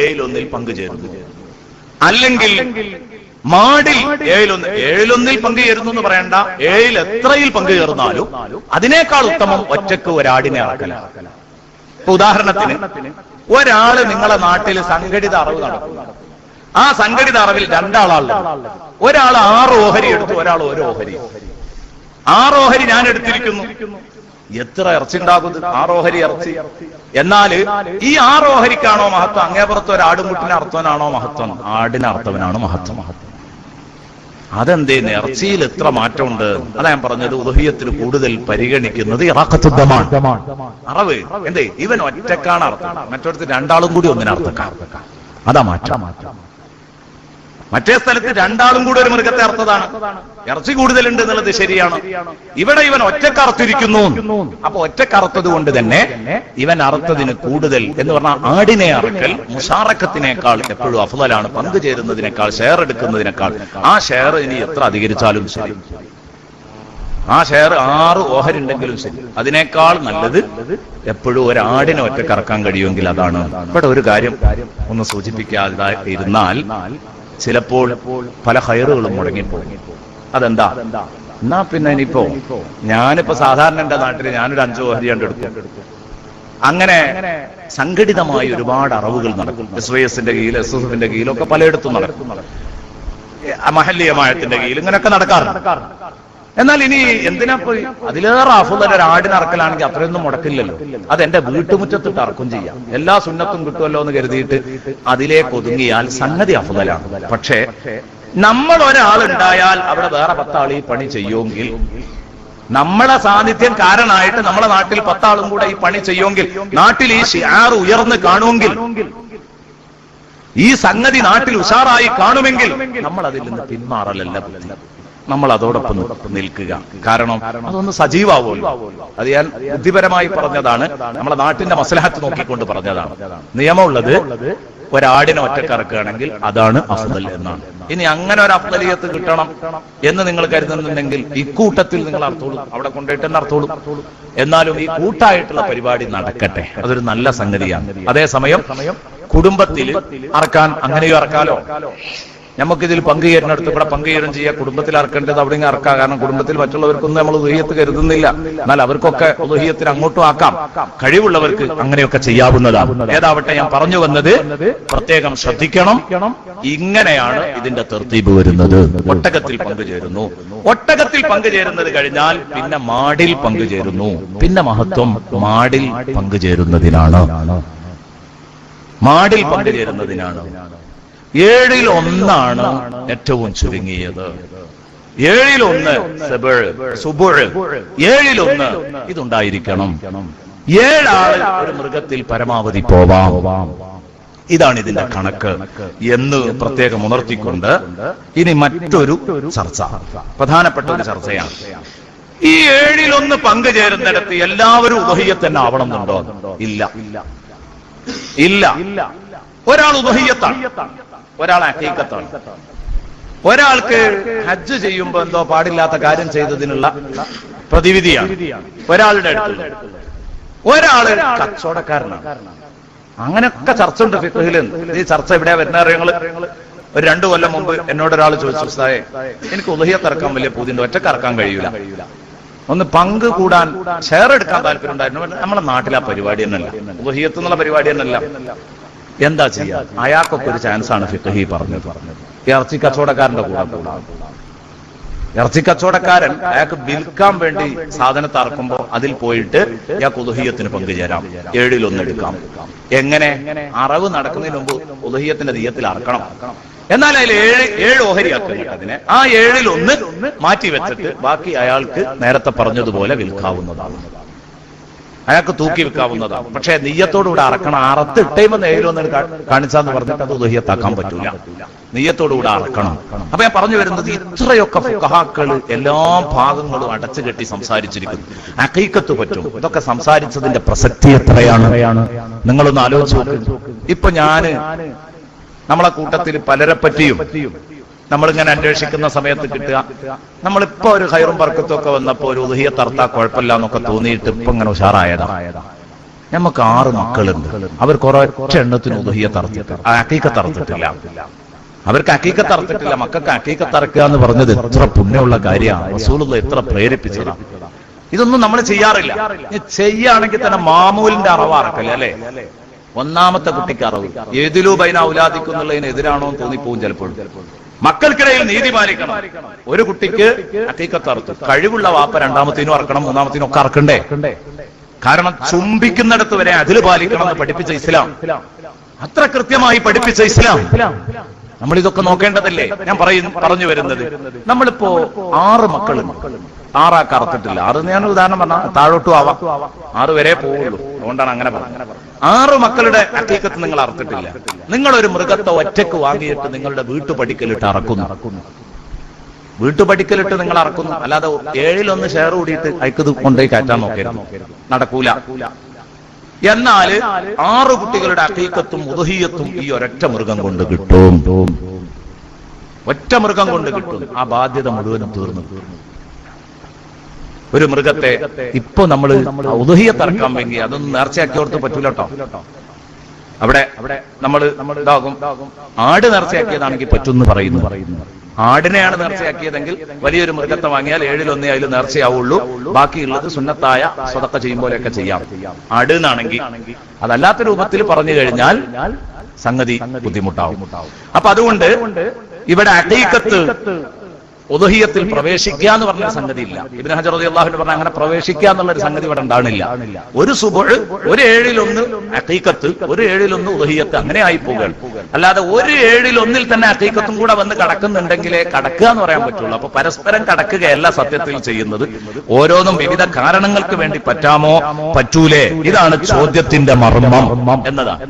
7-1 പങ്കുചേരുന്നു, അല്ലെങ്കിൽ മാടിൽ 7-1 പങ്കുചേരുന്നു എന്ന് പറയണ്ട, 7 എത്രയിൽ പങ്കുചേർന്നാലും അതിനേക്കാൾ ഉത്തമം ഒറ്റക്ക് ഒരാടിനെ അറക്കലാണ്. ഇപ്പൊ ഉദാഹരണത്തിന് ഒരാള് നിങ്ങളെ നാട്ടിൽ സംഘടിത അറവ് നടക്കും. ആ സംഘടിത അറവിൽ 2 ആളാണ്. ഒരാൾ 6 ഓഹരി എടുത്തു, ഒരാൾ 1 ഓഹരി. 6 ഓഹരി ഞാൻ എടുത്തിരിക്കുന്നു. എത്ര ഇറച്ചി ഉണ്ടാകുന്നത്? 6 ഓഹരി ഇറച്ചി. എന്നാൽ ഈ 6 ഓഹരിക്കാണോ മഹത്വം? അങ്ങേപ്പുറത്ത് ഒരു ആടുമുട്ടിനെ അർത്ഥവനാണോ മഹത്വം? ആടിനെ അർത്ഥവനാണ് മഹത്വം. അതെന്തേ ഇറച്ചിയിൽ എത്ര മാറ്റമുണ്ട്? അതാ ഞാൻ പറഞ്ഞത്, ഉദഹിയത്തിന് കൂടുതൽ പരിഗണിക്കുന്നത് ഇറാഖത്തുദ്ദമാണ്, അറവ്. എന്തേ ഇവൻ ഒറ്റക്കാണ് അർത്ഥം, മറ്റൊരുത്ത് രണ്ടാളും കൂടി ഒന്നിനെ അർത്ഥക്കാം. അതാ മാറ്റം. മറ്റേ സ്ഥലത്ത് രണ്ടാളും കൂടി ഒരു മൃഗത്തെ അർത്ഥതാണ്, ഇറച്ചി കൂടുതലുണ്ട് എന്നുള്ളത് ശരിയാണ്. ഇവിടെ ഇവൻ ഒറ്റക്കറുത്തിരിക്കുന്നു. അപ്പൊ ഒറ്റക്കറുത്തത് കൊണ്ട് തന്നെ ഇവൻ അറുത്തതിന് കൂടുതൽ എന്ന് പറഞ്ഞാൽ ആടിനെ അറക്കൽ മുഷാറക്കത്തിനേക്കാൾ എപ്പോഴും അഫ്ളലാണ്, പങ്കുചേരുന്നതിനേക്കാൾ, ഷെയർ എടുക്കുന്നതിനേക്കാൾ. ആ ഷെയർ ഇനി എത്ര അധികരിച്ചാലും ശരി, ആ ഷെയർ 6 ഓഹരിണ്ടെങ്കിലും ശരി, അതിനേക്കാൾ നല്ലത് എപ്പോഴും ഒരാടിനെ ഒറ്റക്കറക്കാൻ കഴിയുമെങ്കിൽ അതാണ്. ഇവിടെ ഒരു കാര്യം ഒന്ന് സൂചിപ്പിക്കാതെ ഇരുന്നാൽ ചിലപ്പോൾ പല ഹൈറുകളും മുടങ്ങിപ്പോകും. അതെന്താ? എന്നാ പിന്നെ ഇനിയിപ്പോ ഞാനിപ്പോ സാധാരണ എന്റെ നാട്ടിൽ ഞാനൊരു 5 ഓഹരി കണ്ടെടുക്കും. അങ്ങനെ സംഘടിതമായി ഒരുപാട് അറവുകൾ നടക്കും. SYSന്റെ കീഴിൽ, SSFന്റെ കീഴിലൊക്കെ പലയിടത്തും നടക്കും. മഹല്ലിയമായത്തിന്റെ കീഴിൽ ഇങ്ങനെയൊക്കെ നടക്കാറുണ്ട്. എന്നാൽ ഇനി എന്തിനാ പോയി അതിലേറെ അഫ്ളൽ ഒരു ആടിനെ അറക്കലാണെങ്കിൽ അത്രയൊന്നും മുടക്കില്ലല്ലോ. അതെന്റെ വീട്ടുമുറ്റത്തിട്ട് അറക്കും ചെയ്യാം, എല്ലാ സുന്നത്തും കിട്ടുമല്ലോ എന്ന് കരുതിയിട്ട് അതിലേക്ക് ഒതുങ്ങിയാൽ സംഗതി അഫ്ളലാണ്. പക്ഷേ നമ്മൾ ഒരാളുണ്ടായാൽ അവിടെ വേറെ 10 ആൾ ഈ പണി ചെയ്യുമെങ്കിൽ, നമ്മളെ സാന്നിധ്യം കാരണമായിട്ട് നമ്മളെ നാട്ടിൽ 10 ആളും കൂടെ ഈ പണി ചെയ്യുമെങ്കിൽ, നാട്ടിൽ ഈ ഷിആർ ഉയർന്ന് കാണുമെങ്കിൽ, ഈ സംഗതി നാട്ടിൽ ഉഷാറായി കാണുമെങ്കിൽ നമ്മൾ അതിൽ നിന്ന് പിന്മാറലല്ല, നമ്മൾ അതോടൊപ്പം നിൽക്കുക. കാരണം അതൊന്ന് സജീവാവുമല്ലോ. അത് ഞാൻ ബുദ്ധിപരമായി പറഞ്ഞതാണ്, നമ്മളെ നാട്ടിന്റെ മസ്ലഹത്ത് നോക്കിക്കൊണ്ട് പറഞ്ഞതാണ്. നിയമമുള്ളത് ഒരാടിനെ ഒറ്റക്കറക്കുകയാണെങ്കിൽ അതാണ് അഫ്ളൽ എന്നാണ്. ഇനി അങ്ങനെ ഒരു അഫ്ളലിയത്ത് കിട്ടണം എന്ന് നിങ്ങൾ കരുതുന്നുണ്ടെങ്കിൽ ഇക്കൂട്ടത്തിൽ നിങ്ങൾ അർത്ഥോളൂ, അവിടെ കൊണ്ടുപോയിട്ട് തന്നെ അർത്ഥോളൂ. എന്നാലും ഈ കൂട്ടായിട്ടുള്ള പരിപാടി നടക്കട്ടെ, അതൊരു നല്ല സംഗതിയാണ്. അതേസമയം കുടുംബത്തിൽ അറക്കാൻ അങ്ങനെയും അറക്കാലോ. നമുക്കിതിൽ പങ്കുചേരുന്നിടത്ത് ഇവിടെ പങ്കുചേരും ചെയ്യാം, കുടുംബത്തിൽ അറക്കേണ്ടത് അവിടെ അറക്കാം. കാരണം കുടുംബത്തിൽ മറ്റുള്ളവർക്കൊന്നും നമ്മൾ ഉദഹിയത്ത് കരുതുന്നില്ല, എന്നാൽ അവർക്കൊക്കെ ഉദഹിയത്തിന് അങ്ങോട്ടും ആക്കാം. കഴിവുള്ളവർക്ക് അങ്ങനെയൊക്കെ ചെയ്യാവുന്നതാണ്. ഏതാവട്ടെ, ഞാൻ പറഞ്ഞു വന്നത് പ്രത്യേകം ശ്രദ്ധിക്കണം. ഇങ്ങനെയാണ് ഇതിന്റെ തർത്തീബ് വരുന്നത്. ഒട്ടകത്തിൽ പങ്കുചേരുന്നു, ഒട്ടകത്തിൽ പങ്കുചേരുന്നത് കഴിഞ്ഞാൽ പിന്നെ മാടിൽ പങ്കുചേരുന്നു. പിന്നെ മഹത്വം മാടിൽ പങ്കുചേരുന്നതിനാണ്, മാടിൽ പങ്കുചേരുന്നതിനാണ്. 7ൽ 1 ഏറ്റവും ചുരുങ്ങിയത്. 7ൽ 1 സുബുഴ്, 7ൽ 1 ഇതുണ്ടായിരിക്കണം. 7 ആൾ ഒരു മൃഗത്തിൽ പരമാവധി പോവാം. ഇതാണ് ഇതിന്റെ കണക്ക് എന്ന് പ്രത്യേകം ഉണർത്തിക്കൊണ്ട് ഇനി മറ്റൊരു ചർച്ച, പ്രധാനപ്പെട്ട ഒരു ചർച്ചയാണ്. ഈ 7ൽ 1 പങ്കുചേരുന്നിടത്ത് എല്ലാവരും ഉദഹിയത്ത് തന്നെ ആവണമെന്നുണ്ടോ? ഇല്ല, ഇല്ല. ഒരാൾ ഉദഹിയത്താണ്, ഒരാൾ അഖീഖത്താണ്. ഒരാൾക്ക് ഹജ്ജ് ചെയ്യുമ്പോ എന്തോ പാടില്ലാത്ത കാര്യം ചെയ്തതിനുള്ള പ്രതിവിധിയാണ് ഒരാളുടെ അടുത്ത്, ഒരാള് കച്ചവടക്കാരനാണ്. അങ്ങനെയൊക്കെ ചർച്ച ഉണ്ട് ഫിഖ്ഹിൽ. ഈ ചർച്ച എവിടെയാ വരുന്നത്? ഞങ്ങള് ഒരു 2 കൊല്ലം മുമ്പ് എന്നോട് ഒരാൾ ചോദിച്ചു, ഉസ്താദേ എനിക്ക് ഉദഹിയത്ത് ഇറക്കാൻ വലിയ പൂതിയുണ്ട്, ഒറ്റക്ക് ഇറക്കാൻ കഴിയൂല, ഒന്ന് പങ്ക് കൂടാൻ ഷെയർ എടുക്കാൻ താല്പര്യം ഉണ്ടായിരുന്നു. നമ്മളെ നാട്ടിൽ ആ പരിപാടി തന്നെയല്ല, ഉദഹിയത്ത് എന്നുള്ള പരിപാടി തന്നെയല്ല. എന്താ ചെയ്യാ? അയാൾക്കൊക്കെ ഒരു ചാൻസ് ആണ് ഫിഖ്ഹി പറഞ്ഞത്. ഇറച്ചി കച്ചവടക്കാരന്റെ കൂടെ കൂടാം. ഇറച്ചി കച്ചവടക്കാരൻ അയാൾക്ക് വിൽക്കാൻ വേണ്ടി സാധനത്തെ അറക്കുമ്പോ അതിൽ പോയിട്ട് ഇയാൾക്ക് ഉദഹിയത്തിന് പങ്കുചേരാം, 7ൽ 1 എടുക്കാം. എങ്ങനെ? അറവ് നടക്കുന്നതിന് മുമ്പ് ഉദഹിയത്തിന്റെ ദിയ്യത്തിൽ അറക്കണം. എന്നാൽ അതിൽ 7 ഓഹരിയാക്കുക. അതിനെ ആ 7ൽ 1 മാറ്റി വെച്ചിട്ട് ബാക്കി അയാൾക്ക് നേരത്തെ പറഞ്ഞതുപോലെ വിൽക്കാവുന്നതാണ്, അയാൾക്ക് തൂക്കി വെക്കാവുന്നതാണ്. പക്ഷെ നെയ്യത്തോടുകൂടെ അറക്കണം. അറത്തിട്ടേമെന്ന് 7ൽ 1 കാണിച്ചാന്ന് പറഞ്ഞിട്ട് അത് ഉദഹിയത്താക്കാൻ പറ്റൂല, നെയ്യത്തോടുകൂടെ അറക്കണം. അപ്പൊ ഞാൻ പറഞ്ഞു വരുന്നത്, ഇത്രയൊക്കെ ഫുഖഹാക്കൾ എല്ലാ ഭാഗങ്ങളും അടച്ചുകെട്ടി സംസാരിച്ചിരിക്കുന്നു. അഖീഖത്ത് പറ്റും, ഇതൊക്കെ സംസാരിച്ചതിന്റെ പ്രസക്തി എത്രയാണ് നിങ്ങളൊന്ന് ആലോചിച്ച് നോക്ക്. ഇപ്പൊ ഞാന് നമ്മളെ കൂട്ടത്തിൽ പലരെ പറ്റിയും നമ്മളിങ്ങനെ അന്വേഷിക്കുന്ന സമയത്ത് കിട്ടുക, നമ്മളിപ്പോ ഒരു ഖൈറും ബർക്കത്തും ഒക്കെ വന്നപ്പോ ഒരു ഉദഹിയത്ത് അർത്താ കുഴപ്പമില്ല എന്നൊക്കെ തോന്നിയിട്ട് ഇപ്പൊ ഇങ്ങനെ ഉഷാറായതാ. നമുക്ക് 6 മക്കളുണ്ട്, അവർക്ക് ഒരൊറ്റ എണ്ണത്തിന് ഉദഹിയത്ത് അർത്തിട്ട് അഖീഖത്ത് അർത്തിട്ടില്ല. അവർക്ക് അഖീഖത്ത് അർത്തിട്ടില്ല. മക്കൾക്ക് അഖീഖത്ത് അറക്കുക എന്ന് പറഞ്ഞത് എത്ര പുണ്യമുള്ള കാര്യമാണ്, റസൂലുള്ളാഹി എത്ര പ്രേരിപ്പിച്ചതാണ്. ഇതൊന്നും നമ്മൾ ചെയ്യാറില്ല. ചെയ്യുകയാണെങ്കിൽ തന്നെ മാമൂലിന്റെ അറവ് അറക്കല്ലേ, അല്ലെ? 1ാമത്തെ കുട്ടിക്ക് അറവ് ഏതിലൂ ബൈന ഔലാദിക്കുന്നുള്ളതിന് എതിരാണോ എന്ന് തോന്നിപ്പോവും ചിലപ്പോൾ. മക്കൾക്കിടയിൽ നീതി പാലിക്കണം. ഒരു കുട്ടിക്ക് അഖീഖത്ത് അറുത്തു, കഴിവുള്ള വാപ്പ 2ാമത്തേനും അറക്കണം, 3ാമത്തേനും ഒക്കെ അറക്കണ്ടേ? കാരണം ചുംബിക്കുന്നിടത്ത് വരെ അതിൽ പാലിക്കണം എന്ന് പഠിപ്പിച്ച ഇസ്ലാം, അത്ര കൃത്യമായി പഠിപ്പിച്ച ഇസ്ലാം. നമ്മളിതൊക്കെ നോക്കേണ്ടതല്ലേ? ഞാൻ പറഞ്ഞു വരുന്നത്, നമ്മളിപ്പോ 6 മക്കളുണ്ട്, 6 ആൾക്ക് അറുത്തിട്ടില്ല. 6 ഞാൻ ഉദാഹരണം പറഞ്ഞാൽ താഴോട്ടും ആവാം, 6 വരെ പോവുള്ളൂ, അതുകൊണ്ടാണ് അങ്ങനെ പറഞ്ഞത്. 6 മക്കളുടെ അക്കീക്കത്ത് നിങ്ങൾ അറുത്തിട്ടില്ല. നിങ്ങളൊരു മൃഗത്തെ ഒറ്റക്ക് വാങ്ങിയിട്ട് നിങ്ങളുടെ വീട്ടുപടിക്കലിട്ട് അറക്കുന്നു. വീട്ടുപടിക്കലിട്ട് നിങ്ങൾ അറക്കുന്നു, അല്ലാതെ 7-1 ഷെയർ കൂടിയിട്ട് അയക്കത് കൊണ്ടുപോയി കയറ്റാൻ നോക്കരുത്, നടക്കൂല. എന്നാൽ 6 കുട്ടികളുടെ അഖീഖത്തും ഉദ്ഹിയ്യത്തും ഈ ഒരൊറ്റ മൃഗം കൊണ്ട് കിട്ടും. ഒറ്റ മൃഗം കൊണ്ട് കിട്ടും. ആ ബാധ്യത മുഴുവനും തീർന്നു. ഒരു മൃഗത്തെ ഇപ്പൊ നമ്മൾ ഉദ്ഹിയ്യത്ത് ഇറക്കാൻ വേണ്ടി അതൊന്നും നേർച്ചയാക്കി കൊടുത്ത് പറ്റൂല കേട്ടോ. അവിടെ നമ്മൾ ഇതാകും, ആട് നേർച്ചയാക്കിയതാണെങ്കിൽ പറ്റുമെന്ന് പറയുന്നു. ആടിനെയാണ് നേർച്ചയാക്കിയതെങ്കിൽ വലിയൊരു മൃഗത്തെ വാങ്ങിയാൽ 7-1 അതിൽ നേർച്ചയാവുള്ളൂ. ബാക്കിയുള്ളത് സുന്നത്തായ സ്വതക്ക ചെയ്യുമ്പോലെയൊക്കെ ചെയ്യാം. ആട് എന്നാണെങ്കിൽ, അതല്ലാത്ത രൂപത്തിൽ പറഞ്ഞു കഴിഞ്ഞാൽ സംഗതി ബുദ്ധിമുട്ടാവും. അപ്പൊ അതുകൊണ്ട് ഇവിടെ അഖീഖത്ത് ഉദ്ഹിയ്യത്തിൽ പ്രവേശിക്കുക എന്ന് പറഞ്ഞ സംഗതി ഇല്ല. ഇബ്നു ഹജർ റളിയല്ലാഹു അൻഹു പറഞ്ഞ അങ്ങനെ പ്രവേശിക്കുക എന്നുള്ളൊരു സംഗതി ഇവിടെ ഉണ്ടാകുന്നില്ല. ഒരു സുബ്ഹ്, ഒരു 7-1 അഖീഖത്ത്, ഒരു 7-1 ഉദ്ഹിയ്യത്ത്, അങ്ങനെ ആയി പോകുക. അല്ലാതെ ഒരു 7-1 തന്നെ അഖീഖത്തും കൂടെ വന്ന് കടക്കുന്നുണ്ടെങ്കിലേ കടക്കുക എന്ന് പറയാൻ പറ്റുള്ളൂ. അപ്പൊ പരസ്പരം കടക്കുകയല്ല സത്യത്തിൽ ചെയ്യുന്നത്. ഓരോന്നും വിവിധ കാരണങ്ങൾക്ക് വേണ്ടി പറ്റാമോ പറ്റൂലേ, ഇതാണ് ചോദ്യത്തിന്റെ മർമ്മം എന്നതാണ്.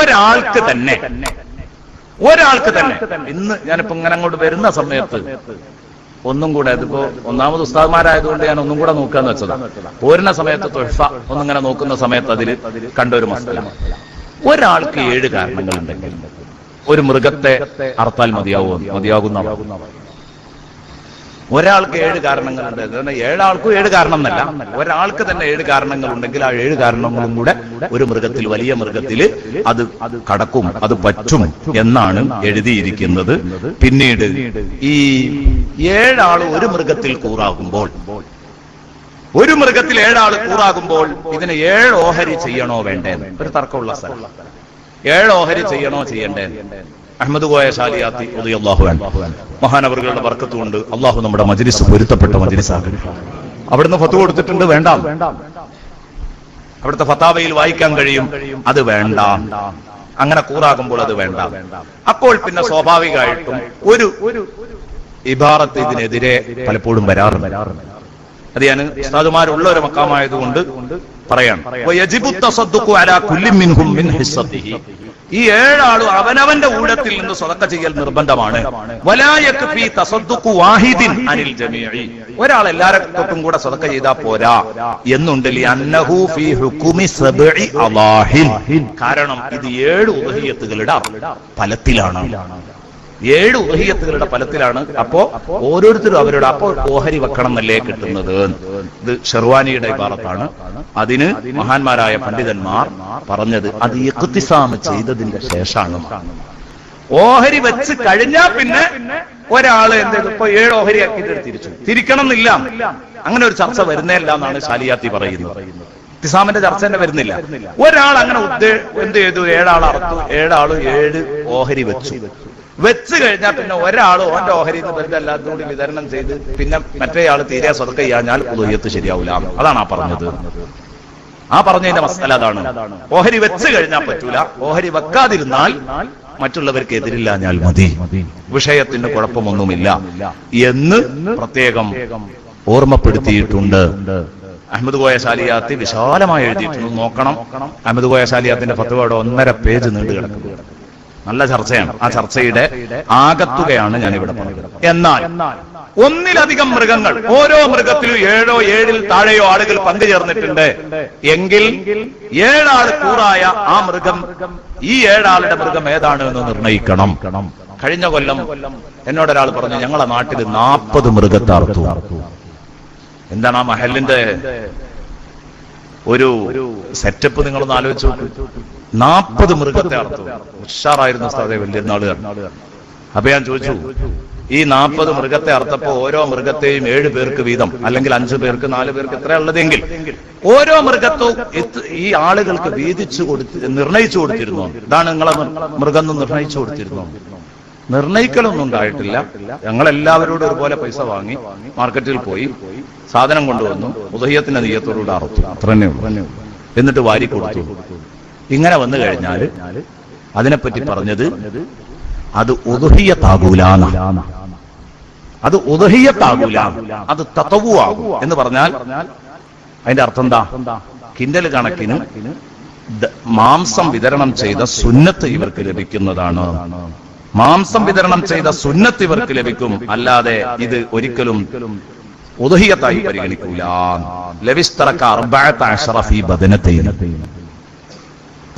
ഒരാൾക്ക് തന്നെ ഇന്ന് ഞാനിപ്പോ ഇങ്ങനെ അങ്ങോട്ട് വരുന്ന സമയത്ത് ഒന്നും കൂടെ, ഇതിപ്പോ ഒന്നാമത് ഉസ്താദ്മാരായതുകൊണ്ട് ഞാൻ ഒന്നും കൂടെ നോക്കാന്ന് വെച്ചതാണ്. പോരുന്ന സമയത്ത് തുഹ്ഫ ഒന്നിങ്ങനെ നോക്കുന്ന സമയത്ത് അതിൽ കണ്ടൊരു മസല, ഒരാൾക്ക് 7 കാരണങ്ങളുണ്ടെങ്കിൽ ഒരു മൃഗത്തെ അറുത്താൽ മതിയാകുന്ന ഒരാൾക്ക് 7 കാരണങ്ങളുണ്ട്. 7 ആൾക്കും 7 കാരണം എന്നല്ല, ഒരാൾക്ക് തന്നെ 7 കാരണങ്ങളുണ്ടെങ്കിൽ ആ 7 കാരണങ്ങളും കൂടെ ഒരു മൃഗത്തിൽ, വലിയ മൃഗത്തിൽ അത് കടക്കും, അത് പറ്റും എന്നാണ് എഴുതിയിരിക്കുന്നത്. പിന്നീട് ഈ 7 ആൾ ഒരു മൃഗത്തിൽ കൂറാകുമ്പോൾ, ഒരു മൃഗത്തിൽ 7 ആൾ കൂറാകുമ്പോൾ ഇതിന് 7 ഓഹരി ചെയ്യണോ വേണ്ടേന്ന് ഒരു തർക്കമുള്ള സ്ഥലം. 7 ഓഹരി ചെയ്യണോ ചെയ്യണ്ടേന്ന് അഹ്മദ് കോയ ശാലിയാത്തി റളിയല്ലാഹു അൻഹു മഹാനവറുകളുടെ ബർക്കത്ത് കൊണ്ട് അള്ളാഹു നമ്മുടെ മജ്ലിസ് പൊരുത്തപ്പെട്ട മജ്ലിസാകട്ടെ. അവിടുന്ന് ഫത്വ കൊടുത്തിട്ടുണ്ട്, വേണ്ട. അവിടുത്തെ ഫത്താവയിൽ വായിക്കാൻ കഴിയും, അത് വേണ്ട, അങ്ങനെ കൂറാകുമ്പോൾ അത് വേണ്ട. അപ്പോൾ പിന്നെ സ്വാഭാവികമായിട്ടും ഒരു ഇബാറത്ത് ഇതിനെതിരെ പലപ്പോഴും വരാറുണ്ട്. അത് ഞാൻ ഉസ്താദുമാരുള്ള ഒരു മക്കാമായതുകൊണ്ട് പറയാം. ഈ 7 ആളും അവനവന്റെ ഊഴത്തിൽ നിന്ന് സ്വതക്ക ചെയ്യൽ നിർബന്ധമാണ്. ഒരാൾ എല്ലാവർക്കും കൂടെ സ്വതക്ക ചെയ്താൽ പോരാ എന്നുണ്ട്. കാരണം ഇത് 7 ഉദ്ഹിയ്യത്തുകളുടെ ഫലത്തിലാണ്, 7 ഉദ്ഹിയ്യത്തുകളുടെ ഫലത്തിലാണ്. അപ്പോ ഓരോരുത്തരും അവരുടെ ഓഹരി വെക്കണം എന്നല്ലേ കിട്ടുന്നത്. ഇത് ഷെർവാനിയുടെ ഇബാറത്താണ്. അതിന് മഹാന്മാരായ പണ്ഡിതന്മാർ പറഞ്ഞത് അത് ഇഖ്തിസാം ചെയ്തതിന്റെ ശേഷമാണ്. ഓഹരി വെച്ച് കഴിഞ്ഞാൽ പിന്നെ ഒരാള് എന്ത് ചെയ്തു, ഇപ്പൊ 7 ഓഹരി ആക്കിയിട്ട് തിരിക്കണം എന്നില്ല. അങ്ങനെ ഒരു ചർച്ച വരുന്നേല്ല എന്നാണ് ശാലിയാത്തി പറയുന്നത്. ഇഖ്തിസാമിന്റെ ചർച്ച തന്നെ വരുന്നില്ല. ഒരാൾ അങ്ങനെ എന്ത് ചെയ്തു, 7 ആൾ അറുത്തു, 7 ആള് 7 ഓഹരി വെച്ച് കഴിഞ്ഞാൽ പിന്നെ ഒരാള് ഓന്റെ ഓഹരി വെറുതെ എല്ലാത്തും കൂടി വിതരണം ചെയ്ത് പിന്നെ മറ്റേ ആള് തീരെ സ്വതക്ക ചെയ്യാഞ്ഞാൽ ഉദ്ഹിയ്യത്ത് ശരിയാവില്ല. അതാണ് ആ പറഞ്ഞത്. ആ പറഞ്ഞതിന്റെ മസല അതാണ്. ഓഹരി വെച്ച് കഴിഞ്ഞാൽ പറ്റൂല, ഓഹരി വെക്കാതിരുന്നാൽ മറ്റുള്ളവർക്ക് എതിരില്ലാഞ്ഞാൽ മതി, വിഷയത്തിന് കുഴപ്പമൊന്നുമില്ല എന്ന് പ്രത്യേകം ഓർമ്മപ്പെടുത്തിയിട്ടുണ്ട്. അഹ്മദ് കോയ ശാലിയാത്തി വിശാലമായി എഴുതിയിട്ടുണ്ട്, നോക്കണം. അഹ്മദ് കോയ ശാലിയാത്തിന്റെ ഫത്വയുടെ 1.5 പേജ് നീണ്ടു കിടക്കുന്നു. നല്ല ചർച്ചയാണ്. ആ ചർച്ചയുടെ ആകത്തുകയാണ് ഞാനിവിടെ പറഞ്ഞത്. എന്നാൽ ഒന്നിലധികം മൃഗങ്ങൾ, ഓരോ മൃഗത്തിലും 7 7-ൽ താഴെയോ ആളുകൾ പങ്കുചേർന്നിട്ടുണ്ട് എങ്കിൽ 7 ആൾ കൂറായ ആ മൃഗം, ഈ 7 ആളുടെ മൃഗം ഏതാണ് എന്ന് നിർണയിക്കണം. കഴിഞ്ഞ കൊല്ലം എന്നോടൊരാൾ പറഞ്ഞു, ഞങ്ങളെ നാട്ടിൽ 40 മൃഗത്തെ അറുത്തു. എന്താണ് ആ മഹലിന്റെ ഒരു സെറ്റപ്പ് നിങ്ങളൊന്ന് ആലോചിച്ചു നോക്കൂ. 40 മൃഗത്തെ അറുത്തു. ഉഷാറായിരുന്നു ഉസ്താദേ, വലിയ നാളുകാർ. അപ്പൊ ഞാൻ ചോദിച്ചു, ഈ 40 മൃഗത്തെ അറുത്തപ്പോ ഓരോ മൃഗത്തെയും 7 പേർക്ക് വീതം, അല്ലെങ്കിൽ 5 പേർക്ക്, 4 പേർക്ക് എത്ര ഉള്ളതെങ്കിൽ ഓരോ മൃഗത്തും ഈ ആളുകൾക്ക് നിർണയിച്ചു കൊടുത്തിരുന്നു. ഇതാണ് നിങ്ങളെ മൃഗം നിർണയിച്ചു കൊടുത്തിരുന്നു. നിർണയിക്കലൊന്നും ഉണ്ടായിട്ടില്ല. ഞങ്ങളെല്ലാവരോടും ഒരുപോലെ പൈസ വാങ്ങി മാർക്കറ്റിൽ പോയി സാധനം കൊണ്ടുവന്നു, ഉദ്ഹിയ്യത്തിന്റെ നിയ്യത്തോടുകൂടെ അറുത്തു. അത്രന്നെ ഉള്ളൂ. എന്നിട്ട് വാരി കൊടുത്തു. ഇങ്ങനെ വന്നു കഴിഞ്ഞാൽ അതിനെപ്പറ്റി പറഞ്ഞത് അത് ഉദ്ഹിയ്യത്താകൂലാന്ന. അത് ഉദ്ഹിയ്യത്താകൂല, അത് തതവ്വുആകും എന്ന് പറഞ്ഞാൽ അതിന്റെ അർത്ഥം എന്താ? കിൻഡൽ കണക്കിന് മാംസം വിതരണം ചെയ്ത സുന്നത്ത് ഇവർക്ക് ലഭിക്കുന്നതാണ്. മാംസം വിതരണം ചെയ്ത സുന്നത്ത് ഇവർക്ക് ലഭിക്കും, അല്ലാതെ ഇത് ഒരിക്കലും ഉദ്ഹിയ്യത്തായി പരിഗണിക്കൂല. ലവിസ്തറക 14 ഫീ ബദനതൈൻ,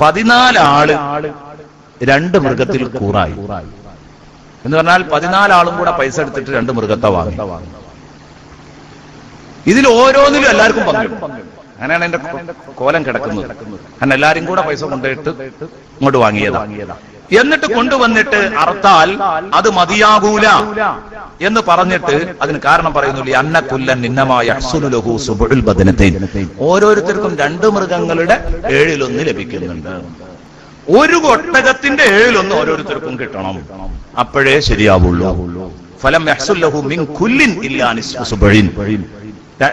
14 ആള് 2 മൃഗത്തിൽ കൂറായി എന്ന് പറഞ്ഞാൽ 14 ആളും കൂടെ പൈസ എടുത്തിട്ട് 2 മൃഗത്തെ വാങ്ങി. ഇതിൽ ഓരോന്നിലും എല്ലാവർക്കും പങ്കെടുക്കും. അങ്ങനെയാണ് എന്റെ കോലം കിടക്കുന്നത്. കാരണം എല്ലാരും കൂടെ പൈസ കൊണ്ടുപോയിട്ട് ഇങ്ങോട്ട് വാങ്ങിയതാ. എന്നിട്ട് കൊണ്ടുവന്നിട്ട് അർത്താൽ അത് മതിയാകൂല എന്ന് പറഞ്ഞിട്ട് അതിന് കാരണം പറയുന്നില്ല. അന്നക്കുല്ലൻ നിന്നമായ സുബുൽ ബദനതൈൻ, ഓരോരുത്തർക്കും 2 മൃഗങ്ങളുടെ 7-1 ലഭിക്കുന്നുണ്ട്. ഒരു ഒട്ടകത്തിന്റെ 7-1 ഓരോരുത്തർക്കും കിട്ടണം, അപ്പോഴേ ശരിയാവുള്ളൂ. ഫലം യഹ്സുൽ ലഹു മിൻ കുല്ലിൻ ഇല്ലാ നിസ്ഫു സുബഈൻ,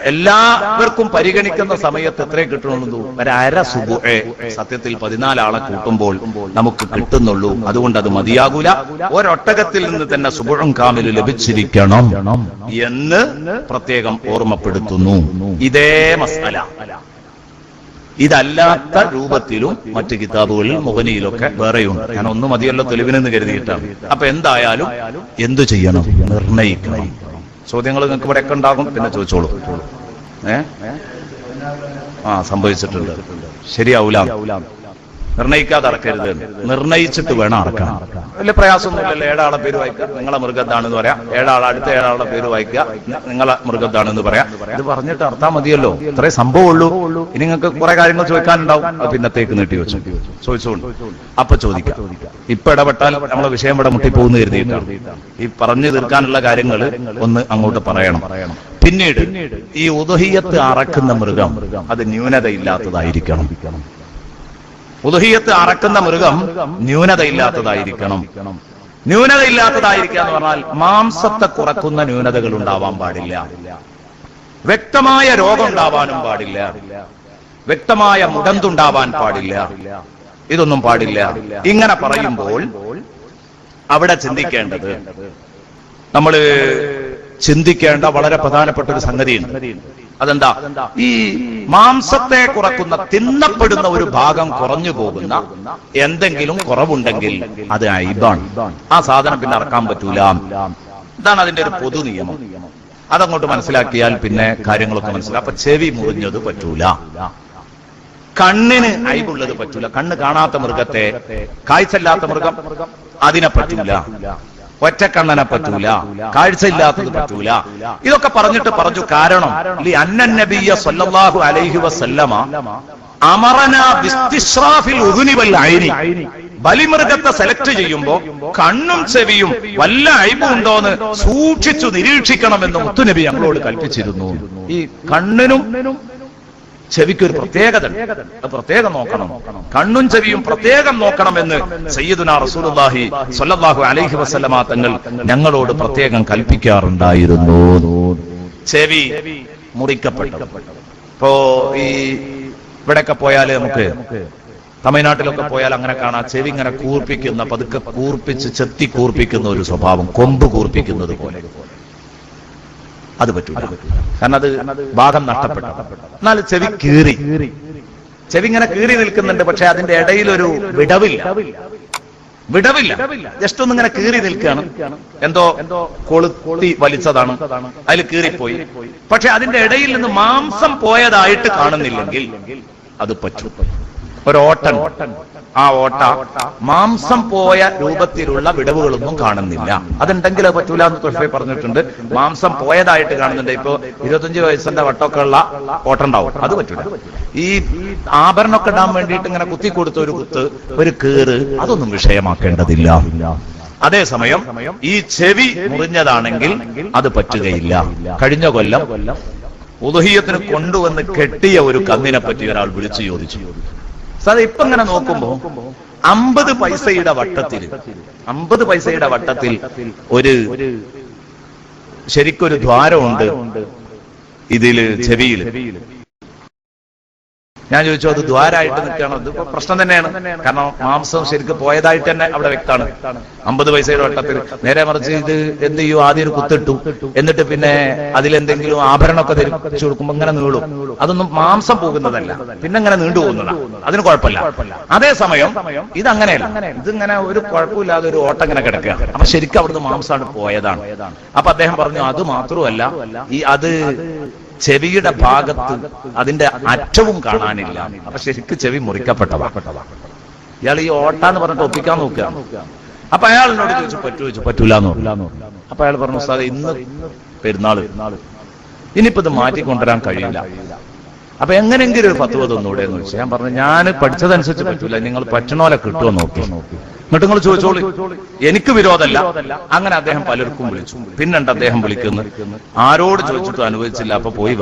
എല്ലാവർക്കും പരിഗണിക്കുന്ന സമയത്ത് എത്രയും കിട്ടണമെന്നു 1/2 സുബുഅ് സത്യത്തിൽ 14 ആളെ കൂട്ടുമ്പോൾ നമുക്ക് കിട്ടുന്നുള്ളൂ. അതുകൊണ്ട് അത് മതിയാകൂല. ഒരൊട്ടകത്തിൽ നിന്ന് തന്നെ സുബുഉൻ കാമിൽ ലഭിച്ചിരിക്കണം എന്ന് പ്രത്യേകം ഓർമ്മപ്പെടുത്തുന്നു. ഇതേ മസ്അല ഇതല്ലാത്ത രൂപത്തിലും മറ്റു കിതാബുകളിൽ മുഗനിയിലൊക്കെ വേറെയുണ്ട്. ഞാൻ ഒന്നും മതിയല്ലോ തെളിവിനെന്ന് കരുതിയിട്ടാണ്. അപ്പൊ എന്തായാലും എന്തു ചെയ്യണം? നിർണയിക്കണം. ചോദ്യങ്ങൾ നിങ്ങൾക്ക് ഇവിടെയൊക്കെ ഉണ്ടാകും, പിന്നെ ചോദിച്ചോളൂ. സംഭവിച്ചിട്ടുണ്ട്, ശരിയാവൂല, നിർണയിക്കാതെ അറക്കരുത്, നിർണയിച്ചിട്ട് വേണം അറക്കണം. വലിയ പ്രയാസമൊന്നുമില്ലല്ലോ. 7 ആളെ പേര് വായിക്കുക, നിങ്ങളെ മൃഗത്താണെന്ന് പറയാം. 7 ആൾ അടുത്ത 7 ആളുടെ പേര് വായിക്കുക, നിങ്ങളെ മൃഗത്താണെന്ന് പറയാം. ഇത് പറഞ്ഞിട്ട് അർത്ഥം മതിയല്ലോ, ഇത്രേ സംഭവമുള്ളൂ. ഇനി നിങ്ങൾക്ക് കുറെ കാര്യങ്ങൾ ചോദിക്കാനുണ്ടാവും, അത് പിന്നത്തേക്ക് നീട്ടി വെച്ചു ചോദിച്ചോണ്ട് അപ്പൊ ചോദിക്കാം. ഇപ്പൊ ഇടപെട്ടാൽ നമ്മളെ വിഷയം ഇവിടെ മുട്ടിപ്പോകുന്നു കരുതിയിട്ടാണ്. ഈ പറഞ്ഞു തീർക്കാനുള്ള കാര്യങ്ങൾ ഒന്ന് അങ്ങോട്ട് പറയണം. പിന്നീട് ഈ ഉദ്ഹിയ്യത്ത് അറക്കുന്ന മൃഗം അത് ന്യൂനതയില്ലാത്തതായിരിക്കണം. ഉദ്ഹിയ്യത്ത് അറക്കുന്ന മൃഗം ന്യൂനതയില്ലാത്തതായിരിക്കണം. ന്യൂനതയില്ലാത്തതായിരിക്കുക എന്ന് പറഞ്ഞാൽ മാംസത്തെ കുറക്കുന്ന ന്യൂനതകൾ ഉണ്ടാവാൻ പാടില്ല, വ്യക്തമായ രോഗം ഉണ്ടാവാനും പാടില്ല, വ്യക്തമായ മുടന്തുണ്ടാവാൻ പാടില്ല, ഇതൊന്നും പാടില്ല. ഇങ്ങനെ പറയുമ്പോൾ അവിടെ ചിന്തിക്കേണ്ടത്, നമ്മൾ ചിന്തിക്കേണ്ട വളരെ പ്രധാനപ്പെട്ട ഒരു സംഗതിയുണ്ട്. അതെന്താ? ഈ മാംസത്തെ കുറക്കുന്ന, തിന്നപ്പെടുന്ന ഒരു ഭാഗം കുറഞ്ഞു പോകുന്ന എന്തെങ്കിലും കുറവുണ്ടെങ്കിൽ അത് ഐബാണ്. ആ സാധനം പിന്നെ അറക്കാൻ പറ്റൂല. ഇതാണ് അതിന്റെ ഒരു പൊതു നിയമം. അതങ്ങോട്ട് മനസ്സിലാക്കിയാൽ പിന്നെ കാര്യങ്ങളൊക്കെ മനസ്സിലാക്കാം. അപ്പൊ ചെവി മുറിഞ്ഞത് പറ്റൂല, കണ്ണിന് ഐബുള്ളത് പറ്റൂല. കണ്ണ് കാണാത്ത മൃഗത്തെ, കാഴ്ചയില്ലാത്ത മൃഗം അതിനെ പറ്റൂല, ഒറ്റക്കണ്ണനെ പറ്റൂല, കാഴ്ചയില്ലാത്തത് പറ്റൂല. ഇതൊക്കെ പറഞ്ഞു. കാരണം അന്നൻ നബിയ്യ സല്ലല്ലാഹു അലൈഹി വസല്ലമ അമറനാ ബിസ്തിശ്റാഫിൽ ഉദുനി വൽ ഐനി, ബലിമൃഗത്തെ സെലക്ട് ചെയ്യുമ്പോ കണ്ണും ചെവിയും വല്ല അയ്ബുണ്ടോന്ന് സൂക്ഷിച്ചു നിരീക്ഷിക്കണമെന്ന് മുത്തുനബി ഞങ്ങളോട് കൽപ്പിച്ചിരുന്നു. ഈ കണ്ണിനും ചെവിക്കൊരു പ്രത്യേകത, പ്രത്യേകം നോക്കണം. കണ്ണും ചെവിയും പ്രത്യേകം നോക്കണമെന്ന് സയ്യിദുനാ റസൂലുള്ളാഹി സ്വല്ലല്ലാഹു അലൈഹി വസല്ലമ തങ്ങൾ ഞങ്ങളോട് പ്രത്യേകം കൽപ്പിക്കാറുണ്ടായിരുന്നു. ചെവി മുറിക്കപ്പെട്ടു. ഇപ്പോ ഈ ഇവിടെയൊക്കെ പോയാല്, നമുക്ക് തമിഴ്നാട്ടിലൊക്കെ പോയാൽ അങ്ങനെ കാണാം, ചെവി ഇങ്ങനെ കൂർപ്പിക്കുന്ന, പതുക്കെ കൂർപ്പിച്ച് ചെത്തി കൂർപ്പിക്കുന്ന ഒരു സ്വഭാവം, കൊമ്പ് കൂർപ്പിക്കുന്നത് പോലെ. അത് പറ്റൂല, കാരണം അത് ഭാഗം നഷ്ടപ്പെട്ടു. എന്നാൽ ചെവി കീറി, ചെവി ഇങ്ങനെ കീറി നിൽക്കുന്നുണ്ട്, പക്ഷെ അതിന്റെ ഇടയിലൊരു വിടവില്ല, ജസ്റ്റ് ഒന്നിങ്ങനെ കീറി നിൽക്കുകയാണ്. എന്തോ കൊളുത്തി വലിച്ചതാണ്, അതിൽ കീറിപ്പോയി. പക്ഷെ അതിന്റെ ഇടയിൽ നിന്ന് മാംസം പോയതായിട്ട് കാണുന്നില്ലെങ്കിൽ അത് പറ്റും. ഒരോട്ടൻ, ആ ഓട്ട മാംസം പോയ രൂപത്തിലുള്ള വിടവുകളൊന്നും കാണുന്നില്ല. അതുണ്ടെങ്കിൽ അത് പറ്റൂല എന്ന് തൊഫെ പറഞ്ഞിട്ടുണ്ട്. മാംസം പോയതായിട്ട് കാണുന്നുണ്ട്. ഇപ്പോ 25 വയസ്സിന്റെ വട്ടമൊക്കെ ഉള്ള ഓട്ട ഉണ്ടാവും, അത് പറ്റൂല. ഈ ആഭരണമൊക്കെ ഇടാൻ വേണ്ടിയിട്ട് ഇങ്ങനെ കുത്തി കൊടുത്ത ഒരു കുത്ത്, ഒരു കീറ്, അതൊന്നും വിഷയമാക്കേണ്ടതില്ല. അതേസമയം ഈ ചെവി മുറിഞ്ഞതാണെങ്കിൽ അത് പറ്റുകയില്ല. കഴിഞ്ഞ കൊല്ലം ഉദ്ഹിയ്യത്തിന് കൊണ്ടുവന്ന് കെട്ടിയ ഒരു കന്നിനെ പറ്റി ഒരാൾ വിളിച്ചു ചോദിച്ചു. സാർ ഇപ്പൊ ഇങ്ങനെ നോക്കുമ്പോ 50 പൈസയുടെ വട്ടത്തിൽ ഒരു ശരിക്കൊരു ദ്വാരമുണ്ട് ഇതില്, ചെവിയില്. ഞാൻ ചോദിച്ചു അത് ദ്വാരായിട്ട് നിൽക്കുകയാണോ? ഇത് പ്രശ്നം തന്നെയാണ്. കാരണം മാംസം ശരിക്കും പോയതായിട്ട് തന്നെ അവിടെ വ്യക്തമാണ്. 50 പൈസയുടെ വട്ടത്തിൽ. നേരെ മറിച്ച് ഇത് എന്ത് ചെയ്യും, ആദ്യം ഒരു കുത്തിട്ടു, എന്നിട്ട് പിന്നെ അതിലെന്തെങ്കിലും ആഭരണമൊക്കെ ധരിച്ചു കൊടുക്കുമ്പോൾ ഇങ്ങനെ നീളും. അതൊന്നും മാംസം പോകുന്നതല്ല, പിന്നെ ഇങ്ങനെ നീണ്ടു പോകുന്നതാണ്. അതിന് കുഴപ്പമില്ല. അതേസമയം ഇതങ്ങനെയല്ല. ഇതിങ്ങനെ ഒരു കുഴപ്പമില്ലാതെ ഒരു ഓട്ടം ഇങ്ങനെ കിടക്കുക. അപ്പൊ ശരിക്കും അവിടുന്ന് മാംസമാണ് പോയതാണ്. അപ്പൊ അദ്ദേഹം പറഞ്ഞു അത് മാത്രമല്ല, അത് ചെവിയുടെ ഭാഗത്ത് അതിന്റെ അറ്റവും കാണാനില്ല. അപ്പൊ ശരിക്കും ചെവി മുറിക്കപ്പെട്ടതാ. ഇയാൾ ഈ ഓട്ടാന്ന് പറഞ്ഞിട്ട് ഒപ്പിക്കാൻ നോക്കുക. അപ്പൊ അയാളിനോട് ചോദിച്ചു പറ്റൂല എന്ന് പറഞ്ഞു. അപ്പൊ അയാൾ പറഞ്ഞു ഉസ്താദേ ഇന്ന് പെരുന്നാള്, ഇനിയിപ്പോ ഇത് മാറ്റിക്കൊണ്ടുവരാൻ കഴിയില്ല. അപ്പൊ എങ്ങനെയെങ്കിലും ഒരു ഫത്വ തന്നൂടെ എന്ന് ചോദിച്ചു. ഞാൻ പറഞ്ഞു ഞാൻ പഠിച്ചതനുസരിച്ച് പറ്റൂല, നിങ്ങൾ പറ്റണോലെ കിട്ടുമോ നോക്കി, എന്നിട്ട് നിങ്ങൾ ചോദിച്ചോളി, എനിക്ക് വിരോധമല്ല. അങ്ങനെ അദ്ദേഹം പലർക്കും വിളിച്ചു. പിന്നെണ്ട് അദ്ദേഹം വിളിക്കുന്നു, ആരോട് ചോദിച്ചിട്ട് അനുവദിച്ചില്ല. അപ്പൊ പോയി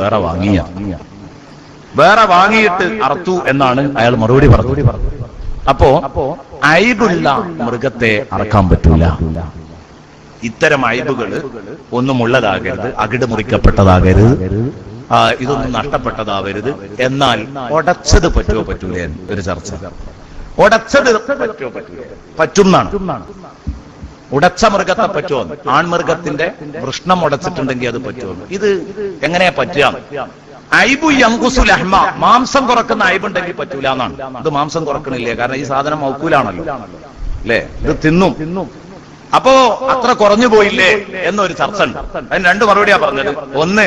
വേറെ വാങ്ങിയിട്ട് അറുത്തു എന്നാണ് അയാൾ മറുപടി പറഞ്ഞു. അപ്പോ അയ്ബുള്ള മൃഗത്തെ അറക്കാൻ പറ്റൂല. ഇത്തരം അയ്ബുകൾ ഒന്നും ഉള്ളതാകരുത്, അകിട് മുറിക്കപ്പെട്ടതാകരുത്, ഇതൊന്നും നഷ്ടപ്പെട്ടതാവരുത്. എന്നാൽ ഉടച്ചത് പറ്റുമോ പറ്റൂലേ ഒരു ചർച്ച. ഉടച്ചത് പറ്റുമോ പറ്റൂലേ? പറ്റുന്നാണ്. ഉടച്ച മൃഗത്തെ പറ്റുമോ? ആൺമൃഗത്തിന്റെ വൃഷ്ണം ഉടച്ചിട്ടുണ്ടെങ്കിൽ അത് പറ്റുമോ? ഇത് എങ്ങനെയാ പറ്റുക? ഐബു യംകുസുൽ അഹ്മ, മാംസം കുറക്കുന്ന ഐബുണ്ടെങ്കിൽ പറ്റൂല എന്നാണ്. ഇത് മാംസം കുറക്കണില്ലേ, കാരണം ഈ സാധനം മൗക്കൂലാണല്ലോ അല്ലേ, ഇത് തിന്നും. അപ്പോ അത്ര കുറഞ്ഞു പോയില്ലേ എന്നൊരു ചർച്ച ഉണ്ട്. അതിന് 2 മറുപടിയാ പറഞ്ഞത്. ഒന്ന്,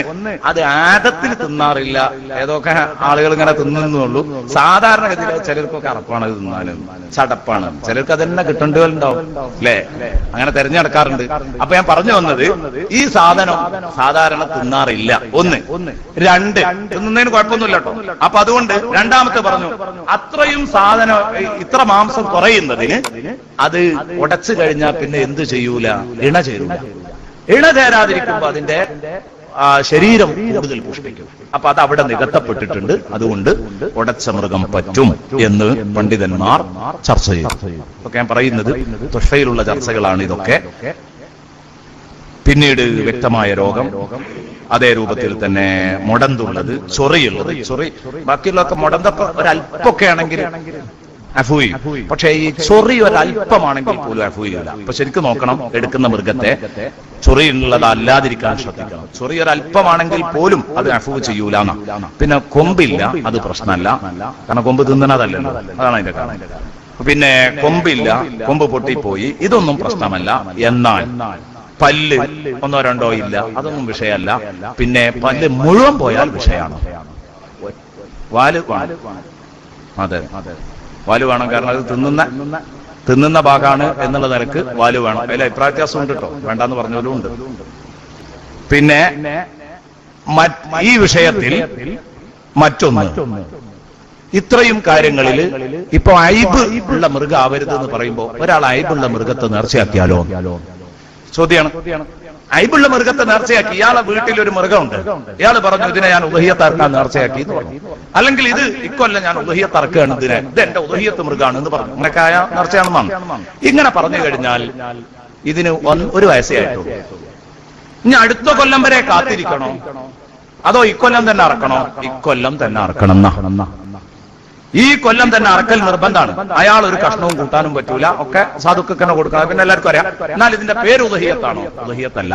അത് ആദത്തിൽ തിന്നാറില്ല, ഏതൊക്കെ ആളുകൾ ഇങ്ങനെ തിന്നുന്നുള്ളൂ. സാധാരണഗതിയിൽ ചിലർക്കൊക്കെ അറപ്പാണ് തിന്നാനും, ചടപ്പാണ്, ചിലർക്ക് അതന്നെ കിട്ടേണ്ടതുണ്ടാവും അല്ലേ, അങ്ങനെ തെരഞ്ഞെടുക്കാറുണ്ട്. അപ്പൊ ഞാൻ പറഞ്ഞു വന്നത് ഈ സാധനം സാധാരണ തിന്നാറില്ല. ഒന്ന്. 2, തിന്നുന്നതിന് കുഴപ്പമൊന്നുമില്ല കേട്ടോ. അപ്പൊ അതുകൊണ്ട് രണ്ടാമത്തെ പറഞ്ഞു, അത്രയും സാധനം ഇത്ര മാംസം കുറയുന്നതിന് അത് ഉടച്ചു കഴിഞ്ഞാൽ പിന്നെ എന്ത് ചെയ്യൂല? ഇണ ചേരൂല. ഇണ ചേരാതിരിക്കുമ്പോ അതിന്റെ ശരീരം കൂടുതൽ പുഷ്പിക്കും. അപ്പൊ അത് അവിടെ നികത്തപ്പെട്ടിട്ടുണ്ട്. അതുകൊണ്ട് ഉടച്ച മൃഗം പറ്റും എന്ന് പണ്ഡിതന്മാർ ചർച്ച ചെയ്യും. ഒക്കെ ഞാൻ പറയുന്നത് തുഷയിലുള്ള ചർച്ചകളാണ് ഇതൊക്കെ. പിന്നീട് വ്യക്തമായ രോഗം, അതേ രൂപത്തിൽ തന്നെ മുടന്തുള്ളത്, ചൊറിയുള്ളത്. ചൊറി ബാക്കിയുള്ളതൊക്കെ മുടന്തൊക്കെ ഒരല്പൊക്കെ ആണെങ്കിൽ അഫൂ ചെയ്യും. പക്ഷേ ഈ ചൊറി ഒരല്പമാണെങ്കിൽ പോലും അഫൂ ചെയ്യില്ല. അപ്പൊ ശരിക്കും നോക്കണം, എടുക്കുന്ന മൃഗത്തെ ചൊറിയുള്ളത് അല്ലാതിരിക്കാൻ ശ്രദ്ധിക്കണം. ചൊറി ഒരല്പമാണെങ്കിൽ പോലും അത് അഫൂ ചെയ്യൂല. പിന്നെ കൊമ്പില്ല, അത് പ്രശ്നമല്ല, കാരണം കൊമ്പ് തിന്നണതല്ലല്ലോ, അതാണ് അതിന്റെ കാരണം. പിന്നെ കൊമ്പില്ല, കൊമ്പ് പൊട്ടിപ്പോയി, ഇതൊന്നും പ്രശ്നമല്ല. എന്നാൽ പല്ല് 1 2 ഇല്ല, അതൊന്നും വിഷയമല്ല. പിന്നെ പല്ല് മുഴുവൻ പോയാൽ വിഷയമാണ്. വാല് അതെ വാല് വേണം, കാരണം അത് തിന്നുന്ന ഭാഗമാണ് എന്നുള്ള നിലക്ക് വാല് വേണം. അതിൽ അഭിപ്രായ വ്യത്യാസം ഉണ്ട് കേട്ടോ, വേണ്ടാന്ന് പറഞ്ഞാലും ഉണ്ട്. പിന്നെ ഈ വിഷയത്തിൽ മറ്റൊന്ന്, ഇത്രയും കാര്യങ്ങളിൽ ഇപ്പൊ അയ്ബ് ഉള്ള മൃഗം ആവരുത് എന്ന് പറയുമ്പോ ഒരാൾ അയ്ബുള്ള മൃഗത്തെ നേർച്ചയാക്കിയാലോ ചോദ്യമാണ്. അയ്ബുള്ള മൃഗത്തെ നേർച്ചയാക്കി, ഇയാളെ വീട്ടിൽ ഒരു മൃഗമുണ്ട്, ഇയാൾ പറഞ്ഞു ഇതിനെ ഞാൻ ഉദഹിയത്തറക്കാൻ നേർച്ചയാക്കി എന്ന് പറഞ്ഞു. അല്ലെങ്കിൽ ഇത് ഇക്കൊല്ലം ഞാൻ ഉദഹിയത്തറക്കുകയാണ്, ഇതിനെ ഇത് എന്റെ ഉദഹിയത്ത് മൃഗമാണ് എന്ന് പറഞ്ഞു. അങ്ങനെയൊക്കെ ആയ നേർച്ചയാണെന്നാണ്. ഇങ്ങനെ പറഞ്ഞു കഴിഞ്ഞാൽ ഇതിന് 1 വയസ്സേ ആയിട്ടുള്ളൂ. ഇനി അടുത്ത കൊല്ലം വരെ കാത്തിരിക്കണോ, അതോ ഇക്കൊല്ലം തന്നെ അറക്കണോ? ഇക്കൊല്ലം തന്നെ അറക്കണം എന്നാ. ഈ കൊല്ലം തന്നെ അറക്കൽ നിർബന്ധമാണ്. അയാൾ ഒരു കഷ്ണവും കൂട്ടാനും പറ്റൂല, ഒക്കെ സാധുക്കന്നെ കൊടുക്കണം. പിന്നെ എല്ലാവർക്കും അറിയാം. എന്നാൽ ഇതിന്റെ പേര് ഉദഹിയത്താണോ? ഉദഹിയത്തല്ല,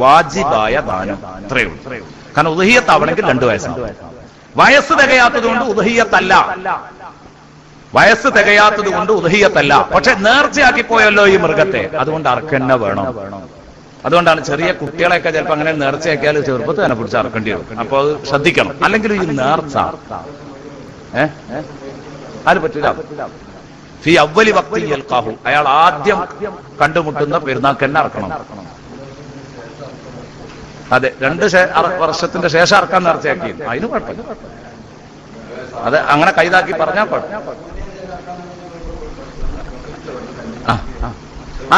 വാജിബായ ദാനം, അത്രയേ ഉള്ളൂ. കാരണം ഉദഹിയത്താവണമെങ്കിൽ 2 വയസ്സാണ്. വയസ്സ് തികയാത്തത് കൊണ്ട് ഉദഹിയത്തല്ല, വയസ്സ് തികയാത്തത് കൊണ്ട് ഉദഹിയത്തല്ല. പക്ഷെ നേർച്ചയാക്കി പോയല്ലോ ഈ മൃഗത്തെ, അതുകൊണ്ട് അറക്കന്നെ വേണം. അതുകൊണ്ടാണ് ചെറിയ കുട്ടികളെയൊക്കെ ചിലപ്പോൾ അങ്ങനെ നേർച്ചയാക്കിയാൽ ചെറുപ്പത്തിൽ തന്നെ പിടിച്ച് അറക്കേണ്ടി വരും. അപ്പൊ അത് ശ്രദ്ധിക്കണം. അല്ലെങ്കിൽ ഈ നേർച്ച അത് പറ്റില്ല. ഫി അവ്വലി വഖ്തി യൽഖാഹു, അയാൾ ആദ്യം കണ്ടുമുട്ടുന്ന പെരുന്നാൾക്ക് തന്നെ അറക്കണം. അതെ, 2 വർഷത്തിന്റെ ശേഷം അറക്കാൻ നേർച്ചയാക്കി, അതിന് കുഴപ്പമില്ല. അത് അങ്ങനെ കൈതാക്കി പറഞ്ഞാൽ കുഴപ്പം.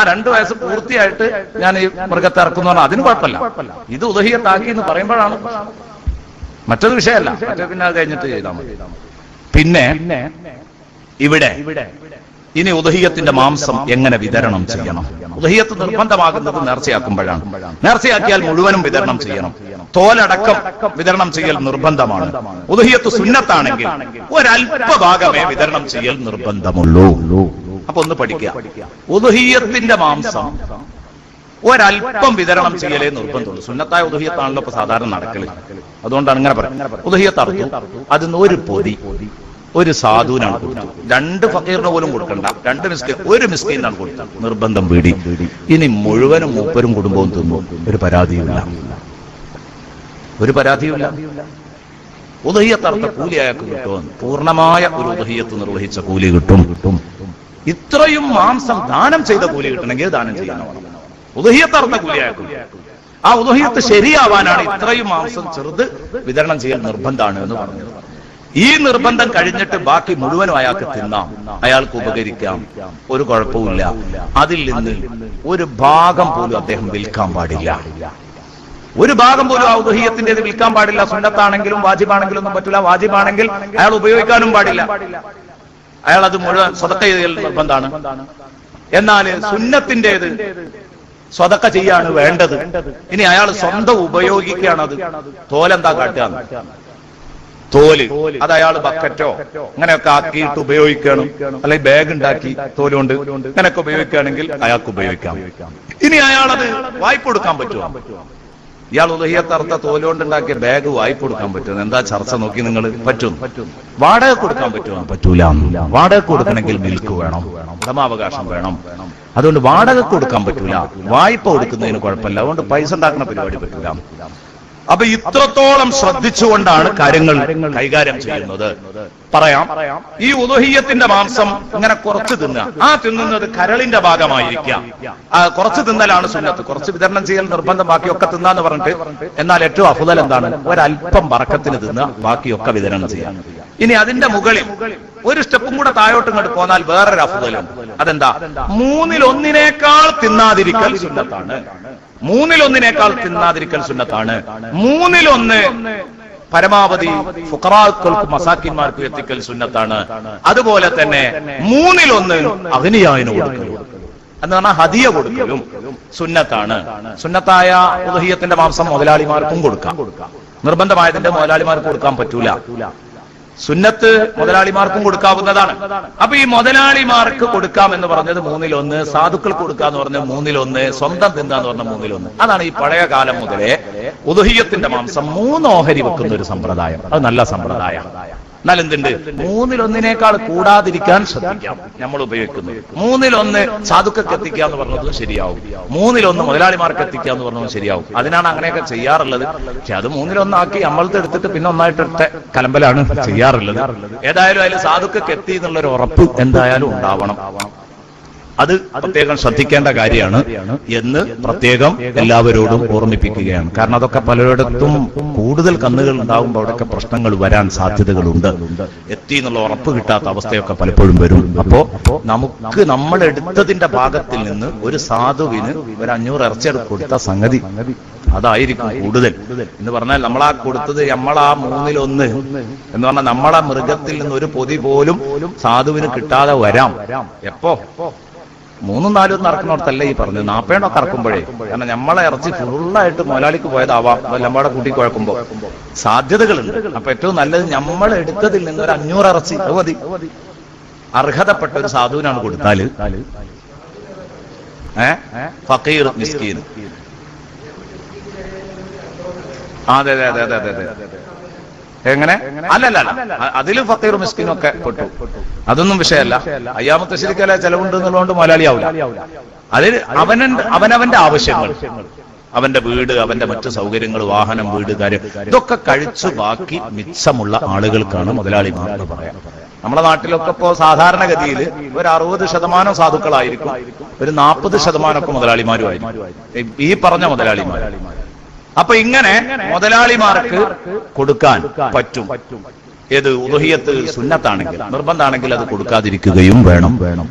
2 വയസ്സ് പൂർത്തിയായിട്ട് ഞാൻ ഈ മൃഗത്തെ ഇറക്കുന്നു പറഞ്ഞാൽ അതിന് കുഴപ്പമില്ല. ഇത് ഉദഹിയത്താക്കി എന്ന് പറയുമ്പോഴാണ് മറ്റൊരു വിഷയമല്ല. മറ്റേ പിന്നെ അത് കഴിഞ്ഞിട്ട് ചെയ്താൽ മതി. പിന്നെ ഇവിടെ ഇനി ഉദഹിയത്തിന്റെ മാംസം എങ്ങനെ വിതരണം ചെയ്യണം? ഉദഹിയത്ത് നിർബന്ധമാകുന്നത് നേർച്ചയാക്കുമ്പോഴാണ്. നേർച്ചയാക്കിയാൽ മുഴുവനും വിതരണം ചെയ്യണം. തോലടക്കം വിതരണം ചെയ്യൽ നിർബന്ധമാണ്. ഉദഹിയത്ത് സുന്നത്താണെങ്കിൽ ഒരല്പഭാഗമേ വിതരണം ചെയ്യൽ നിർബന്ധമുള്ളൂ. അപ്പൊ ഒന്ന് പഠിക്കുക, ഉദഹിയത്തിന്റെ മാംസം ഒരല്പം വിതരണം ചെയ്യലേ നിർബന്ധമുള്ളൂ. സുന്നത്തായ ഉദഹിയത്താണല്ലോ ഇപ്പൊ സാധാരണ നടക്കല്. അതുകൊണ്ടാണ് ഇങ്ങനെ പറയുന്നത്. ഉദഹിയത്ത് അറുത്തു, അതിന് ഒരു പൊതി ഒരു സാധുവിനാണ് കൊടുത്തത്. 2 ഫക്കീറിന് പോലും കൊടുക്കണ്ട, 2 മിസ്കീൻ, 1 മിസ്കീനാണ് കൊടുത്തത്. നിർബന്ധം വീടി. ഇനി മുഴുവനും മൂപ്പരും കുടുംബവും തിന്നു, ഒരു പരാതിയുമില്ല, ഒരു പരാതിയുമില്ല. ഉദഹിയത്ത് അർത്ഥ കൂലി അയാൾക്ക് കിട്ടുമെന്ന്, പൂർണ്ണമായ ഒരു ഉദഹിയത്ത് നിർവഹിച്ച കൂലി കിട്ടും. ഇത്രയും മാംസം ദാനം ചെയ്ത കൂലി കിട്ടണമെങ്കിൽ ദാനം ചെയ്യണം. ഉദഹിയത്ത് അർത്ഥ കൂലി അയാൾക്ക്. ആ ഉദഹിയത്ത് ശരിയാവാനാണ് ഇത്രയും മാംസം ചെറുത് വിതരണം ചെയ്യാൻ നിർബന്ധമാണ് എന്ന് പറഞ്ഞത്. ഈ നിർബന്ധം കഴിഞ്ഞിട്ട് ബാക്കി മുഴുവനും അയാൾക്ക് തിന്നാം, അയാൾക്ക് ഉപകരിക്കാം, ഒരു കുഴപ്പമില്ല. അതിൽ നിന്ന് ഒരു ഭാഗം പോലും അദ്ദേഹം വിൽക്കാൻ പാടില്ല. ഒരു ഭാഗം പോലും ആ ഉദഹിയത്തിൻ്റെത് വിൽക്കാൻ പാടില്ല. സുന്നത്താണെങ്കിലും വാജിബാണെങ്കിലും ഒന്നും പറ്റില്ല. വാജിബാണെങ്കിൽ അയാൾ ഉപയോഗിക്കാനും പാടില്ല. അയാൾ അത് മുഴുവൻ സ്വതക്ക ചെയ്യൽ നിർബന്ധമാണ്. എന്നാൽ സുന്നത്തിൻ്റെത് സ്വതക്ക ചെയ്യാണ് വേണ്ടത്. ഇനി അയാൾ സ്വന്തം ഉപയോഗിക്കുകയാണത്. തോലെന്താ കാട്ടുക? തോല് അത് അയാൾ ബക്കറ്റോ അങ്ങനെയൊക്കെ ആക്കിയിട്ട് ഉപയോഗിക്കണം, അല്ലെങ്കിൽ ബാഗ് ഉണ്ടാക്കി തോലുകൊണ്ട് ഇങ്ങനെയൊക്കെ ഉപയോഗിക്കുകയാണെങ്കിൽ അയാൾക്ക് ഉപയോഗിക്കാം. ഇനി അയാളത് വായ്പ കൊടുക്കാൻ പറ്റുമോ? ഇയാൾ ഉദഹിയത്തറുത്ത തോലുകൊണ്ടുണ്ടാക്കിയ ബാഗ് വായ്പ കൊടുക്കാൻ പറ്റുമോ? എന്താ ചർച്ച നോക്കി നിങ്ങൾ? പറ്റും. വാടക കൊടുക്കാൻ പറ്റുമോ? പറ്റൂല. വാടക കൊടുക്കണമെങ്കിൽ മിൽക്ക് വേണം, ഉടമാവകാശം വേണം. അതുകൊണ്ട് വാടക കൊടുക്കാൻ പറ്റൂല. വായ്പ കൊടുക്കുന്നതിന് കുഴപ്പമില്ല. അതുകൊണ്ട് പൈസ ഉണ്ടാക്കുന്ന പരിപാടി പറ്റൂല. അപ്പൊ ഇത്രത്തോളം ശ്രദ്ധിച്ചുകൊണ്ടാണ് കാര്യങ്ങൾ കൈകാര്യം ചെയ്യുന്നത്. പറയാം, ഈ ഉദഹിയത്തിന്റെ മാംസം ഇങ്ങനെ കുറച്ച് തിന്നുക. ആ തിന്നുന്നത് കരളിന്റെ ഭാഗമായിരിക്കാം. കുറച്ച് തിന്നലാണ് സുന്നത്ത്. കുറച്ച് വിതരണം ചെയ്യൽ നിർബന്ധം, ബാക്കിയൊക്കെ തിന്നാന്ന് പറഞ്ഞിട്ട്. എന്നാൽ ഏറ്റവും അഫ്ദൽ എന്താണ്? ഒരല്പം ബറക്കത്തിന് തിന്നുക, ബാക്കിയൊക്കെ വിതരണം ചെയ്യാം. ഇനി അതിന്റെ മുകളിൽ ഒരു സ്റ്റെപ്പും കൂടെ താഴോട്ട് ഇങ്ങോട്ട് പോന്നാൽ വേറൊരു അഫ്ദലുണ്ട്. അതെന്താ? 1/3 തിന്നാതിരിക്കൽ സുന്നത്താണ്. 1/3 തിന്നാതിരിക്കൽ സുന്നത്താണ്. 1/3 പരമാവധി ഫുഖറാക്കൾക്കും മസാക്കിന്മാർക്കും എത്തിക്കൽ സുന്നത്താണ്. അതുപോലെ തന്നെ 1/3 അഗ്നിയായിന് കൊടുക്കലും എന്ന് പറഞ്ഞാൽ ഹദിയ കൊടുക്കലും സുന്നത്താണ്. സുന്നത്തായ ഉദഹിയത്തിന്റെ മാംസം മുതലാളിമാർക്കും കൊടുക്കാം. നിർബന്ധമായതിന്റെ മുതലാളിമാർക്ക് കൊടുക്കാൻ പറ്റൂല. സുന്നത്ത് മുതലാളിമാർക്കും കൊടുക്കാവുന്നതാണ്. അപ്പൊ ഈ മുതലാളിമാർക്ക് കൊടുക്കാം എന്ന് പറഞ്ഞത് 1/3, സാധുക്കൾ കൊടുക്കാന്ന് പറഞ്ഞത് 1/3, സ്വന്തം തിന്നാന്ന് പറഞ്ഞ 1/3. അതാണ് ഈ പഴയ കാലം മുതലേ ഉദഹിയത്തിന്റെ മാംസം 3 ഓഹരി വെക്കുന്ന ഒരു സമ്പ്രദായം. അത് നല്ല സമ്പ്രദായം. എന്നാൽ എന്തുണ്ട്? 1/3 കൂടാതിരിക്കാൻ ശ്രദ്ധിക്കാം. നമ്മൾ ഉപയോഗിക്കുന്നത് 1/3 സാധുക്കൾക്ക് എത്തിക്കുക എന്ന് പറഞ്ഞത് ശരിയാവും. 1/3 മുതലാളിമാർക്ക് എത്തിക്കുക എന്ന് പറഞ്ഞത് ശരിയാവും. അതിനാണ് അങ്ങനെയൊക്കെ ചെയ്യാറുള്ളത്. പക്ഷെ അത് 1/3 ആക്കി നമ്മളത് എടുത്തിട്ട് പിന്നെ ഒന്നായിട്ട് കലമ്പലാണ് ചെയ്യാറുള്ളത്. ഏതായാലും അതിൽ സാധുക്കൾക്ക് എത്തി എന്നുള്ളൊരു ഉറപ്പ് എന്തായാലും ഉണ്ടാവണം. അത് പ്രത്യേകം ശ്രദ്ധിക്കേണ്ട കാര്യമാണ് എന്ന് പ്രത്യേകം എല്ലാവരോടും ഓർമ്മിപ്പിക്കുകയാണ്. കാരണം അതൊക്കെ പലയിടത്തും കൂടുതൽ കന്നുകൾ ഉണ്ടാകുമ്പോൾ അവിടെയൊക്കെ പ്രശ്നങ്ങൾ വരാൻ സാധ്യതകളുണ്ട്. എത്തി എന്നുള്ള ഉറപ്പ് കിട്ടാത്ത അവസ്ഥയൊക്കെ പലപ്പോഴും വരും. അപ്പോ നമുക്ക് നമ്മൾ എടുത്തതിന്റെ ഭാഗത്തിൽ നിന്ന് ഒരു സാധുവിന് ഒരു 500 ഇറച്ചിയെടുത്ത് കൊടുത്ത സംഗതി അതായിരിക്കും കൂടുതൽ എന്ന് പറഞ്ഞാൽ, നമ്മളാ കൊടുത്തത് നമ്മളാ 1/3 എന്ന് പറഞ്ഞാൽ നമ്മളാ മൃഗത്തിൽ നിന്ന് ഒരു പൊതി പോലും സാധുവിന് കിട്ടാതെ വരാം. എപ്പോ 3-4 ഇറക്കുന്നിടത്തല്ല ഈ പറഞ്ഞത്. 40 ഇറക്കുമ്പോഴേ, കാരണം നമ്മളെ ഇറച്ചി ഫുള്ളായിട്ട് മുതലാളിക്ക് പോയതാവാം. നമ്മടെ കൂട്ടി കുഴക്കുമ്പോ സാധ്യതകളുണ്ട്. അപ്പൊ ഏറ്റവും നല്ലത് നമ്മൾ എടുത്തതിൽ നിന്ന് ഒരു 500 ഇറച്ചി അത് മതി. അർഹതപ്പെട്ട ഒരു സാധുവിനാണ് കൊടുത്താല്, ഫക്കീർ മിസ്കീൻ. അതെ അതെ അതെ അതെ അതെ. എങ്ങനെ? അല്ലല്ല, അതിലും ഫക്കീർ മിസ്കീനും ഒക്കെ പെട്ടു. അതൊന്നും വിഷയമല്ല. അയ്യാമത്തെ ശരിക്കല്ല ചെലവുണ്ട് എന്നുള്ളതുകൊണ്ട് മുതലാളിയാവില്ല. അതിൽ അവനവന്റെ ആവശ്യങ്ങൾ, അവന്റെ വീട്, അവന്റെ മറ്റു സൗകര്യങ്ങൾ, വാഹനം, വീട്, കാര്യം ഇതൊക്കെ കഴിച്ചു ബാക്കി മിച്ചമുള്ള ആളുകൾക്കാണ് മുതലാളിമാർ എന്ന് പറയാം. നമ്മുടെ നാട്ടിലൊക്കെ ഇപ്പോ സാധാരണഗതിയിൽ ഒരു 60% സാധുക്കളായിരിക്കും, ഒരു 40% മുതലാളിമാരുമായിരിക്കും, ഈ പറഞ്ഞ മുതലാളിമാർ. അപ്പൊ ഇങ്ങനെ മുതലാളിമാർക്ക് കൊടുക്കാൻ പറ്റും. ഏത്? ഉദഹിയത്ത് സുന്നത്താണെങ്കിൽ, നിർബന്ധമാണെങ്കിൽ അത് കൊടുക്കാതിരിക്കുകയും വേണം.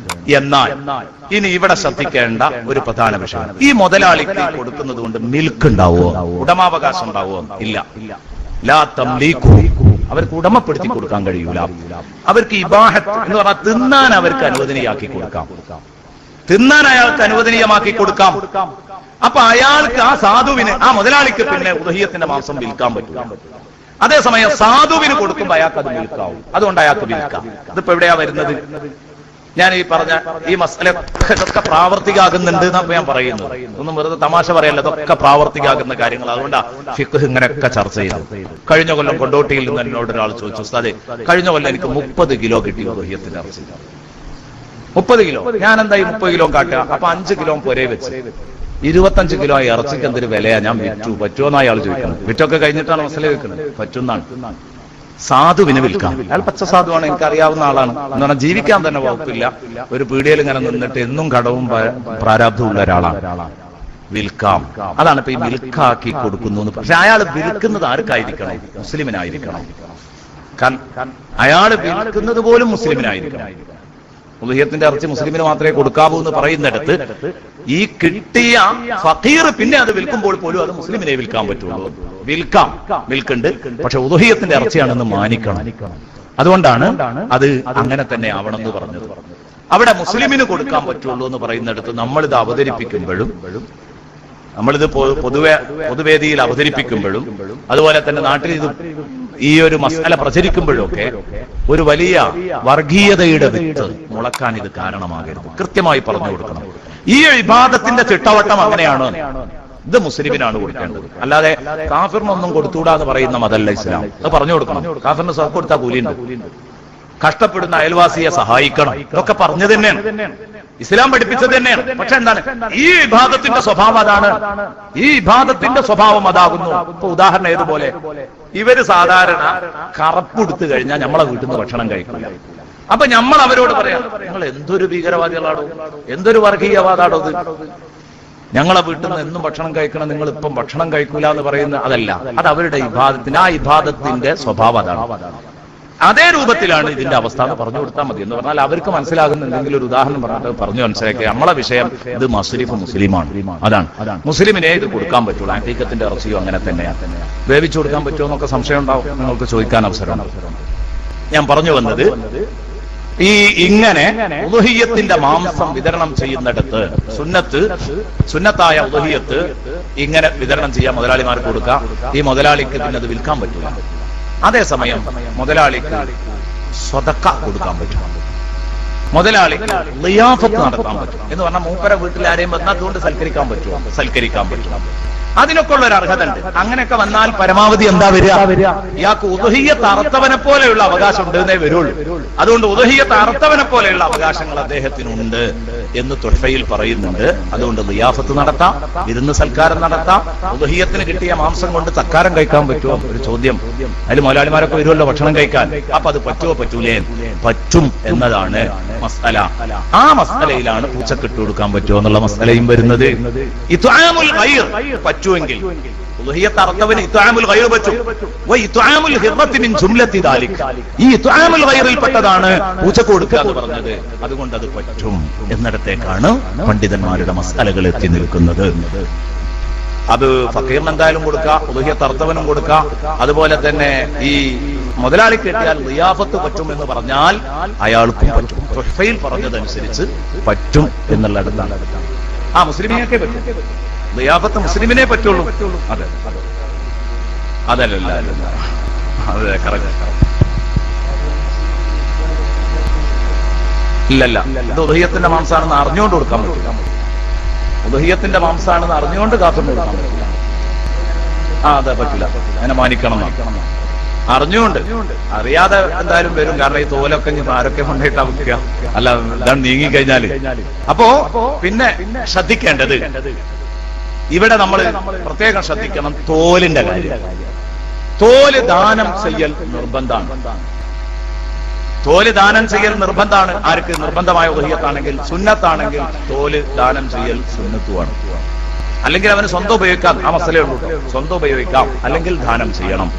എന്നാൽ ഇനി ഇവിടെ ശ്രദ്ധിക്കേണ്ട ഒരു പ്രധാന വിഷയം, ഈ മുതലാളിക്ക് കൊടുക്കുന്നത് കൊണ്ട് മിൽക്ക് ഉണ്ടാവോ, ഉടമാവകാശം ഉണ്ടാവോ? ഇല്ല. ലാ തംലീഖു, അവർക്ക് ഉടമപ്പെടുത്തി കൊടുക്കാൻ കഴിയൂല. അവർക്ക് ഇബാഹത്ത് എന്ന് പറഞ്ഞാൽ തിന്നാൻ അവർക്ക് അനുവദനീയാക്കി കൊടുക്കാം. തിന്നാൻ അയാൾക്ക് അനുവദനീയമാക്കി കൊടുക്കാം. അപ്പൊ അയാൾക്ക്, ആ സാധുവിന്, ആ മുതലാളിക്ക് പിന്നെ ഉദഹിയത്തിന്റെ മാംസം വിൽക്കാൻ പറ്റും. അതേസമയം സാധുവിന് കൊടുക്കുമ്പോൾ അയാൾക്ക് അത് വിൽക്കാവും. അതുകൊണ്ട് അയാൾക്ക് വിൽക്കാം. ഇതിപ്പോ എവിടെയാ വരുന്നത്? ഞാൻ ഈ പറഞ്ഞ ഈ മസലൊക്കെ പ്രാവർത്തികമാകുന്നുണ്ട് എന്നാണ് ഞാൻ പറയുന്നത്. ഒന്നും വെറുതെ തമാശ പറയല്ല, ഇതൊക്കെ പ്രാവർത്തികമാകുന്ന കാര്യങ്ങൾ. അതുകൊണ്ടാണ് ഫിഖ് ഇങ്ങനെയൊക്കെ ചർച്ച ചെയ്തത്. കഴിഞ്ഞ കൊല്ലം കൊണ്ടോട്ടിയിൽ നിന്ന് എന്നോട് ഒരാൾ ചോദിച്ചു, ഉസ്താദേ കഴിഞ്ഞ കൊല്ലം എനിക്ക് 30 കിലോ കിട്ടി ഉദഹിയത്തിന്റെ ഇറച്ചി. 30 കിലോ. ഞാൻ എന്തായി 30 കിലോ കാട്ടുക? അപ്പൊ 5 കിലോ പൊരേ വെച്ച് 25 കിലോ ഇറച്ചിക്ക് എന്തൊരു വിലയാ, ഞാൻ വിറ്റു. പറ്റുമോന്ന് അയാൾ ചോദിക്കണം. വിറ്റൊക്കെ കഴിഞ്ഞിട്ടാണ് മസല വെക്കുന്നത്. പറ്റുന്നാണ്. സാധുവിന് വിൽക്കാം. അയാൾ പച്ച സാധുവാണ്, എനിക്കറിയാവുന്ന ആളാണ്. എന്ന് പറഞ്ഞാൽ ജീവിക്കാൻ തന്നെ വകുപ്പില്ല. ഒരു പീടികയിൽ ഇങ്ങനെ നിന്നിട്ട് എന്നും കടവും പ്രാരാബ്ധവും ഉള്ള ഒരാളാണ്. വിൽക്കാം. അതാണ് ഇപ്പൊ ഈ വിൽക്കാക്കി കൊടുക്കുന്നു. പക്ഷെ അയാൾ വിൽക്കുന്നത് ആർക്കായിരിക്കണം? മുസ്ലിമിനായിരിക്കണം. അയാൾ വിൽക്കുന്നത് പോലും മുസ്ലിമിനായിരിക്കണം. ഉദഹിയത്തിന്റെ ഇറച്ചി മുസ്ലിമിന് മാത്രമേ കൊടുക്കാവൂ എന്ന് പറയുന്നിടത്ത് ഈ കിട്ടിയ ഫഖീർ പിന്നെ അത് വിൽക്കുമ്പോൾ പോലും അത് മുസ്ലിമിനെ വിൽക്കാൻ പറ്റുള്ളൂ. വിൽക്കാം, വിൽക്കുന്നുണ്ട്. പക്ഷെ ഉദഹിയത്തിന്റെ ഇറച്ചിയാണെന്ന് മാനിക്കണം. അതുകൊണ്ടാണ് അത് അങ്ങനെ തന്നെ ആവണം എന്ന് പറഞ്ഞത്. അവിടെ മുസ്ലിമിന് കൊടുക്കാൻ പറ്റുള്ളൂ എന്ന് പറയുന്നിടത്ത് നമ്മളിത് അവതരിപ്പിക്കുമ്പോഴും, നമ്മളിത് പൊതുവേദിയിൽ അവതരിപ്പിക്കുമ്പോഴും, അതുപോലെ തന്നെ നാട്ടിൽ ഇത് ഈ ഒരു മസാല പ്രചരിക്കുമ്പോഴൊക്കെ ഒരു വലിയ വർഗീയതയുടെ വിത്ത് മുളക്കാൻ ഇത് കാരണമാകരുത്. കൃത്യമായി പറഞ്ഞു കൊടുക്കണം. ഈ ഇബാദത്തിന്റെ ചിട്ടവട്ടം അങ്ങനെയാണ്. ഇത് മുസ്ലിമിനാണ് കൊടുക്കേണ്ടത്. അല്ലാതെ കാഫിറിനൊന്നും കൊടുത്തൂടാ എന്ന് പറയുന്ന മതമല്ല ഇസ്ലാം. അത് പറഞ്ഞു കൊടുക്കണം. കാഫിറിന് സ്വത്ത് കൊടുത്താൽ കൂലിയുണ്ട്. കഷ്ടപ്പെടുന്ന അയൽവാസിയെ സഹായിക്കണം. ഇതൊക്കെ പറഞ്ഞു തന്നെയാണ്, ഇസ്ലാം പഠിപ്പിച്ചത് തന്നെയാണ്. പക്ഷെ എന്താണ് ഈ ഇബാദത്തിന്റെ സ്വഭാവം? അതാണ് ഈ ഇബാദത്തിന്റെ സ്വഭാവം, അതാകുന്നു. ഇപ്പൊ ഉദാഹരണം ഏതുപോലെ, ഇവര് സാധാരണ കറപ്പെടുത്തു കഴിഞ്ഞാൽ നമ്മളെ വീട്ടിൽ നിന്ന് ഭക്ഷണം കഴിക്കില്ല. അപ്പൊ നമ്മൾ അവരോട് പറയാം, നിങ്ങൾ എന്തൊരു ഭീകരവാദികളാണോ, എന്തൊരു വർഗീയവാദാണോ ഇത്, ഞങ്ങളെ വീട്ടിൽ നിന്ന് എന്നും ഭക്ഷണം കഴിക്കണം, നിങ്ങൾ ഇപ്പം ഭക്ഷണം കഴിക്കൂല എന്ന് പറയുന്നത് അതല്ല. അത് അവരുടെ ഇബാദത്തിന്, ആ ഇബാദത്തിന്റെ സ്വഭാവം അതാണ്. അതേ രൂപത്തിലാണ് ഇതിന്റെ അവസ്ഥ എന്ന് പറഞ്ഞു കൊടുത്താൽ മതി. എന്ന് പറഞ്ഞാൽ അവർക്ക് മനസ്സിലാകുന്ന എന്തെങ്കിലും ഒരു ഉദാഹരണം പറഞ്ഞിട്ട് പറഞ്ഞു മനസ്സിലാക്കുക. നമ്മളെ വിഷയം ഇത് മസ്രിഫ് മുസ്ലിമാണ്. അതാണ് മുസ്ലിമിനെ ഇത് കൊടുക്കാൻ പറ്റുള്ളൂ. അഖീഖത്തിന്റെ ഇറച്ചിയോ അങ്ങനെ തന്നെയാണ്. വേവിച്ചു കൊടുക്കാൻ പറ്റുമോ എന്നൊക്കെ സംശയം ഉണ്ടാവും, നിങ്ങൾക്ക് ചോദിക്കാൻ അവസരമുണ്ട്. ഞാൻ പറഞ്ഞു വന്നത്, ഈ ഇങ്ങനെ ഉദഹിയത്തിന്റെ മാംസം വിതരണം ചെയ്യുന്നിടത്ത് സുന്നത്തായ ഉദഹിയത്ത് ഇങ്ങനെ വിതരണം ചെയ്യാൻ മുതലാളിമാർക്ക് കൊടുക്കാം. ഈ മുതലാളിക്ക് പിന്നെ അത് വിൽക്കാൻ പറ്റില്ല. അതേസമയം മുതലാളിക്ക് സ്വതക്ക കൊടുക്കാൻ പറ്റും. മുതലാളിക്ക് ളിയാഫത്ത് നടത്താൻ പറ്റും. എന്ന് പറഞ്ഞാൽ മൂപ്പര വീട്ടിൽ ആരെയും വന്നാൽ അതുകൊണ്ട് സൽക്കരിക്കാൻ പറ്റും. അതിനൊക്കെ ഉള്ള ഒരു അർഹത ഉണ്ട്. അങ്ങനെയൊക്കെ വന്നാൽ പരമാവധി എന്താ വരിക? ഇയാൾക്ക് ഉദഹിയത്ത് അറുത്തവനെ പോലെയുള്ള അവകാശം ഉണ്ടെന്നേ വരുള്ളൂ. അതുകൊണ്ട് ഉദഹിയത്ത് അറുത്തവനെ പോലെയുള്ള അവകാശങ്ങൾ അദ്ദേഹത്തിനുണ്ട് എന്ന് തുഹഫയിൽ പറയുന്നുണ്ട്. അതുകൊണ്ട് ളിയാഫത്ത് നടത്താം, വിരുന്ന് സൽക്കാരം നടത്താം. ഉദഹിയത്തിന് കിട്ടിയ മാംസം കൊണ്ട് തക്കാരം കഴിക്കാൻ പറ്റുമോ? ഒരു ചോദ്യം. അതിൽ മുതലാളിമാരൊക്കെ വരുമല്ലോ ഭക്ഷണം കഴിക്കാൻ. അപ്പൊ അത് പറ്റുമോ പറ്റൂലേ? പറ്റും എന്നതാണ് മസ്അല. ആ മസ്അലയിലാണ് പൂച്ചക്കിട്ട് കൊടുക്കാൻ പറ്റുമോ എന്നുള്ള മസ്അലയും വരുന്നത്. ഇത്ആമുൽ ഗൈർ പറ്റുമെങ്കിൽ ഉദഹിയത്ത് അറുത്തവന് ഇത്ആമുൽ ഗൈർ പറ്റും. ഇത്ആമുൽ ഹിർറത്തി മിൻ ജുംലത്തി ദാലിക്, ഈ ഇത്ആമുൽ ഗൈറിൽപ്പെട്ടതാണ് പൂച്ചക്ക് കൊടുക്കുക എന്ന് പറഞ്ഞത്. അതുകൊണ്ട് അത് പറ്റും എന്നിടത്തേക്കാണ് പണ്ഡിതന്മാരുടെ മസ്അലകൾ എത്തി നിൽക്കുന്നത്. അത് ഫക്കീറിന് എന്തായാലും കൊടുക്കാം, ഉദഹിയത്ത് അറുത്തവനും കൊടുക്കാം. അതുപോലെ തന്നെ ഈ മുതലാളി കിട്ടിയാൽ ളിയാഫത്ത് പറ്റും എന്ന് പറഞ്ഞാൽ അയാൾക്കും പറ്റും. തുഹഫയിൽ പറഞ്ഞതനുസരിച്ച് പറ്റും എന്നുള്ളിടത്താണ്. ആ മുസ്ലിമിനൊക്കെ പറ്റും. ളിയാഫത്ത് മുസ്ലിമിനെ പറ്റുള്ളൂ. അതെ, അതല്ല, അതെ, കറക്റ്റ്. ഇല്ലല്ല, ഇത് ഉദഹിയത്തിന്റെ മാംസാണെന്ന് അറിഞ്ഞുകൊണ്ട് കൊടുക്കാൻ പറ്റില്ല. ഉദഹിയത്തിന്റെ മാംസാണെന്ന് അറിഞ്ഞുകൊണ്ട് കാഫിറിന് കൊടുക്കാൻ പറ്റില്ല. അതെ, പറ്റില്ല. അങ്ങനെ മാനിക്കണം. അറിഞ്ഞുകൊണ്ട്, അറിയാതെ എന്തായാലും വരും. കാരണം ഈ തോലൊക്കെ ആരൊക്കെ കൊണ്ടിട്ടാ വെക്കുക, അല്ല ഇതാണ് നീങ്ങിക്കഴിഞ്ഞാല്. അപ്പോ പിന്നെ ശ്രദ്ധിക്കേണ്ടത്, ഇവിടെ നമ്മൾ പ്രത്യേകം ശ്രദ്ധിക്കണം തോലിന്റെ കാര്യം. തോല് ദാനം ചെയ്യൽ നിർബന്ധമാണ്. തോല് ദാനം ചെയ്യൽ നിർബന്ധമാണ്. ആർക്ക്? നിർബന്ധമായ ഉദഹിയത്താണെങ്കിൽ. സുന്നത്താണെങ്കിൽ തോല് ദാനം ചെയ്യൽ സുന്നത്തുമാണ്. അല്ലെങ്കിൽ അവന് സ്വന്തം ഉപയോഗിക്കാം. ആ മസലയുള്ളൂ. സ്വന്തം ഉപയോഗിക്കാം, അല്ലെങ്കിൽ ദാനം ചെയ്യണം.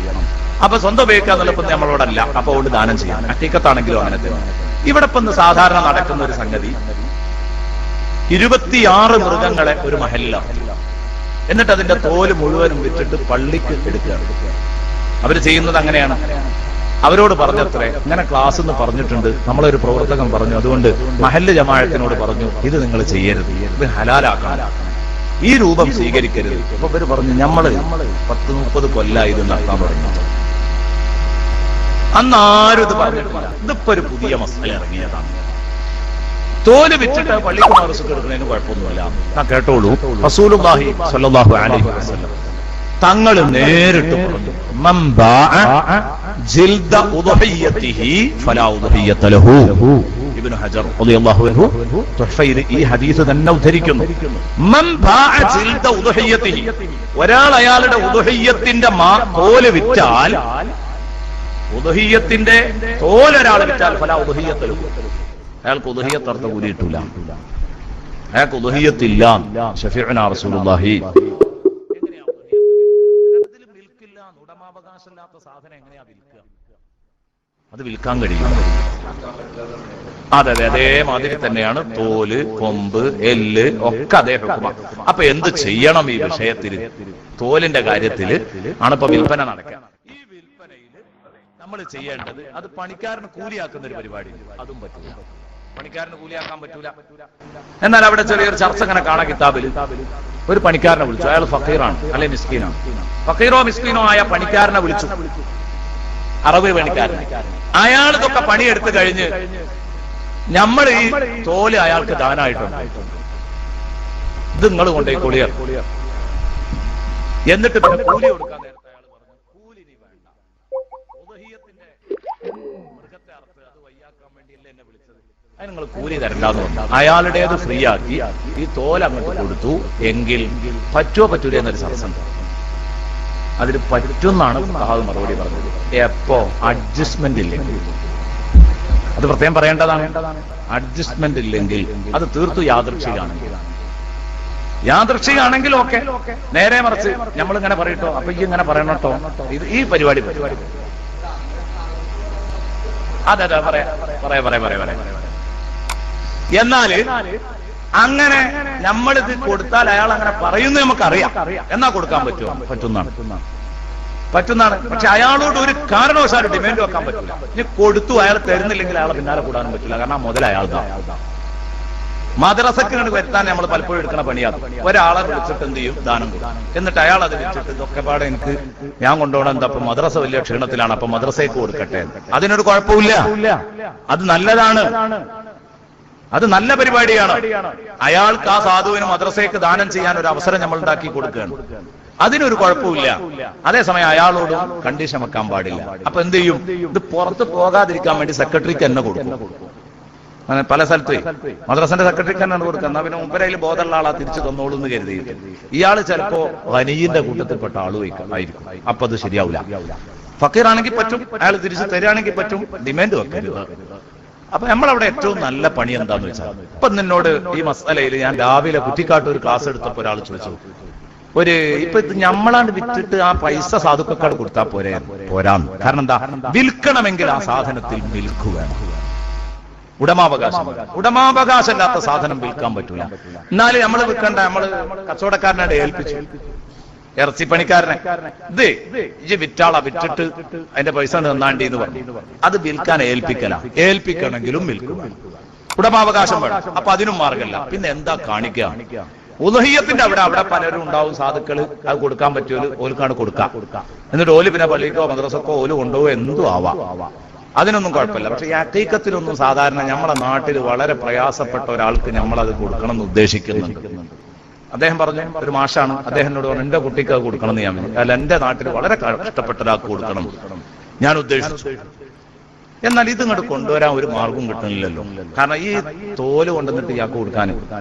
അപ്പൊ സ്വന്തം ഉപയോഗിക്കാൻ എളുപ്പം നമ്മളോടല്ല. അപ്പൊ അതുകൊണ്ട് ദാനം ചെയ്യാം. ഹഖീഖത്താണെങ്കിലും അങ്ങനെ തന്നെ. ഇവിടെ ഇപ്പൊ സാധാരണ നടക്കുന്ന ഒരു സംഗതി, 26 മൃഗങ്ങളെ ഒരു മഹല്ല, എന്നിട്ട് അതിന്റെ തോല് മുഴുവനും വിറ്റിട്ട് പള്ളിക്ക് എടുക്കുകയാണ്. അവര് ചെയ്യുന്നത് അങ്ങനെയാണ്. അവരോട് പറഞ്ഞത്രേ, ഇങ്ങനെ ക്ലാസ് എന്ന് പറഞ്ഞിട്ടുണ്ട്, നമ്മളൊരു പ്രവർത്തകൻ പറഞ്ഞു, അതുകൊണ്ട് മഹല്ല് ജമാഅത്തിനോട് പറഞ്ഞു ഇത് നിങ്ങൾ ചെയ്യരുത്, ഇത് ഹലാലാക്കണം, ഈ രൂപം സ്വീകരിക്കരുത്. അപ്പൊ ഇവര് പറഞ്ഞു നമ്മള് 10-30 കൊല്ലായി ഇത് നടത്താൻ പറഞ്ഞു. അന്നാരും ഇത് പറഞ്ഞിട്ടില്ല. ഇതിപ്പോ ഒരു പുതിയ മസല ഇറങ്ങിയതാണ്. തോല് വിറ്റിട്ട് പള്ളിക്ക് മദ്രസക്ക് എടുക്കുന്നതിന് കുഴപ്പമൊന്നുമില്ല. ഞാൻ കേട്ടോളൂ, റസൂലുള്ളാഹി സ്വല്ലല്ലാഹു അലൈഹി വസല്ലം തങ്ങൾ നേരിട്ട് പറഞ്ഞു, മൻ ബാഅ ജിൽദ ഉദ്ഹിയതിഹി ഫലാ ഉദ്ഹിയത ലഹു. ഇബ്നു ഹജർ റളിയല്ലാഹു അൻഹു തുഹ്ഫയിൽ ഈ ഹദീസ് തന്നെ ഉദ്ധരിക്കുന്നു. മൻ ബാഅ ജിൽദ ഉദ്ഹിയതിഹി, ഒരാൾ അയാളുടെ ഉദ്ഹിയത്തിന്റെ തോല് വിറ്റാൽ, ഉദ്ഹിയത്തിന്റെ തോല് ഒരാൾ വിറ്റാൽ ഫലാ ഉദ്ഹിയത ലഹു, അയാൾക്ക് ഉദ്ഹിയത്ത് അർത്ഥ കൂലി കിട്ടൂല, അയാൾക്ക് ഉദ്ഹിയത്തില്ല. ശഫീഉനാ റസൂലുള്ളാഹി. ഉടമാവകാശമില്ലാത്ത സാധനം എങ്ങനെയാ വിൽക്കുക? അത് വിൽക്കാൻ കഴിയും. അതെ, അതേമാതിരി തന്നെയാണ് തോല്, കൊമ്പ്, എല്ല് ഒക്കെ അതേ ഹുക്മ. അപ്പൊ എന്ത് ചെയ്യണം ഈ വിഷയത്തിൽ? തോലിന്റെ കാര്യത്തില് ആണിപ്പോ വിൽപ്പന നടക്കുക. ഈ വിൽപ്പനയിൽ നമ്മൾ ചെയ്യേണ്ടത്, അത് പണിക്കാരന് കൂലിയാക്കുന്ന ഒരു പരിപാടി, അതും പറ്റൂല, പണിക്കാരന് കൂലിയാക്കാൻ പറ്റൂല. എന്നാൽ അവിടെ ചെറിയൊരു ചർച്ച ഇങ്ങനെ കാണാം കിതാബിൽ. ഒരു പണിക്കാരനെ വിളിച്ചു, അയാൾ ഫക്കീറാണ് അല്ലെ മിസ്കീനാണ്. ഫക്കീറോ മിസ്കീനോ ആയ പണിക്കാരനെ വിളിച്ചു, അറബ് പണിക്കാരൻ. അയാൾ ഇതൊക്കെ പണിയെടുത്ത് കഴിഞ്ഞ് നമ്മൾ ഈ തോല് അയാൾക്ക് ദാനായിട്ടുണ്ട്, ഇത് നിങ്ങൾ കൊണ്ടേക്കോളിയർ. എന്നിട്ട് പിന്നെ കൂലി കൊടുക്കാൻ നേരത്തെ അയാൾ പറഞ്ഞു, കൂലി നീ വേണ്ട, ഉദ്ഹിയത്തിന്റെ മൃഗത്തെ അറുത്ത് അത് വയ്യാക്കാൻ വേണ്ടിയല്ലേ എന്നെ വിളിച്ചത്, അതിന് നിങ്ങൾ കൂലി തരണ്ടെന്ന് പറഞ്ഞു. അയാളുടേത് ഫ്രീ ആക്കി ഈ തോല് അങ്ങോട്ട് കൊടുത്തു. എങ്കിൽ പറ്റുമോ പറ്റൂല എന്നൊരു ചർച്ച. അതിൽ പറ്റുന്നാണ് ഫഖഹാവ് മറുപടി പറഞ്ഞത്. എപ്പോ? അഡ്ജസ്റ്റ്മെന്റ് ഇല്ലെങ്കിൽ. അത് പ്രത്യേകം പറയേണ്ടതാണ്. അഡ്ജസ്റ്റ്മെന്റ് ഇല്ലെങ്കിൽ അത് തീർത്തു യാദൃച്ഛികമാണെങ്കിൽ ഓക്കെ. നേരെ മറിച്ച് നമ്മളിങ്ങനെ പറയട്ടോ, അപ്പൊ ഈ ഇങ്ങനെ പറയണട്ടോ, ഇത് ഈ പരിപാടി അതെ പറയാ. എന്നാല് അങ്ങനെ നമ്മളിത് കൊടുത്താൽ അയാൾ അങ്ങനെ പറയുന്നത് നമുക്കറിയാം. എന്നാ കൊടുക്കാൻ പറ്റുന്നതാണ്. പക്ഷെ അയാളോട് ഒരു കാരണവശാലും ഡിമാൻഡ് വെക്കാൻ പറ്റില്ല. ഇനി കൊടുത്തു അയാൾ തരുന്നില്ലെങ്കിൽ അയാളെ പിന്നാലെ കൂടാനും പറ്റില്ല. കാരണം മുതൽ അയാളുടെ മദ്രസക്ക് വരുത്താൻ നമ്മൾ പലപ്പോഴും എടുക്കുന്ന പണിയാണ്. ഒരാളെ വിളിച്ചിട്ട് എന്ത് ചെയ്യും? ദാനം കൊടുക്കും. എന്നിട്ട് അയാൾ അത് വിളിച്ചിട്ട് ഇതൊക്കെ പാടെ എനിക്ക് ഞാൻ കൊണ്ടുപോകണം, എന്താ അപ്പൊ മദ്രസ വലിയ ക്ഷീണത്തിലാണ്, അപ്പൊ മദ്രസയ്ക്ക് കൊടുക്കട്ടെ. അതിനൊരു കുഴപ്പമില്ല, അത് നല്ലതാണ്, അത് നല്ല പരിപാടിയാണ്. അയാൾക്ക് ആ സാധുവിന് മദ്രസയ്ക്ക് ദാനം ചെയ്യാൻ ഒരു അവസരം നമ്മൾ ഉണ്ടാക്കി കൊടുക്കുകയാണ്, അതിനൊരു കുഴപ്പമില്ല. അതേസമയം അയാളോട് കണ്ടീഷൻ വെക്കാൻ പാടില്ല. അപ്പൊ എന്ത് ചെയ്യും? ഇത് പുറത്ത് പോകാതിരിക്കാൻ വേണ്ടി സെക്രട്ടറിക്ക് തന്നെ കൊടുക്കും. അങ്ങനെ പല സ്ഥലത്ത് മദ്രസന്റെ സെക്രട്ടറിക്ക് തന്നെയാണ് കൊടുക്കുക. എന്നാ പിന്നെ മുമ്പരയിൽ ബോധമുള്ള ആളാ തിരിച്ചു തന്നോളൂ എന്ന് കരുതി. ഇയാള് ചിലപ്പോ ഖനീന്റെ കൂട്ടത്തിൽപ്പെട്ട ആയിരിക്കും. അപ്പൊ അത് ശരിയാവില്ല. ഫക്കീറാണെങ്കിൽ പറ്റും, അയാൾ തിരിച്ചു തരികയാണെങ്കിൽ പറ്റും, ഡിമാൻഡ് വെക്കരുത്. അപ്പൊ നമ്മളവിടെ ഏറ്റവും നല്ല പണി എന്താന്ന് വെച്ചാൽ, ഇപ്പൊ നിന്നോട് ഈ മസലയിൽ ഞാൻ രാവിലെ കുറ്റിക്കാട്ട് ഒരു ക്ലാസ് എടുത്തപ്പോ ഒരാൾ ചോദിച്ചു, ഇപ്പൊ ഇത് നമ്മളാണ്ട് വിറ്റിട്ട് ആ പൈസ സാധുക്കക്കാട് കൊടുത്താൽ പോരാന്ന്. കാരണം എന്താ? വിൽക്കണമെങ്കിൽ ആ സാധനത്തിൽ മിൽക്ക് വേണം, ഉടമാവകാശം ഇല്ലാത്ത സാധനം വിൽക്കാൻ പറ്റൂല. എന്നാലും നമ്മൾ വിൽക്കണ്ട, നമ്മള് കച്ചവടക്കാരനായിട്ട് ഏൽപ്പിച്ചു, ഇറച്ചി പണിക്കാരനെ, ഇത് ഈ വിറ്റാളാ, വിറ്റിട്ട് അതിന്റെ പൈസ തന്നാണ്ടി എന്ന് പറഞ്ഞു. അത് വിൽക്കാൻ ഏൽപ്പിക്കണമെങ്കിലും വിൽക്കുക, ഉടമാവകാശം വേണം. അപ്പൊ അതിനും മാർഗമല്ല. പിന്നെ എന്താ കാണിക്കുക? ഉദ്ഹിയത്തിന്റെ അവിടെ പലരും ഉണ്ടാവും സാധുക്കള്, അത് കൊടുക്കാൻ പറ്റുമോ ഓൽക്കാണ് കൊടുക്കാം. എന്നിട്ട് ഓല് പിന്നെ പള്ളിക്കോ മദ്രസക്കോ ഓല് കൊണ്ടുപോകും, എന്തും ആവാം, അതിനൊന്നും കുഴപ്പമില്ല. പക്ഷെ ഈ അക്കീക്കത്തിനൊന്നും സാധാരണ നമ്മളെ നാട്ടിൽ വളരെ പ്രയാസപ്പെട്ട ഒരാൾക്ക് നമ്മളത് കൊടുക്കണം എന്ന് ഉദ്ദേശിക്കുന്നുണ്ട്. അദ്ദേഹം പറഞ്ഞു, ഒരു മാഷാണ്, അദ്ദേഹത്തിനോട് പറഞ്ഞു എന്റെ കുട്ടിക്ക് അത് കൊടുക്കണം എന്ന് ഞാൻ പറഞ്ഞു. അല്ല, എന്റെ നാട്ടിൽ വളരെ കഷ്ടപ്പെട്ട ഒരാൾക്ക് കൊടുക്കണം ഞാൻ ഉദ്ദേശിച്ചു. എന്നാൽ ഇത് ഇങ്ങോട്ട് കൊണ്ടുവരാൻ ഒരു മാർഗം കിട്ടുന്നില്ലല്ലോ. കാരണം ഈ തോല് കൊണ്ടുവന്നിട്ട് ഇയാൾക്ക് കൊടുക്കാൻ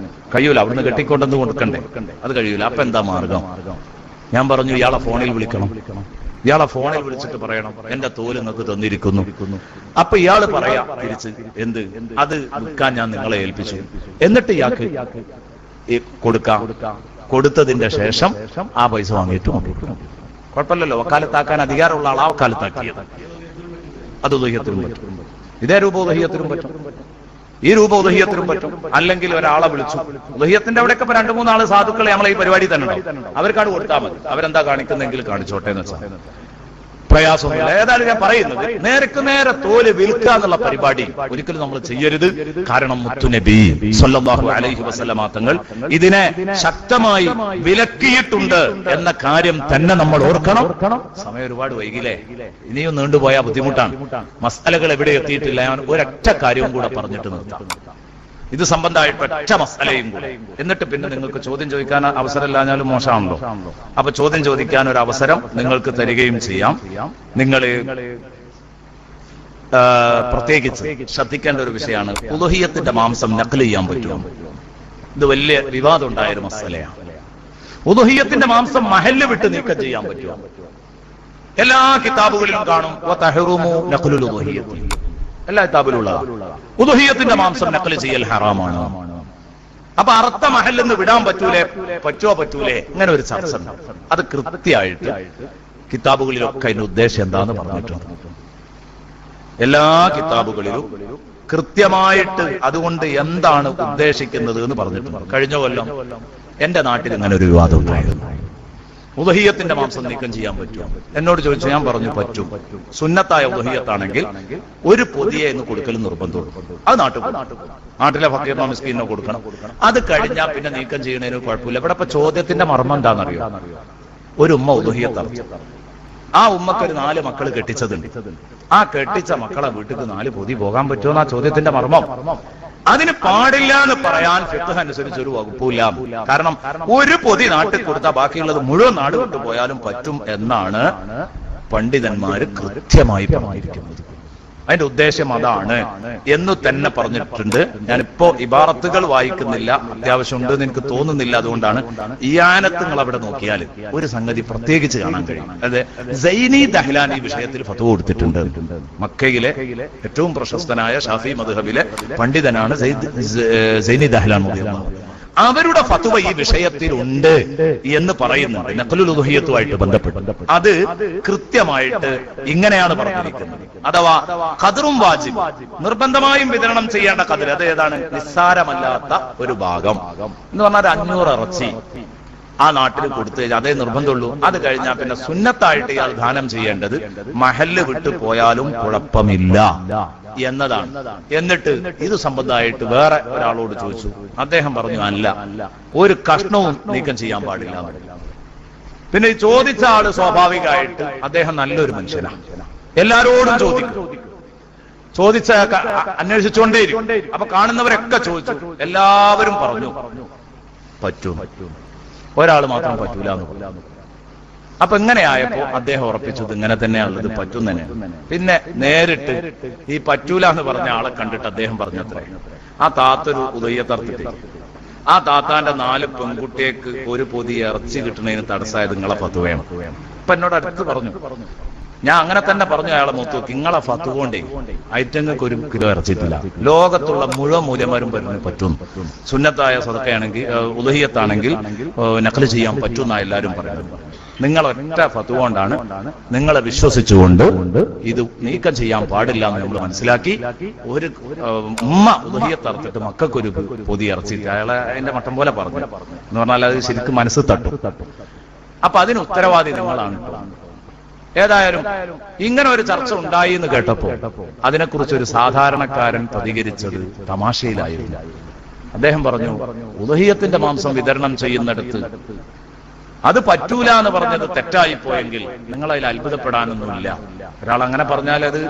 കഴിയൂല, അവിടുന്ന് കെട്ടിക്കൊണ്ടെന്ന് കൊടുക്കണ്ടേ, അത് കഴിയൂല. അപ്പൊ എന്താ മാർഗം? ഞാൻ പറഞ്ഞു, ഇയാളെ ഫോണിൽ വിളിക്കണം, ഇയാളെ ഫോണിൽ വിളിച്ചിട്ട് പറയണം എന്റെ തോല് നിങ്ങൾക്ക് തന്നിരിക്കുന്നു. അപ്പൊ ഇയാള് പറയാ തിരിച്ച്, എന്ത്? അത് വിൽക്കാൻ ഞാൻ നിങ്ങളെ ഏൽപ്പിച്ചു. എന്നിട്ട് ഇയാൾക്ക് കൊടുത്തതിന്റെ ശേഷം ആ പൈസ വാങ്ങിയിട്ട് കുഴപ്പമില്ലല്ലോ. വക്കാലത്താക്കാൻ അധികാരമുള്ള ആളാ വക്കാലത്താക്കിയത്. അത് ഉദ്ഹിയത്തിനും പറ്റും, ഇതേ രൂപ ഉദ്ഹിയത്തിനും പറ്റും, ഈ രൂപ ഉദ്ഹിയത്തിനും പറ്റും. അല്ലെങ്കിൽ ഒരാളെ വിളിച്ചു, ഉദ്ഹിയത്തിന്റെ അവിടെയൊക്കെ ഇപ്പൊ 2-3 ആള് സാധുക്കളെ നമ്മളെ ഈ പരിപാടി തന്നെ ഉണ്ടാവും, അവർക്കാട് കൊടുത്താൽ മതി, അവരെന്താ കാണിക്കുന്നെങ്കിൽ കാണിച്ചോട്ടെ എന്ന് വെച്ചാൽ. പ്രയാസമൊന്നുമില്ല. ഏതായാലും ഞാൻ പറയുന്നത് നേർക്ക് നേരെ തോല് വിൽക്കുക എന്നുള്ള പരിപാടി ഒരിക്കലും നമ്മൾ ചെയ്യരുത്. കാരണം മുത്തുനബി സ്വല്ലല്ലാഹു അലൈഹി വസല്ലമ തങ്ങൾ ഇതിനെ ശക്തമായി വിലക്കിയിട്ടുണ്ട് എന്ന കാര്യം തന്നെ നമ്മൾ ഓർക്കണം. സമയം ഒരുപാട് വൈകില്ലേ, ഇനിയും നീണ്ടുപോയാൽ ബുദ്ധിമുട്ടാണ്. മസാലകൾ എവിടെ എത്തിയിട്ടില്ല. ഞാൻ ഒരൊറ്റ കാര്യവും കൂടെ പറഞ്ഞിട്ട് നിർത്താം. ഇത് സംബന്ധമായിട്ട് ഒറ്റ മസാലയും കൂടെ, എന്നിട്ട് പിന്നെ നിങ്ങൾക്ക് ചോദ്യം ചോദിക്കാൻ അവസരമില്ലാഞ്ഞാലും മോശമാണല്ലോ. അപ്പൊ ചോദ്യം ചോദിക്കാൻ ഒരു അവസരം നിങ്ങൾക്ക് തരികയും ചെയ്യാം. നിങ്ങൾ പ്രത്യേകിച്ച് ശ്രദ്ധിക്കേണ്ട ഒരു വിഷയമാണ്, ഉളുഹിയ്യത്തിന്റെ മാംസം നഖൽ ചെയ്യാൻ പറ്റുമോ? ഇത് വലിയ വിവാദം ഉണ്ടായൊരു മസലയാണ്. ഉളുഹിയ്യത്തിന്റെ മാംസം മഹല്ല് വിട്ട് നീക്കം ചെയ്യാൻ പറ്റുമോ? എല്ലാ കിതാബുകളിലും കാണും എല്ലാ കിതാബിലുള്ള ഉളുഹിയ്യത്തിന്റെ മാംസം നഖൽ ചെയ്യൽ ഹറാമാണ്. അപ്പൊ അർത്ഥ മഹല്ലെന്ന് വിടാൻ പറ്റൂലേ ഇങ്ങനെ ഒരു ചർച്ച ഉണ്ടാവും. അത് കൃത്യമായിട്ട് കിതാബുകളിലൊക്കെ അതിന്റെ ഉദ്ദേശം എന്താന്ന് പറഞ്ഞിട്ടുണ്ട്. എല്ലാ കിതാബുകളിലും കൃത്യമായിട്ട് അതുകൊണ്ട് എന്താണ് ഉദ്ദേശിക്കുന്നത് എന്ന് പറഞ്ഞിട്ടുണ്ട്. കഴിഞ്ഞ കൊല്ലം എന്റെ നാട്ടിൽ ഇങ്ങനെ ഒരു വിവാദം ഉണ്ടായിരുന്നു. ഉളുഹിയ്യത്തിന്റെ മാംസം നീക്കം ചെയ്യാൻ പറ്റുമോ? എന്നോട് ചോദിച്ചു. ഞാൻ പറഞ്ഞു പറ്റും. സുന്നത്തായ ഉളുഹിയ്യത്താണെങ്കിൽ ഒരു പൊതിയെ എന്ന് കൊടുക്കലും നിർബന്ധമുണ്ട്. അത് നാട്ടിലെ ഫക്കീറിനോ മിസ്കീനോ കൊടുക്കണം. അത് കഴിഞ്ഞാൽ പിന്നെ നീക്കം ചെയ്യുന്നതിന് കുഴപ്പമില്ല. ഇവിടെ ഇപ്പൊ ചോദ്യത്തിന്റെ മർമ്മം എന്താണെന്നറിയോ? ഒരു ഉമ്മ ഉളുഹിയ്യത്ത് അർപ്പിച്ചു. ആ ഉമ്മക്ക് ഒരു 4 മക്കൾ കെട്ടിച്ചതുണ്ട്. ആ കെട്ടിച്ച മക്കളെ വീട്ടിൽ 4 പൊതി പോകാൻ പറ്റുമോ ആ ചോദ്യത്തിന്റെ മർമ്മം. അതിന് പാടില്ല എന്ന് പറയാൻ ഫിഖ് അനുസരിച്ച് ഒരു വകുപ്പില്ല. കാരണം ഒരു പൊതി നാട്ടിൽ കൊടുത്താൽ ബാക്കിയുള്ളത് മുഴുവൻ നാട് വിട്ടുപോയാലും പറ്റും എന്നാണ് പണ്ഡിതന്മാര് കൃത്യമായി പറഞ്ഞിരിക്കുന്നത്. അതിന്റെ ഉദ്ദേശം അതാണ് എന്ന് തന്നെ പറഞ്ഞിട്ടുണ്ട്. ഞാനിപ്പോ ഇബാറത്തുകൾ വായിക്കുന്നില്ല, അത്യാവശ്യമുണ്ട് എന്ന് എനിക്ക് തോന്നുന്നില്ല. അതുകൊണ്ടാണ് ഈ ആനത്തുങ്ങൾ അവിടെ നോക്കിയാൽ ഒരു സംഗതി പ്രത്യേകിച്ച് കാണാൻ കഴിയും. അതെ, സൈനി ദഹ്ലാൻ ഈ വിഷയത്തിൽ ഫത്വ കൊടുത്തിട്ടുണ്ട്. മക്കയിലെ ഏറ്റവും പ്രശസ്തനായ ഷാഫി മദ്ഹബിലെ പണ്ഡിതനാണ് സൈനി ദഹ്ലാൻ. അവരുടെ ഫത്വ ഈ വിഷയത്തിൽ ഉണ്ട് എന്ന് പറയുന്നുണ്ട്, നഖ്ലുൽ ഉളുഹിയ്യത്തുമായിട്ട് ബന്ധപ്പെട്ട്. അത് കൃത്യമായിട്ട് ഇങ്ങനെയാണ് പറഞ്ഞിരിക്കുന്നത്. അഥവാ ഖദറും വാജിബ്, നിർബന്ധമായും വിതരണം ചെയ്യേണ്ട ഖദർ, അത് ഏതാണ്? നിസ്സാരമല്ലാത്ത ഒരു ഭാഗം എന്ന് പറഞ്ഞാൽ 500 ഇറച്ചി ആ നാട്ടിൽ കൊടുത്തു കഴിഞ്ഞാൽ അതേ നിർബന്ധമുള്ളൂ. അത് കഴിഞ്ഞാൽ പിന്നെ സുന്നത്തായിട്ട് ഇയാൾ ദാനം ചെയ്യേണ്ടത് മഹല്ല് വിട്ടു പോയാലും കുഴപ്പമില്ല എന്നതാണ്. എന്നിട്ട് ഇത് സംബന്ധമായിട്ട് വേറെ ഒരാളോട് ചോദിച്ചു. അദ്ദേഹം പറഞ്ഞു അല്ല, ഒരു കഷ്ണവും നീക്കം ചെയ്യാൻ പാടില്ല. പിന്നെ ഈ ചോദിച്ച ആള് സ്വാഭാവികമായിട്ട് അദ്ദേഹം നല്ലൊരു മനുഷ്യനാണ്, എല്ലാരോടും ചോദിച്ച അന്വേഷിച്ചുകൊണ്ടേയിരിക്കും. അപ്പൊ കാണുന്നവരൊക്കെ ചോദിച്ചു, എല്ലാവരും പറഞ്ഞു പറ്റും, ഒരാൾ മാത്രം പറ്റൂല എന്ന് പറഞ്ഞു. അപ്പൊ ഇങ്ങനെയായപ്പോ അദ്ദേഹം ഉറപ്പിച്ചത് ഇങ്ങനെ തന്നെയാണുള്ളത്, പറ്റും തന്നെ. പിന്നെ നേരിട്ട് ഈ പറ്റൂല എന്ന് പറഞ്ഞ ആളെ കണ്ടിട്ട് അദ്ദേഹം പറഞ്ഞത്രേ, ആ താത്തൊരു ഉദയ്യത്തർത്തിട്ട് ആ താത്താന്റെ 4 പെൺകുട്ടിയേക്ക് ഒരു പൊതി ഇറച്ചി കിട്ടുന്നതിന് തടസ്സമായത് നിങ്ങളെ ഫത്വയാണ്. അപ്പൊ എന്നോട് അടുത്ത് പറഞ്ഞു, ഞാൻ അങ്ങനെ തന്നെ പറഞ്ഞു അയാളെ മൂത്ത് നോക്കി, നിങ്ങളെ ഫത്വ കൊണ്ടേ ഐറ്റങ്ങൾക്ക് 1 കിലോ ഇറച്ചിട്ടില്ല. ലോകത്തുള്ള മുഴുവൻ മൂല്യന്മാരും പറഞ്ഞു പറ്റും. സുന്നത്തായ സദഖയാണെങ്കിൽ ഉളുഹിയ്യത്താണെങ്കിൽ നഖ്ല് ചെയ്യാൻ പറ്റുന്ന എല്ലാവരും പറയുന്നത്. നിങ്ങൾ ഒറ്റ ഫത്വ കൊണ്ടാണ്, നിങ്ങളെ വിശ്വസിച്ചുകൊണ്ട് ഇത് നീക്കം ചെയ്യാൻ പാടില്ല എന്ന് നമ്മൾ മനസ്സിലാക്കി. ഒരു ഉമ്മ ഉളുഹിയ്യത്ത് അറുത്തിട്ട് മക്കൾക്കൊരു പൊതി ഇറച്ചിട്ട് അയാളെ അതിന്റെ മട്ടം പോലെ പറഞ്ഞു എന്ന് പറഞ്ഞാൽ അത് ശരിക്കും മനസ്സ് തട്ടും. അപ്പൊ അതിന് ഉത്തരവാദി നിങ്ങളാണ്. ഏതായാലും ഇങ്ങനെ ഒരു ചർച്ച ഉണ്ടായി എന്ന് കേട്ടപ്പോ അതിനെക്കുറിച്ച് ഒരു സാധാരണക്കാരൻ പ്രതികരിച്ചത് തമാശയിലായിരുന്നു. അദ്ദേഹം പറഞ്ഞു, ഉളുഹിയ്യത്തിന്റെ മാംസം വിതരണം ചെയ്യുന്നിടത്ത് അത് പറ്റൂല എന്ന് പറഞ്ഞത് തെറ്റായിപ്പോയെങ്കിൽ നിങ്ങളതിൽ അത്ഭുതപ്പെടാനൊന്നുമില്ല. ഒരാൾ അങ്ങനെ പറഞ്ഞാൽ അത്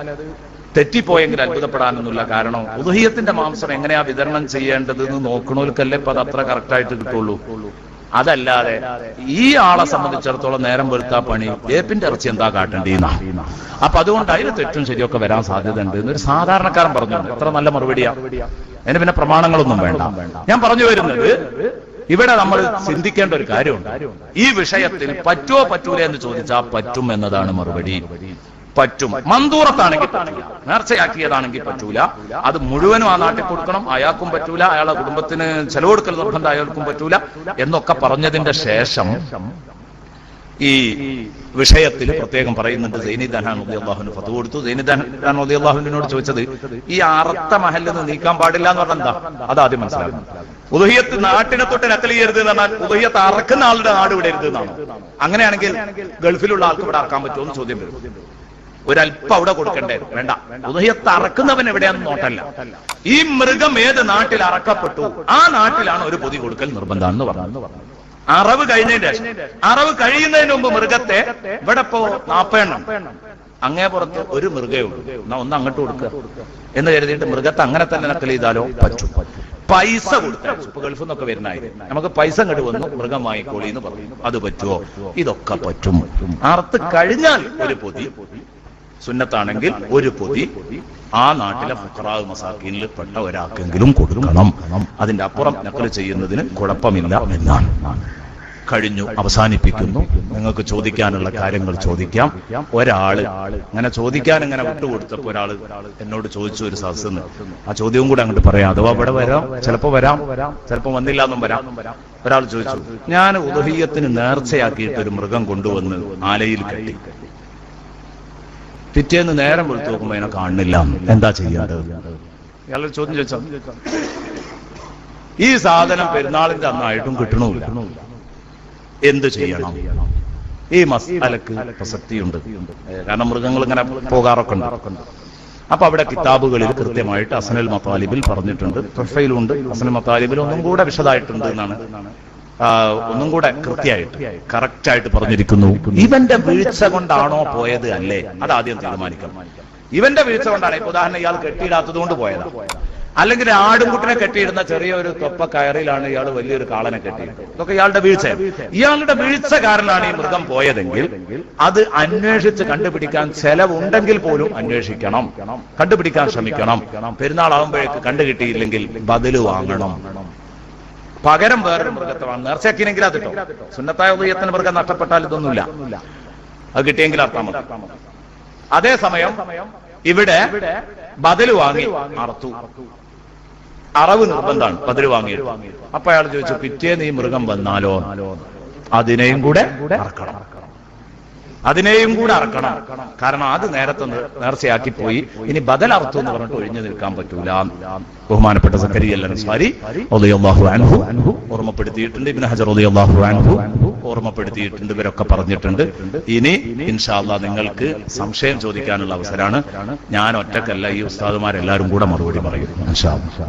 തെറ്റിപ്പോയെങ്കിൽ അത്ഭുതപ്പെടാനൊന്നുമില്ല. കാരണം ഉളുഹിയ്യത്തിന്റെ മാംസം എങ്ങനെയാ വിതരണം ചെയ്യേണ്ടത് എന്ന് നോക്കണോൽക്കല്ലേ ഇപ്പൊ അത് അത്ര കറക്റ്റായിട്ട് കിട്ടുള്ളൂ. അതല്ലാതെ ഈ ആളെ സംബന്ധിച്ചിടത്തോളം നേരം വെളുത്താ പണി വേപ്പിന്റെ ഇറച്ചി എന്താ കാട്ടേണ്ടിന്നാ. അപ്പൊ അതുകൊണ്ട് അതിന് തെറ്റും ശരിയൊക്കെ വരാൻ സാധ്യത ഉണ്ട് എന്നൊരു സാധാരണക്കാരൻ പറഞ്ഞു. എത്ര നല്ല മറുപടിയാ. അതിന് പിന്നെ പ്രമാണങ്ങളൊന്നും വേണ്ട. ഞാൻ പറഞ്ഞു വരുന്നത്, ഇവിടെ നമ്മൾ ചിന്തിക്കേണ്ട ഒരു കാര്യമുണ്ട്. ഈ വിഷയത്തിൽ പറ്റുമോ പറ്റൂല എന്ന് ചോദിച്ചാൽ പറ്റും എന്നതാണ് മറുപടി. പറ്റും. മന്തൂറത്താണെങ്കിൽ പറ്റൂല, നേർച്ചയാക്കിയതാണെങ്കിൽ പറ്റൂല. അത് മുഴുവനും ആ നാട്ടിൽ കൊടുക്കണം, അയാൾക്കും പറ്റൂല, അയാളുടെ കുടുംബത്തിന് ചെലവ് കൊടുക്കൽ നിർബന്ധം അയാൾക്കും പറ്റൂല എന്നൊക്കെ പറഞ്ഞതിന്റെ ശേഷം ഈ വിഷയത്തിൽ പ്രത്യേകം പറയുന്നുണ്ട്. സൈനി ദഹ്ലാൻ റളിയല്ലാഹു അൻഹു ഫത്വ കൊടുത്തു. സൈനി ദഹ്ലാൻ റളിയല്ലാഹു അൻഹുവിനോട് ചോദിച്ചത്, ഈ അറുത്ത മഹല്ലിൽ നിന്ന് നീക്കാൻ പാടില്ല എന്ന് പറഞ്ഞാൽ എന്താ? അത് ആദ്യം മനസ്സിലാക്കണം. ഉളുഹിയ്യത്ത് നാട്ടിനെ തൊട്ട് നഖൽ ചെയ്യരുത് എന്ന് പറഞ്ഞാൽ ഉളുഹിയ്യത്ത് അറക്കുന്ന ആളുടെ നാട് വിടരുത് എന്നാണ്. അങ്ങനെയാണെങ്കിൽ ഗൾഫിലുള്ള ആൾക്ക് ഇവിടെ അറക്കാൻ പറ്റുമോ എന്ന് ചോദ്യം വരും. ഒരല്പം അവിടെ കൊടുക്കണ്ടേ? വേണ്ട. ഉദഹിയത്ത് അറക്കുന്നവൻ എവിടെയാണെന്ന് നോട്ടല്ല. ഈ മൃഗം ഏത് നാട്ടിൽ അറക്കപ്പെട്ടു ആ നാട്ടിലാണ് ഒരു പൊതി കൊടുക്കൽ നിർബന്ധമാണെന്ന് പറഞ്ഞു. അറവ് കഴിയുന്നതിന് മുമ്പ് മൃഗത്തെ ഇവിടെ ഇപ്പോ 40 എണ്ണം, അങ്ങേ പുറത്ത് ഒരു മൃഗേ ഉള്ളൂ, എന്നാ ഒന്ന് അങ്ങോട്ട് കൊടുക്കുക എന്ന് കരുതിയിട്ട് മൃഗത്തെ അങ്ങനെ തന്നെ നക്കൽ ചെയ്താലോ പറ്റും. പൈസ കൊടുത്താൽ ഇപ്പൊ ഗൾഫിൽ നിന്നൊക്കെ വരുന്നതായിരുന്നു, നമുക്ക് പൈസ ഇങ്ങോട്ട് വന്നു മൃഗം വാങ്ങിക്കോളി എന്ന് പറഞ്ഞു. അത് പറ്റുമോ? ഇതൊക്കെ പറ്റും. അറുത്ത് കഴിഞ്ഞാൽ ഒരു പൊതി, സുന്നത്താണെങ്കിൽ ഒരു പൊതി ആ നാട്ടിലെ ഫുഖറാവ് മസാക്കീനിൽ പെട്ട ഒരാൾക്കെങ്കിലും കൊടുക്കണം. അതിന്റെ അപ്പുറം നക്കൽ ചെയ്യുന്നതിന് കുഴപ്പമില്ല എന്നാണ്. കഴിഞ്ഞു, അവസാനിപ്പിക്കുന്നു. നിങ്ങൾക്ക് ചോദിക്കാനുള്ള കാര്യങ്ങൾ ചോദിക്കാം. ഒരാള് അങ്ങനെ ചോദിക്കാൻ ഇങ്ങനെ വിട്ടുകൊടുത്തപ്പോ ഒരാള് എന്നോട് ചോദിച്ചു ഒരു സദസ്സിന്ന്. ആ ചോദ്യവും കൂടെ അങ്ങോട്ട് പറയാം, അഥവാ ഇവിടെ വരാം, ചിലപ്പോ വന്നില്ല എന്നും വരാം. ഒരാൾ ചോദിച്ചു, ഞാൻ ഉദഹിയത്തിന് നേർച്ചയാക്കിയിട്ട് ഒരു മൃഗം കൊണ്ടുവന്ന് ആലയിൽ കെട്ടി, പിറ്റേന്ന് നേരം വെളുത്ത് നോക്കുമ്പോ അതിനെ കാണുന്നില്ല, എന്താ ചെയ്യേണ്ടത്? ഇയാളൊരു ചോദ്യം ചോദിച്ചോ. ഈ സാധനം പെരുന്നാളിന്റെ അന്നായിട്ടും കിട്ടണമില്ല, എന്ത് ചെയ്യണം? ഈ മസാലക്ക് പ്രസക്തിയുണ്ട്. കാരണം മൃഗങ്ങൾ ഇങ്ങനെ പോകാറൊക്കെ ഉണ്ട്. അപ്പൊ അവിടെ കിതാബുകളിൽ കൃത്യമായിട്ട് അസ്നുൽ മതാലിബിൽ പറഞ്ഞിട്ടുണ്ട്, തുഹ്ഫയിലുണ്ട്, അസ്നുൽ മതാലിബിൽ ഒന്നും കൂടെ വിശദമായിട്ടുണ്ട് എന്നാണ്, ഒന്നും കൂടെ കൃത്യമായിട്ട് കറക്റ്റായിട്ട് പറഞ്ഞിരിക്കുന്നു. ഇവന്റെ വീഴ്ച കൊണ്ടാണോ പോയത് അല്ലേ? അതാദ്യം തീരുമാനിക്കണം. ഇവന്റെ വീഴ്ച കൊണ്ടാണ്. ഇപ്പൊ ഉദാഹരണം, ഇയാൾ കെട്ടിയിടാത്തത് കൊണ്ട് പോയതാ, അല്ലെങ്കിൽ ആടുംകുട്ടിനെ കെട്ടിയിടുന്ന ചെറിയൊരു തൊപ്പ കയറിലാണ് ഇയാൾ വലിയൊരു കാളനെ കെട്ടിയിട്ടത്, ഇതൊക്കെ ഇയാളുടെ വീഴ്ച. ഇയാളുടെ വീഴ്ച കാരണമാണ് ഈ മൃഗം പോയതെങ്കിൽ അത് അന്വേഷിച്ച് കണ്ടുപിടിക്കാൻ ചെലവുണ്ടെങ്കിൽ പോലും അന്വേഷിക്കണം, കണ്ടുപിടിക്കാൻ ശ്രമിക്കണം. പെരുന്നാളാവുമ്പോഴേക്ക് കണ്ടുകിട്ടിയില്ലെങ്കിൽ ബദല് വാങ്ങണം, പകരം വേറൊരു മൃഗത്തെ വാങ്ങും. നേർച്ചയാക്കിയെങ്കിൽ അതിട്ടോ. സുന്നത്തായ ഉദയത്തിന് മൃഗം നഷ്ടപ്പെട്ടാൽ ഇതൊന്നുമില്ല, അത് കിട്ടിയെങ്കിൽ അർത്ഥം മതി. അതേസമയം ഇവിടെ ബദല് വാങ്ങി അറുത്തു, അറവ് നിർബന്ധമാണ്, ബദല് വാങ്ങിയിട്ട്. അപ്പൊ അയാൾ ചോദിച്ചു, പിറ്റേന്ന് ഈ മൃഗം വന്നാലോ? അതിനെയും കൂടെ അറക്കണം, കാരണം അത് നേരത്തെ നേർച്ചയാക്കി പോയി. ഇനി ബദൽ അർത്ഥം എന്ന് പറഞ്ഞിട്ട് ഒഴിഞ്ഞു നിൽക്കാൻ പറ്റൂല. ബഹുമാനപ്പെട്ട സക്കരിയ അൽ-അൻസാരി റളിയല്ലാഹു അൻഹു ഓർമ്മപ്പെടുത്തിയിട്ടുണ്ട്, ഇബ്നു ഹജർ റളിയല്ലാഹു അൻഹു ഓർമ്മപ്പെടുത്തിയിട്ടുണ്ട്, ഇവരൊക്കെ പറഞ്ഞിട്ടുണ്ട്. ഇനി ഇൻഷാ അല്ലാഹ് നിങ്ങൾക്ക് സംശയം ചോദിക്കാനുള്ള അവസരമാണ്. ഞാൻ ഒറ്റക്കല്ല, ഈ ഉസ്താദുമാരെല്ലാവരും കൂടെ മറുപടി പറയും ഇൻഷാ അല്ലാഹ്.